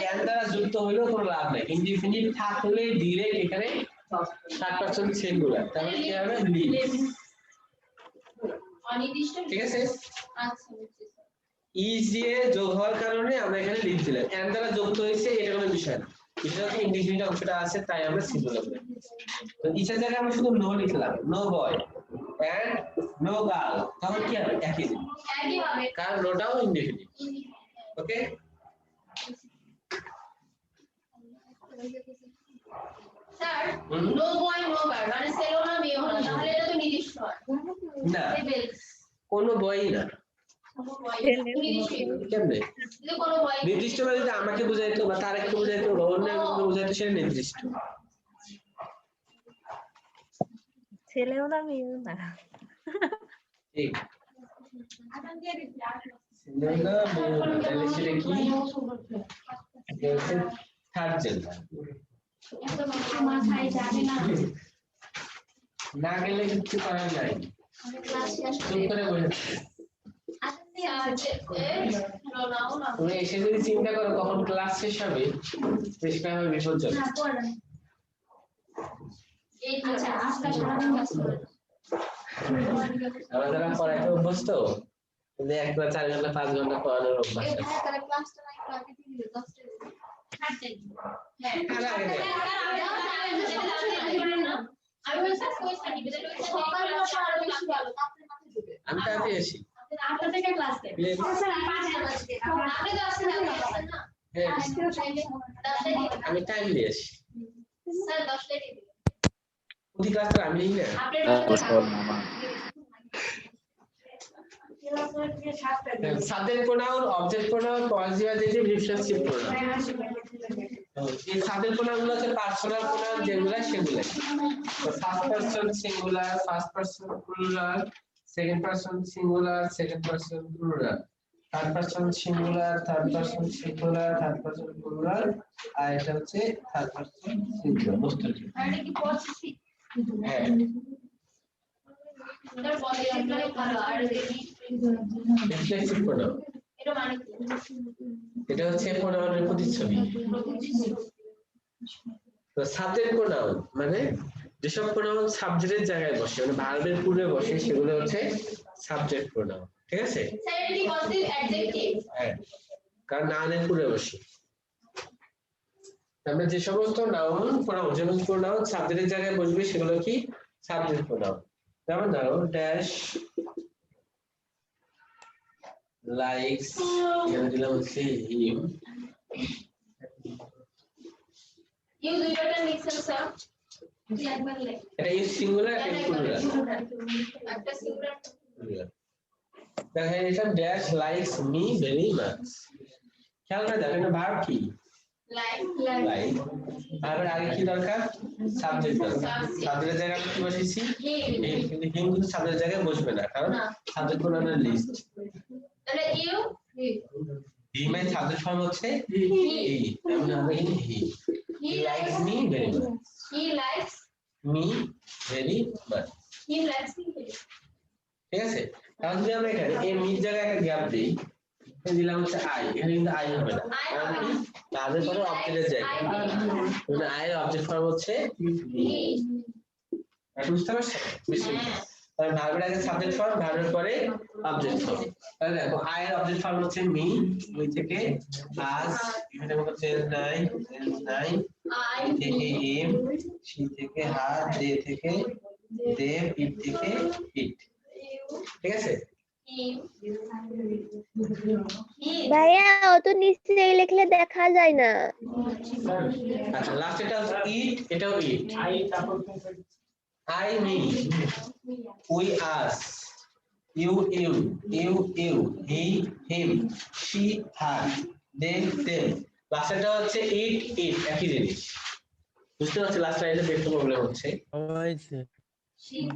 and দ্বারা যুক্ত হইলেও কোনো লাভ নাই ইনডিফিনিট থাকলে ডিরেক্ট এখানে থার্ড পারসন সিঙ্গুলার তাহলে কি হবে লিভ অনির্দিষ্ট ঠিক আছে আচ্ছা বুঝছি স্যার। ইজ দিয়ে যোগ হওয়ার কারণে আমরা এখানে লিভ দিলাম এন্ড দ্বারা যুক্ত হয়েছে এটা কোনো বিষয় না বিষয় হচ্ছে ইনডিফিনিট অংশটা আছে তাই আমরা সিঙ্গুলার বলি তো ইচ্ছা জায়গায় আমরা শুধু নো লিখলাম no boy and no girl তখন কি হবে একই জিনিস একই হবে কারণ নোটাও indefinite okay sir no boy no girl মানে ছেলে না মেয়ে হলো তাহলে এটা তো নির্দিষ্ট হয় না লেভেলস কোনো বয়ই না কোনো বয় নির্দিষ্ট কেমনে যদি কোনো বয় নির্দিষ্ট মানে যদি আমাকে বুঝাইতো বা তারেককে বুঝাইতো বা অন্য কাউকে বুঝাইতো সেটা নির্দিষ্ট ছেলেও না মেয়েও না। ঠিক ছেলে না মেয়ে না, তাহলে সেটা কি থার্ড জেন্ডার এত মাথায় যাবে না না গেলে কিছু করার নাই ক্লাস শেষ চুপ করে বসে তুমি এসে যদি চিন্তা করো কখন ক্লাস শেষ হবে বেশি টাইম হবে বিপজ্জনক আচ্ছা আজকে সারাদিন ক্লাস করে আমরা যারা পড়াইতে অভ্যস্ত কিন্তু একবার 4 ঘন্টা 5 ঘন্টা পড়ানোর অভ্যাস আছে তাহলে ক্লাসটা না একটু আগে দিয়ে দিলে 10টা হ্যাঁ আমি বলছি কই সার্টিফিকেট ওই সকালে আরো বেশি ভালো তারপরে মাথায় ঢুকে আমি তাতে আসি 8টা থেকে ক্লাস দেন স্যার 5টা বাজে আপনি তো আসেন না হ্যাঁ আমি টাইম দিয়ে আসি স্যার 10টা দিয়ে দিন প্রতি ক্লাসটা আমি নিই না subject pronoun object pronoun positive reflexive pronoun এই সাবজেক্ট প্রোনাউন গুলো হচ্ছে পার্সোনাল প্রোনাউন যেগুলো সেগুলো তো first person singular first person plural second person singular second person plural third person singular third person singular third person plural আর এটা হচ্ছে third person singular বুঝতে পারছি আর এটা কি পজিটিভ হ্যাঁ স্যার পজিটিভ মানে ভালো আর রিফ্লেক্সিভ প্রোনাউন এটা মানে কি এটা হচ্ছে প্রোনাউনের প্রতিচ্ছবি তো সাবজেক্ট প্রোনাউন মানে যেসব প্রোনাউন সাবজেক্টের জায়গায় বসে মানে ভার্বের পূর্বে বসে সেগুলো হচ্ছে সাবজেক্ট প্রোনাউন ঠিক আছে স্যার এটা কি পজিটিভ অ্যাডজেক্টিভ হ্যাঁ কারণ নাউনের পূর্বে বসে আমরা যে সমস্ত নাউন প্রোনাউন যেমন প্রোনাউন সাবজেক্টের জায়গায় বসবে সেগুলো কি সাবজেক্ট প্রোনাউন। যেমন ধরো ড্যাশ লাইকস, এখানে দিলাম হচ্ছে হিম। ইউ দুই প্যাটার্ন লিখছেন স্যার একবার লেখ এটা ইউজ সিঙ্গুলার, এটা প্লুরাল। একটা সিঙ্গুলার দেখেন এটা dash likes me very much. খেয়াল করে দেখেন এটা ভার্ব কি? Like like. তারপর আগে কি দরকার? সাবজেক্ট দরকার। সাবজেক্টের জায়গায় আমরা কি বসিয়েছি? হিম। কিন্তু হিম কিন্তু সাবজেক্টের জায়গায় বসবে না, কারণ সাবজেক্ট প্রোনাউনের লিস্ট। তাহলে ইউ হিমের সাবজেক্ট ফর্ম হচ্ছে হি। আমরা হবে he. He likes me very much. He likes me very much. He likes me ঠিক আছে? তাহলে যদি আমরা এখানে এই মির জায়গায় একটা গ্যাপ দিই, এখানে দিলাম হচ্ছে আই, এখানে কিন্তু আই হবে না। কারণ কি? তাদের পরে অবজেক্টের জায়গায়। মানে আই এর অবজেক্ট ফর্ম হচ্ছে হি। বুঝতে পারছেন? তাহলে ভার্বের আগে সাবজেক্ট ফর্ম, ভার্বের পরে অবজেক্ট ফর্ম। তাহলে দেখো আই এর অবজেক্ট ফর্ম হচ্ছে মি, ওই থেকে আস, এখানে কোনো চেঞ্জ নাই, আই থেকে এম, সি থেকে হাত, দে থেকে দেব, ইট থেকে ইট। ঠিক আছে? ভাইয়া অত নিচে লিখলে দেখা যায় না। আচ্ছা লাস্ট এটা ইট, এটাও it. I me, we us, you you, he him, she her, they them. লাস্টটা হচ্ছে ইট একই জিনিস। বুঝতে পারছি লাস্ট লাইনে একটু প্রবলেম হচ্ছে। ঠিক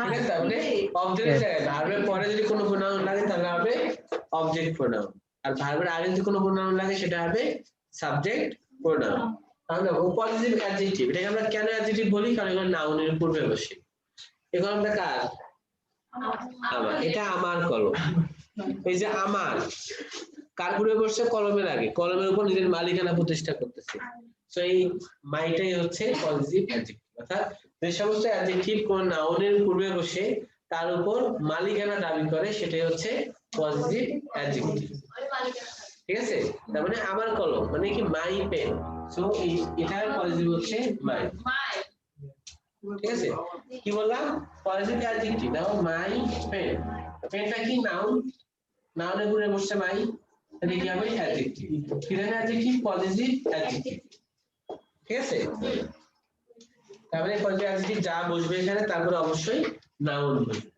আছে? তাহলে অবজেক্টের জায়গায় ভার্বের পরে যদি কোনো প্রোনাউন লাগে তাহলে হবে অবজেক্ট প্রোনাউন, আর ভার্বের আগে যদি কোনো প্রোনাউন লাগে সেটা হবে সাবজেক্ট প্রোনাউন। তাহলে দেখো পজিটিভ অ্যাডজেক্টিভ, এটাকে আমরা কেন অ্যাডজেক্টিভ বলি? কারণ এগুলো নাউনের পূর্বে বসে। এই কলমটা কার? আমার। এটা আমার কলম। এই যে আমার কার পূর্বে বসছে? কলমের আগে। কলমের উপর নিজের মালিকানা প্রতিষ্ঠা করতেছে। সো এই মাইটাই হচ্ছে পজিটিভ অ্যাডজেক্টিভ। অর্থাৎ যে সমস্ত অ্যাডজেক্টিভ কোন নাউনের পূর্বে বসে তার উপর মালিকানা দাবি করে সেটাই হচ্ছে পজিটিভ অ্যাডজেক্টিভ। ঠিক আছে? তার মানে আমার কলম মানে কি মাই পেন। সো এটার পজিটিভ হচ্ছে মাই। ঠিক আছে? কি বললাম? Positive adjective. Now my pen. পেনটা কি নাউন? নাউনের পূর্বে বসছে মাই, তাহলে কি হবে? অ্যাডজেক্টিভ। কি ধরনের অ্যাডজেক্টিভ? Positive adjective. ঠিক আছে? তারপরে পজিটিভ অ্যাডজেক্টিভ যা বসবে এখানে তারপরে অবশ্যই নাউন বসবে।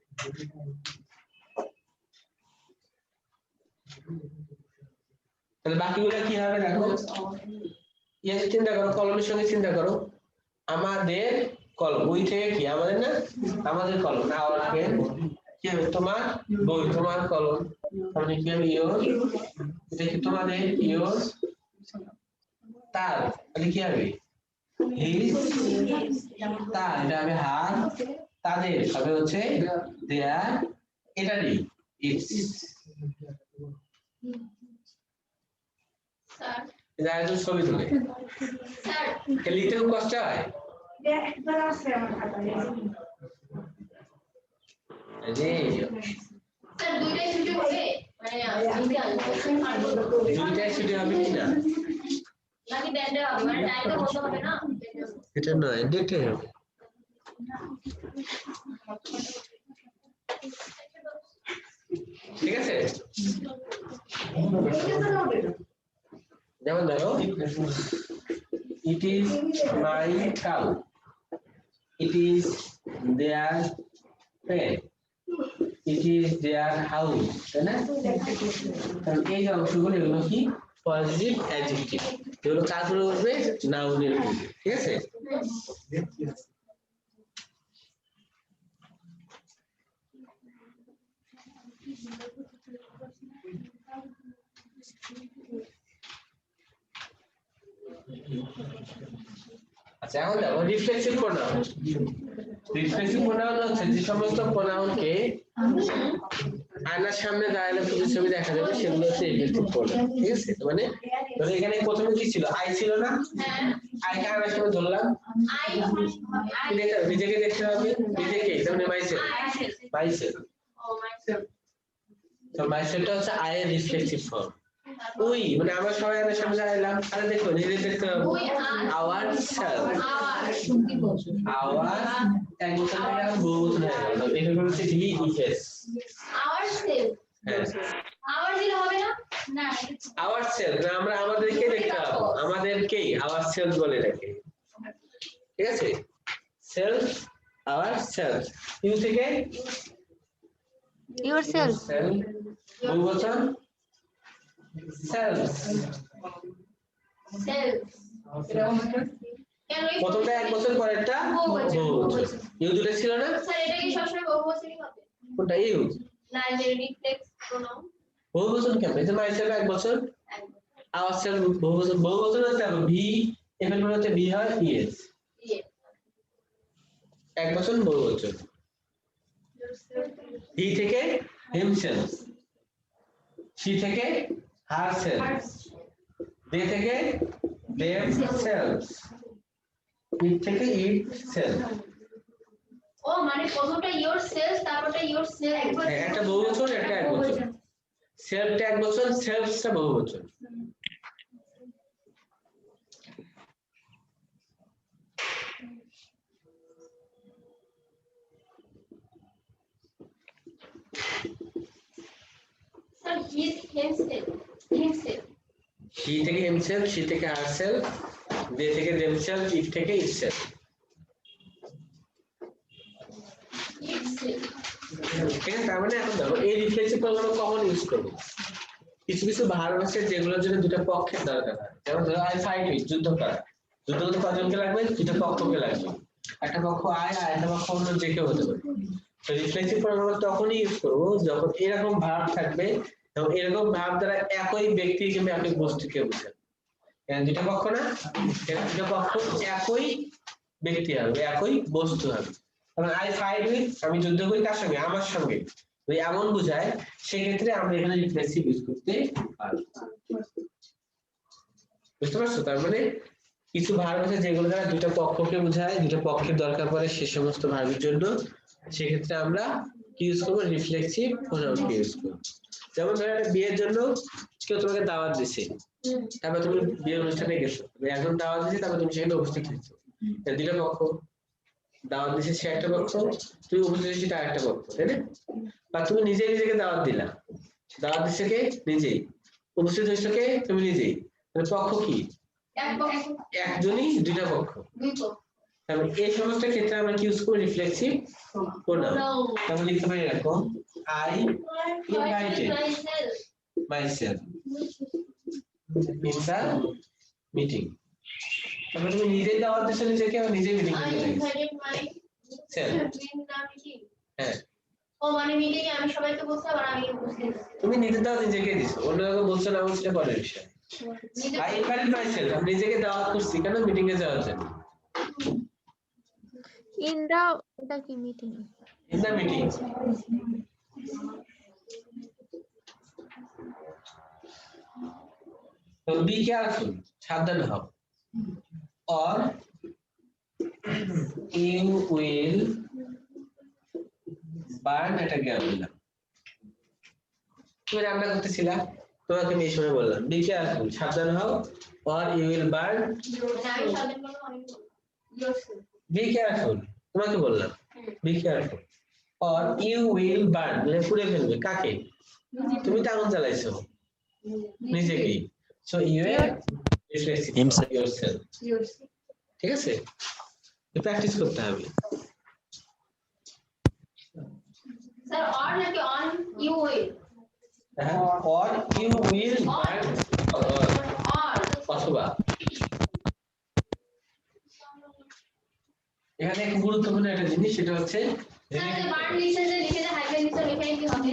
তাহলে বাকিগুলো কি হবে দেখো। চিন্তা করো, কলমের সঙ্গে চিন্তা করো। আমাদের কলম, ওই থেকে কি আমাদের না? আমাদের কলম না, আওয়ার পেন। কি হবে? তোমার বই, তোমার কলম। তাহলে কি হবে? ইয়োর। এটা কি তোমাদের? ইয়োর। তার, তাহলে কি হবে? হিজ। তার, এটা হবে হার। তাদের হবে হচ্ছে দেয়ার। এটারই ইটস। এটা একজন ছবি তুলে লিখতে খুব কষ্ট হয়। দুইটাই ছুটি হবে কিনা এটা নয়, ডেটে হবে। ঠিক আছে? যেমন ধরো it is my cow, it is their pen, it is their house. তাই না? এই যে অংশগুলো এগুলো কি? Positive adjective. এগুলো কার পূর্বে বসবে? নাউনের পূর্বে। ঠিক আছে? আচ্ছা এখন দেখো রিফ্লেক্সিভ প্রোনাউন। রিফ্লেক্সিভ প্রোনাউন হচ্ছে যে সমস্ত প্রোনাউনকে আয়নার সামনে দাঁড়ালে প্রতিচ্ছবি দেখা যাবে সেগুলো হচ্ছে রিফ্লেক্সিভ প্রোনাউন। ঠিক আছে? মানে এখানে প্রথমে কি ছিল? আই ছিল না? আইকে আয়নার সামনে ধরলাম, নিজেকে দেখতে হবে, নিজেকে মানে মাইসেলফ। মাইসেলফ, তো মাইসেলফটা হচ্ছে আই এর রিফ্লেক্সিভ ফর্ম। উই মানে আমরা সবাই আমাদের সামনে দাঁড়াইলাম, আরে দেখো নিজে দেখতে হবে we are our self, our our এক বছর থেকে আর বহু বছর হয়ে গেল, এখানে হচ্ছে ডি ইএস। আওয়ার সেলফ হ্যাঁ আওয়ার দিলে হবে না? না আওয়ার সেলফ না, আমরা আমাদেরকে দেখতে পাবো, আমাদেরকেই আওয়ার সেলফ বলে এটাকে, ঠিক আছে? সেলফ আওয়ার সেলফ, ইউ থেকে yourself সেলফ বহুবচন সেলফ, সেলফ কেন এই প্রথমটা এক বছর পরেরটা বহুবচন। বহুবচন, ইউ দুটো ছিল না, স্যার এটা কি সবসময় বহুবচনই হবে? কোনটা ইউ? না যে রিফ্লেক্স প্রোনাউন বহুবচন কেন? এই যে মাইসেলফ এক বছর, আওয়ার সেলফ বহুবচন, বহুবচন হচ্ছে ভি, এখানে হচ্ছে ভি হয় ইএস, ইয়ে এক বছর বহুবচন। হি থেকে হিমসেলফ, শি থেকে হারসেলফ, দে থেকে দেমসেলফ, ইট থেকে ইটসেলফ। ও মানে প্রথমটা ইওর সেলফ তারপরটা ইওর সেলফ একটা বহুবচন একটা এক বছর, সেলফটা এক বছর, সেলফটা বহুবচন। Sir his himself himself he থেকে হিমসেলফ, শি থেকে হারসেলফ, দে থেকে দেমসেলফ, ইট থেকে ইটসেলফ। ইটসেলফ ঠিক আছে, তার মানে এখন দেখো এই রিফ্লেক্সিভ প্রোগ্রাম কখন ইউজ করবো? কিছু কিছু ভার্ব আছে যেগুলোর জন্য দুটো পক্ষের দরকার হয়, যেমন ধরো আই ফাইট উইথ, যুদ্ধ করা, যুদ্ধ করতে কজনকে লাগবে? দুটো পক্ষকে লাগবে, একটা পক্ষ আই আর একটা পক্ষ অন্য যে কেউ হতে পারে। তো রিফ্লেক্সিভ প্রোগ্রাম তখনই ইউজ করবো যখন এরকম ভার্ব থাকবে এবং এরকম ভার্ব দ্বারা একই ব্যক্তি কিংবা একই বস্তুকে বোঝাবে। এখানে দুটো পক্ষ না, এখানে দুটো পক্ষ একই ব্যক্তি হবে, একই বস্তু হবে। কারণ আই ফাইট উইথ, আমি যুদ্ধ করি কার সঙ্গে? আমার সঙ্গে, যদি এমন বোঝায় সেক্ষেত্রে আমরা এখানে রিফ্লেক্সিভ ইউজ করতে পারি। বুঝতে পারছো? তার মানে কিছু ভার্ব আছে যেগুলো দ্বারা দুটো পক্ষকে বোঝায়, দুটো পক্ষের দরকার পড়ে সে সমস্ত ভার্বের জন্য, সেক্ষেত্রে আমরা কি ইউজ করবো? রিফ্লেক্সিভ প্রোনাউনকে ইউজ করবো। যেমন ধরো একটা বিয়ের জন্য কেউ তোমাকে দাওয়াত দিছে, তারপর তুমি বিয়ের অনুষ্ঠানে গেছো, একজন দাওয়াত দিছে তারপর তুমি সেখানে উপস্থিত হয়েছো, দুটো পক্ষ, দাওয়াত দিছে সে একটা পক্ষ, তুমি উপস্থিত হয়েছি তার একটা পক্ষ, তাই না? বা তুমি নিজেই নিজেকে দাওয়াত দিলা, দাওয়াত দিছে কে? নিজেই, উপস্থিত হয়েছে কে? তুমি নিজেই, মানে পক্ষ কি? এক পক্ষ একজনই দুইটা পক্ষ। দুই পক্ষ তারপর এই সমস্ত ক্ষেত্রে আমরা কি ইউজ করি? Reflexive pronoun. তারপর লিখতে পারি এরকম, I invited myself in the meeting. তারপর তুমি নিজেই দাওয়াত দিছো নিজেকে, আর নিজেই মিটিং I করতে লাগছো। invited my Self. in the meeting. হ্যাঁ, ও মানে মিটিং এ আমি সবাইকে বলছি আবার আমি উপস্থিত আছি। তুমি নিজে দাওয়াত নিজেকে দিছো, অন্য কাউকে বলছো না বলছো এটা পরের বিষয়। নিজে আই ইনভাইটেড মাইসেলফ, আমি নিজেকে দাওয়াত করছি কেন? মিটিং এ যাওয়ার জন্য। in the এটা কি মিটিং ইন দা মিটিং। তো বি কেয়ারফুল, সাবধান হও। or you will burn, এটা জ্ঞান দিলাম। তুমি রান্না করতেছিলা, তোমাকে আমি এই সময় বললাম বি কেয়ারফুল, সাবধান হও, or you will burn, আমি সামনে কোনো অনেক yourself be careful, তোমাকে বললাম be careful, or you will burn, মানে পুড়ে ফেলবে কাকে? তুমি তো আগুন জ্বালাইছো নিজেকেই, so you are reflecting Himself. yourself, yourself ঠিক আছে? প্র্যাকটিস করতে হবে। স্যার অর নাকি অন ইউ উইল হ্যাঁ, or you will burn, or or অথবা। এখানে খুব গুরুত্বপূর্ণ একটা জিনিস, সেটা হচ্ছে স্যার যে বার্ন লিখে যে হাইফেন দিতে এখানে কি হবে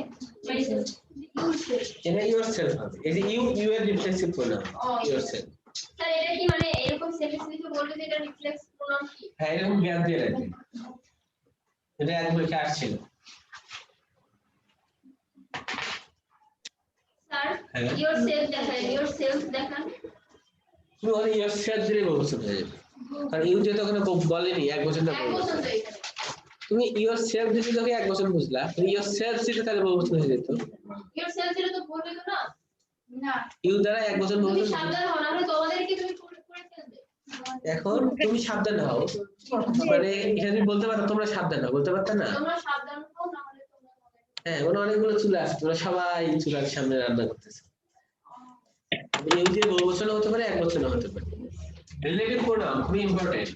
এটা yourself হবে, এই যে you এর রিফ্লেক্সিভ প্রোনাউন yourself। স্যার এটা কি মানে এরকম সেন্টেন্স লিখে বলবে যে এটা রিফ্লেক্স প্রোনাউন কি হ্যাঁ, এরকম জ্ঞান দিয়ে রাখবে, এটা একবার কি আসছিল। স্যার হ্যাঁ। yourself দেখান yourself দেখান তুমি ওখানে yourself দিলে বহুবচন হয়ে যাবে, কারণ ইউ যেহেতু ওখানে বলেনি এক বছর না এক বছর তো এখানে তুমি yourself দিতে তোকে এক বছর বুঝলা, তুমি yourself দিতে তাহলে বহুবচন হয়ে যেত। yourself দিলে তো বলবে তো না না ইউ দ্বারা এক বছর তুমি বহুবচন। সাবধান হও, নাহলে তোমাদেরকে তুমি করে ফেলবে। এখন তুমি সাবধান হও, মানে এখানে তুমি বলতে পারো তোমরা সাবধান হও, বলতে পারতা না? তোমরা সাবধান হও, নাহলে তোমরা হ্যাঁ, মানে অনেকগুলো চুলা আছে, তোমরা সবাই চুলার সামনে রান্না করতেছে। ইউতে বহুবচন হতে পারে, এক বচন হতে পারে। রিলেটিভ প্রোনাউন খুবই ইম্পর্টেন্ট।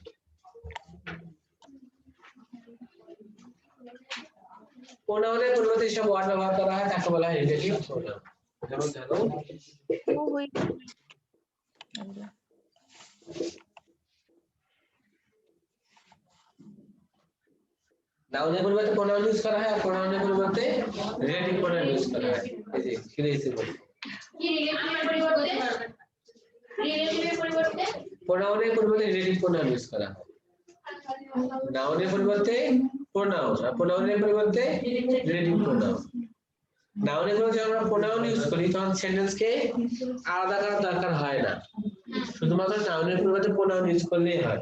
প্রোনাউনের পরিবর্তে সব ওয়ার্ড ব্যবহার করা হয়, তাকে বলা হয় রিলেটিভ প্রোনাউন। যেমন ধরো নাউনের পরিবর্তে প্রোনাউন ইউজ করা হয়, আর প্রোনাউনের পরিবর্তে রিলেটিভ প্রোনাউন ইউজ করা হয়। এই যে ফিরেছে বলে কি রিলেটিভের পরিবর্তে প্রোনাউনের পরিবর্তে রিলেটিভ প্রোনাউন ইউজ করা হয়। নাউনের পরিবর্তে প্রোনাউন, আর প্রোনাউনের পরিবর্তে রিলেটিভ প্রোনাউন। নাউনের পরিবর্তে যখন আমরা প্রোনাউন ইউজ করি তখন সেন্টেন্সকে আলাদা করার দরকার হয় না, শুধুমাত্র নাউনের পরিবর্তে প্রোনাউন ইউজ করলেই হয়।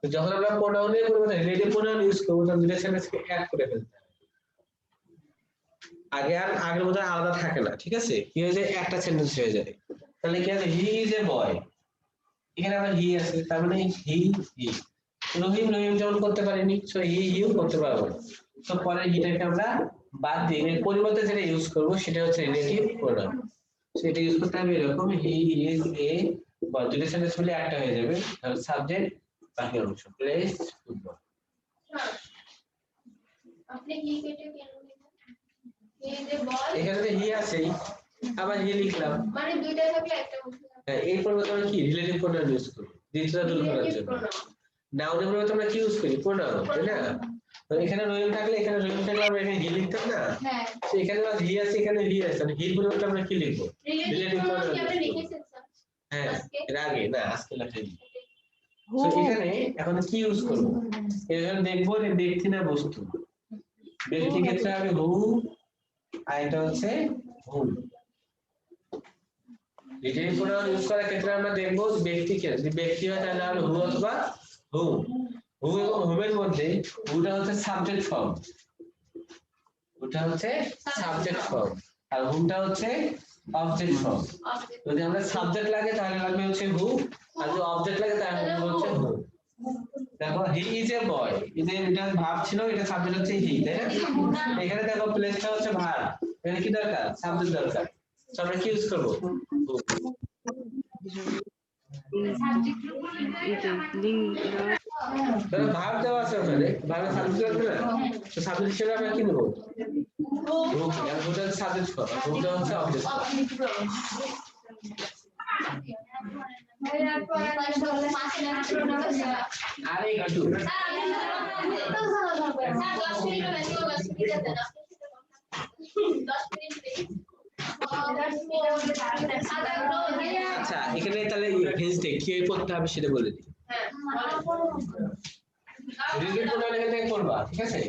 তো যখন আমরা প্রোনাউনের পরিবর্তে রিলেটিভ প্রোনাউন ইউজ করব তখন দুটো সেন্টেন্সকে অ্যাড করে ফেলতে হবে। আগে আর আগের মতো আলাদা থাকে না, ঠিক আছে? কি হয়ে যায়, একটা সেন্টেন্স হয়ে যায়। তাহলে কি আছে, হি ইজ এ বয়, এখানে আমরা হি আছে, তার মানে হি হি। রহিম রহিম যেমন করতে পারিনি, সো হি হিউ করতে পারবো না। তো পরে হিটাকে আমরা বাদ দিয়ে এর পরিবর্তে যেটা ইউজ করব সেটা হচ্ছে রিলেটিভ প্রোনাউন। সেটা ইউজ করতে হবে এরকম, হি ইজ এ বয়, দুটো সেন্টেন্স মিলে একটা হয়ে যাবে। তাহলে সাবজেক্ট বাকি অংশ প্লেস ফুটবল। আপনি কি কেটে কেন এই যে বল এখানে হি আছেই, আবার হি লিখলাম, মানে দুইটা থাকলে একটা মুখে হ্যাঁ, এই পরিবর্তে আমরা কি রিলেটিভ প্রোনাউন ইউজ করব দ্বিতীয়টা দূর করার জন্য। নাউনের পরিবর্তে আমরা কি ইউজ করি, প্রোনাউন, তাই না? তো এখানে রহিম থাকলে এখানে রহিম থাকলে আমরা এখানে হি লিখতাম না, হ্যাঁ তো এখানে আবার হি আছে, এখানে হি আছে, তাহলে হির পরিবর্তে আমরা কি লিখবো, রিলেটিভ প্রোনাউন কি আপনি লিখেছেন স্যার? হ্যাঁ, আজকে? এর আগে না, আজকে লেখাইনি। তো এখানে এখন কি ইউজ করব, এখানে দেখবো যে ব্যক্তি না বস্তু। ব্যক্তি ক্ষেত্রে হবে হু, আর এটা হচ্ছে হুম। রিলেটিভ প্রোনাউন ইউজ করার ক্ষেত্রে আমরা দেখবো ব্যক্তিকে, যদি ব্যক্তি হয় তাহলে হবে হু অথবা হুম। হু এবং হুমের মধ্যে হুটা হচ্ছে সাবজেক্ট ফর্ম, ওটা হচ্ছে সাবজেক্ট ফর্ম, আর হুমটা হচ্ছে অবজেক্ট ফর্ম। যদি আমরা সাবজেক্ট লাগে তাহলে লাগবে হচ্ছে হু, আর যদি অবজেক্ট লাগে তাহলে লাগবে হচ্ছে হু। দেখো হি ইজ এ বয়, এটা ভার্ব ছিল, এটা সাবজেক্ট হচ্ছে হি, তাই না? এখানে দেখো প্লেসটা হচ্ছে ভার্ব, এখানে কি দরকার, সাবজেক্ট দরকার। তো আমরা কি ইউজ করব, তাহলে ভার্ব দেওয়া আছে ওখানে, ভার্বের সাবজেক্ট লাগবে না, তো সাবজেক্ট হিসেবে আমরা কি নেব, হু, আর হুটা সাবজেক্ট ফর্ম, আর হুটা হচ্ছে অবজেক্ট ফর্ম। আরে একটু আচ্ছা, এখানে তাহলে ভেজতে কি করতে হবে সেটা বলে দিই। রিলেটিভ প্রোনাউন এখান থেকে করবা, ঠিক আছে?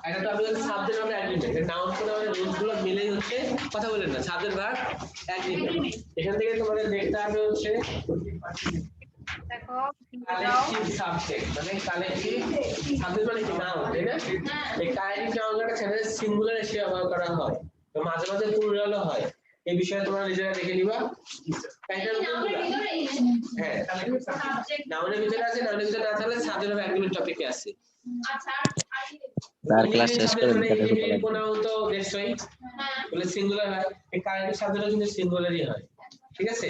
এটা তো আমি সাবজেক্ট আমরা অ্যাগ্রিমেন্ট, নাউন প্রোনাউনের রুলসগুলো মিলেই হচ্ছে, কথা বলেন না, সাবজেক্ট ভার্ব অ্যাগ্রিমেন্ট। এখান থেকে তোমাদের দেখতে হবে হচ্ছে কালেক্টিভ সাবজেক্ট, মানে কালেক্টিভ সাবজেক্ট মানে কি, নাউন, তাই না? এই কালেক্টিভ নাউনটা সেন্টেন্স সিঙ্গুলার এসে ব্যবহার করা হয়, তো মাঝে মাঝে প্লুরালও হয়। এই বিষয়ে তোমরা নিজেরা দেখে নিবা। হ্যাঁ, নাউনের ভিতরে আছে, নাউনের ভিতরে না থাকলে সাবজেক্ট অফ অ্যাগ্রিমেন্ট টপিকে আছে। তার ক্লাস শেষ করে প্রোনাউন তো নিশ্চয়ই বলে সিঙ্গুলার হয়, এই কালেক্টিভ সাবজেক্টও কিন্তু সিঙ্গুলারই হয়, ঠিক আছে?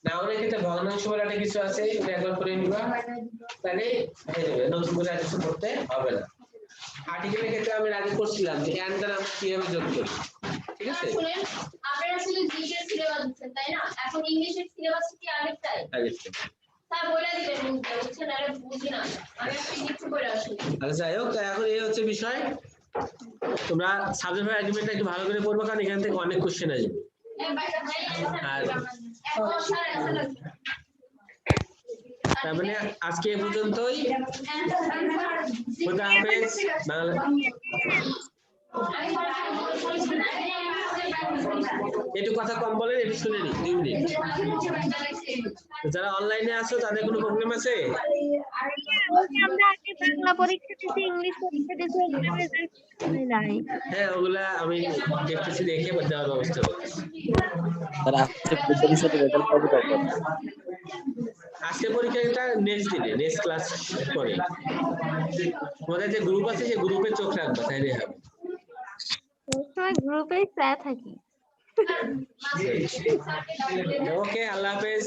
নাউনের ক্ষেত্রে ভগ্নাংশ বলে একটা কিছু আছে, এটা একবার করে নিবা, তাহলে হয়ে যাবে, নতুন করে আর কিছু করতে হবে না। আর্টিকেলের ক্ষেত্রে আমি আগে করছিলাম যে এন্ড দ্বারা আমরা কিভাবে যোগ করি, ঠিক আছে? শুনেন, আপনারা শুধু জিকে সিলেবাস দিচ্ছেন তাই না? এখন ইংলিশের সিলেবাস কি আরেকটাই? স্যার বলে দিবেন মুখে, বুঝছেন? আরে বুঝি না, আমি একটু কিছু করে আসি। আচ্ছা, যাই হোক, এখন এই হচ্ছে বিষয়, তোমরা সাবজেক্ট ভার্ব অ্যাগ্রিমেন্টটা একটু ভালো করে পড়বে, কারণ এখান থেকে অনেক কোশ্চেন আসবে। আর তার মানে আজকে এ পর্যন্তই। খোদা হাফেজ। বাংলা একটু কথা কম বলেন, একটু শুনে নিন 2 মিনিট। যারা অনলাইনে আছো তাদের কোনো প্রবলেম আছে? আমরা আগে বাংলা পরীক্ষা দিছি, ইংলিশ পরীক্ষা দিছি, ওগুলো রেজাল্ট নাই। হ্যাঁ, ওগুলা আমি দেখতেছি, দেখে দেওয়ার ব্যবস্থা করতেছি। স্যার আজকে পরীক্ষার রেজাল্ট কবে পাবো? আজকে পরীক্ষাটা নেক্সট দিনে, নেক্সট ক্লাস পরে। আমাদের যে গ্রুপ আছে সেই গ্রুপে চোখ রাখবা, তাইলে হবে। সবসময় গ্রুপেই প্রায় থাকি। ওকে, আল্লাহ হাফেজ।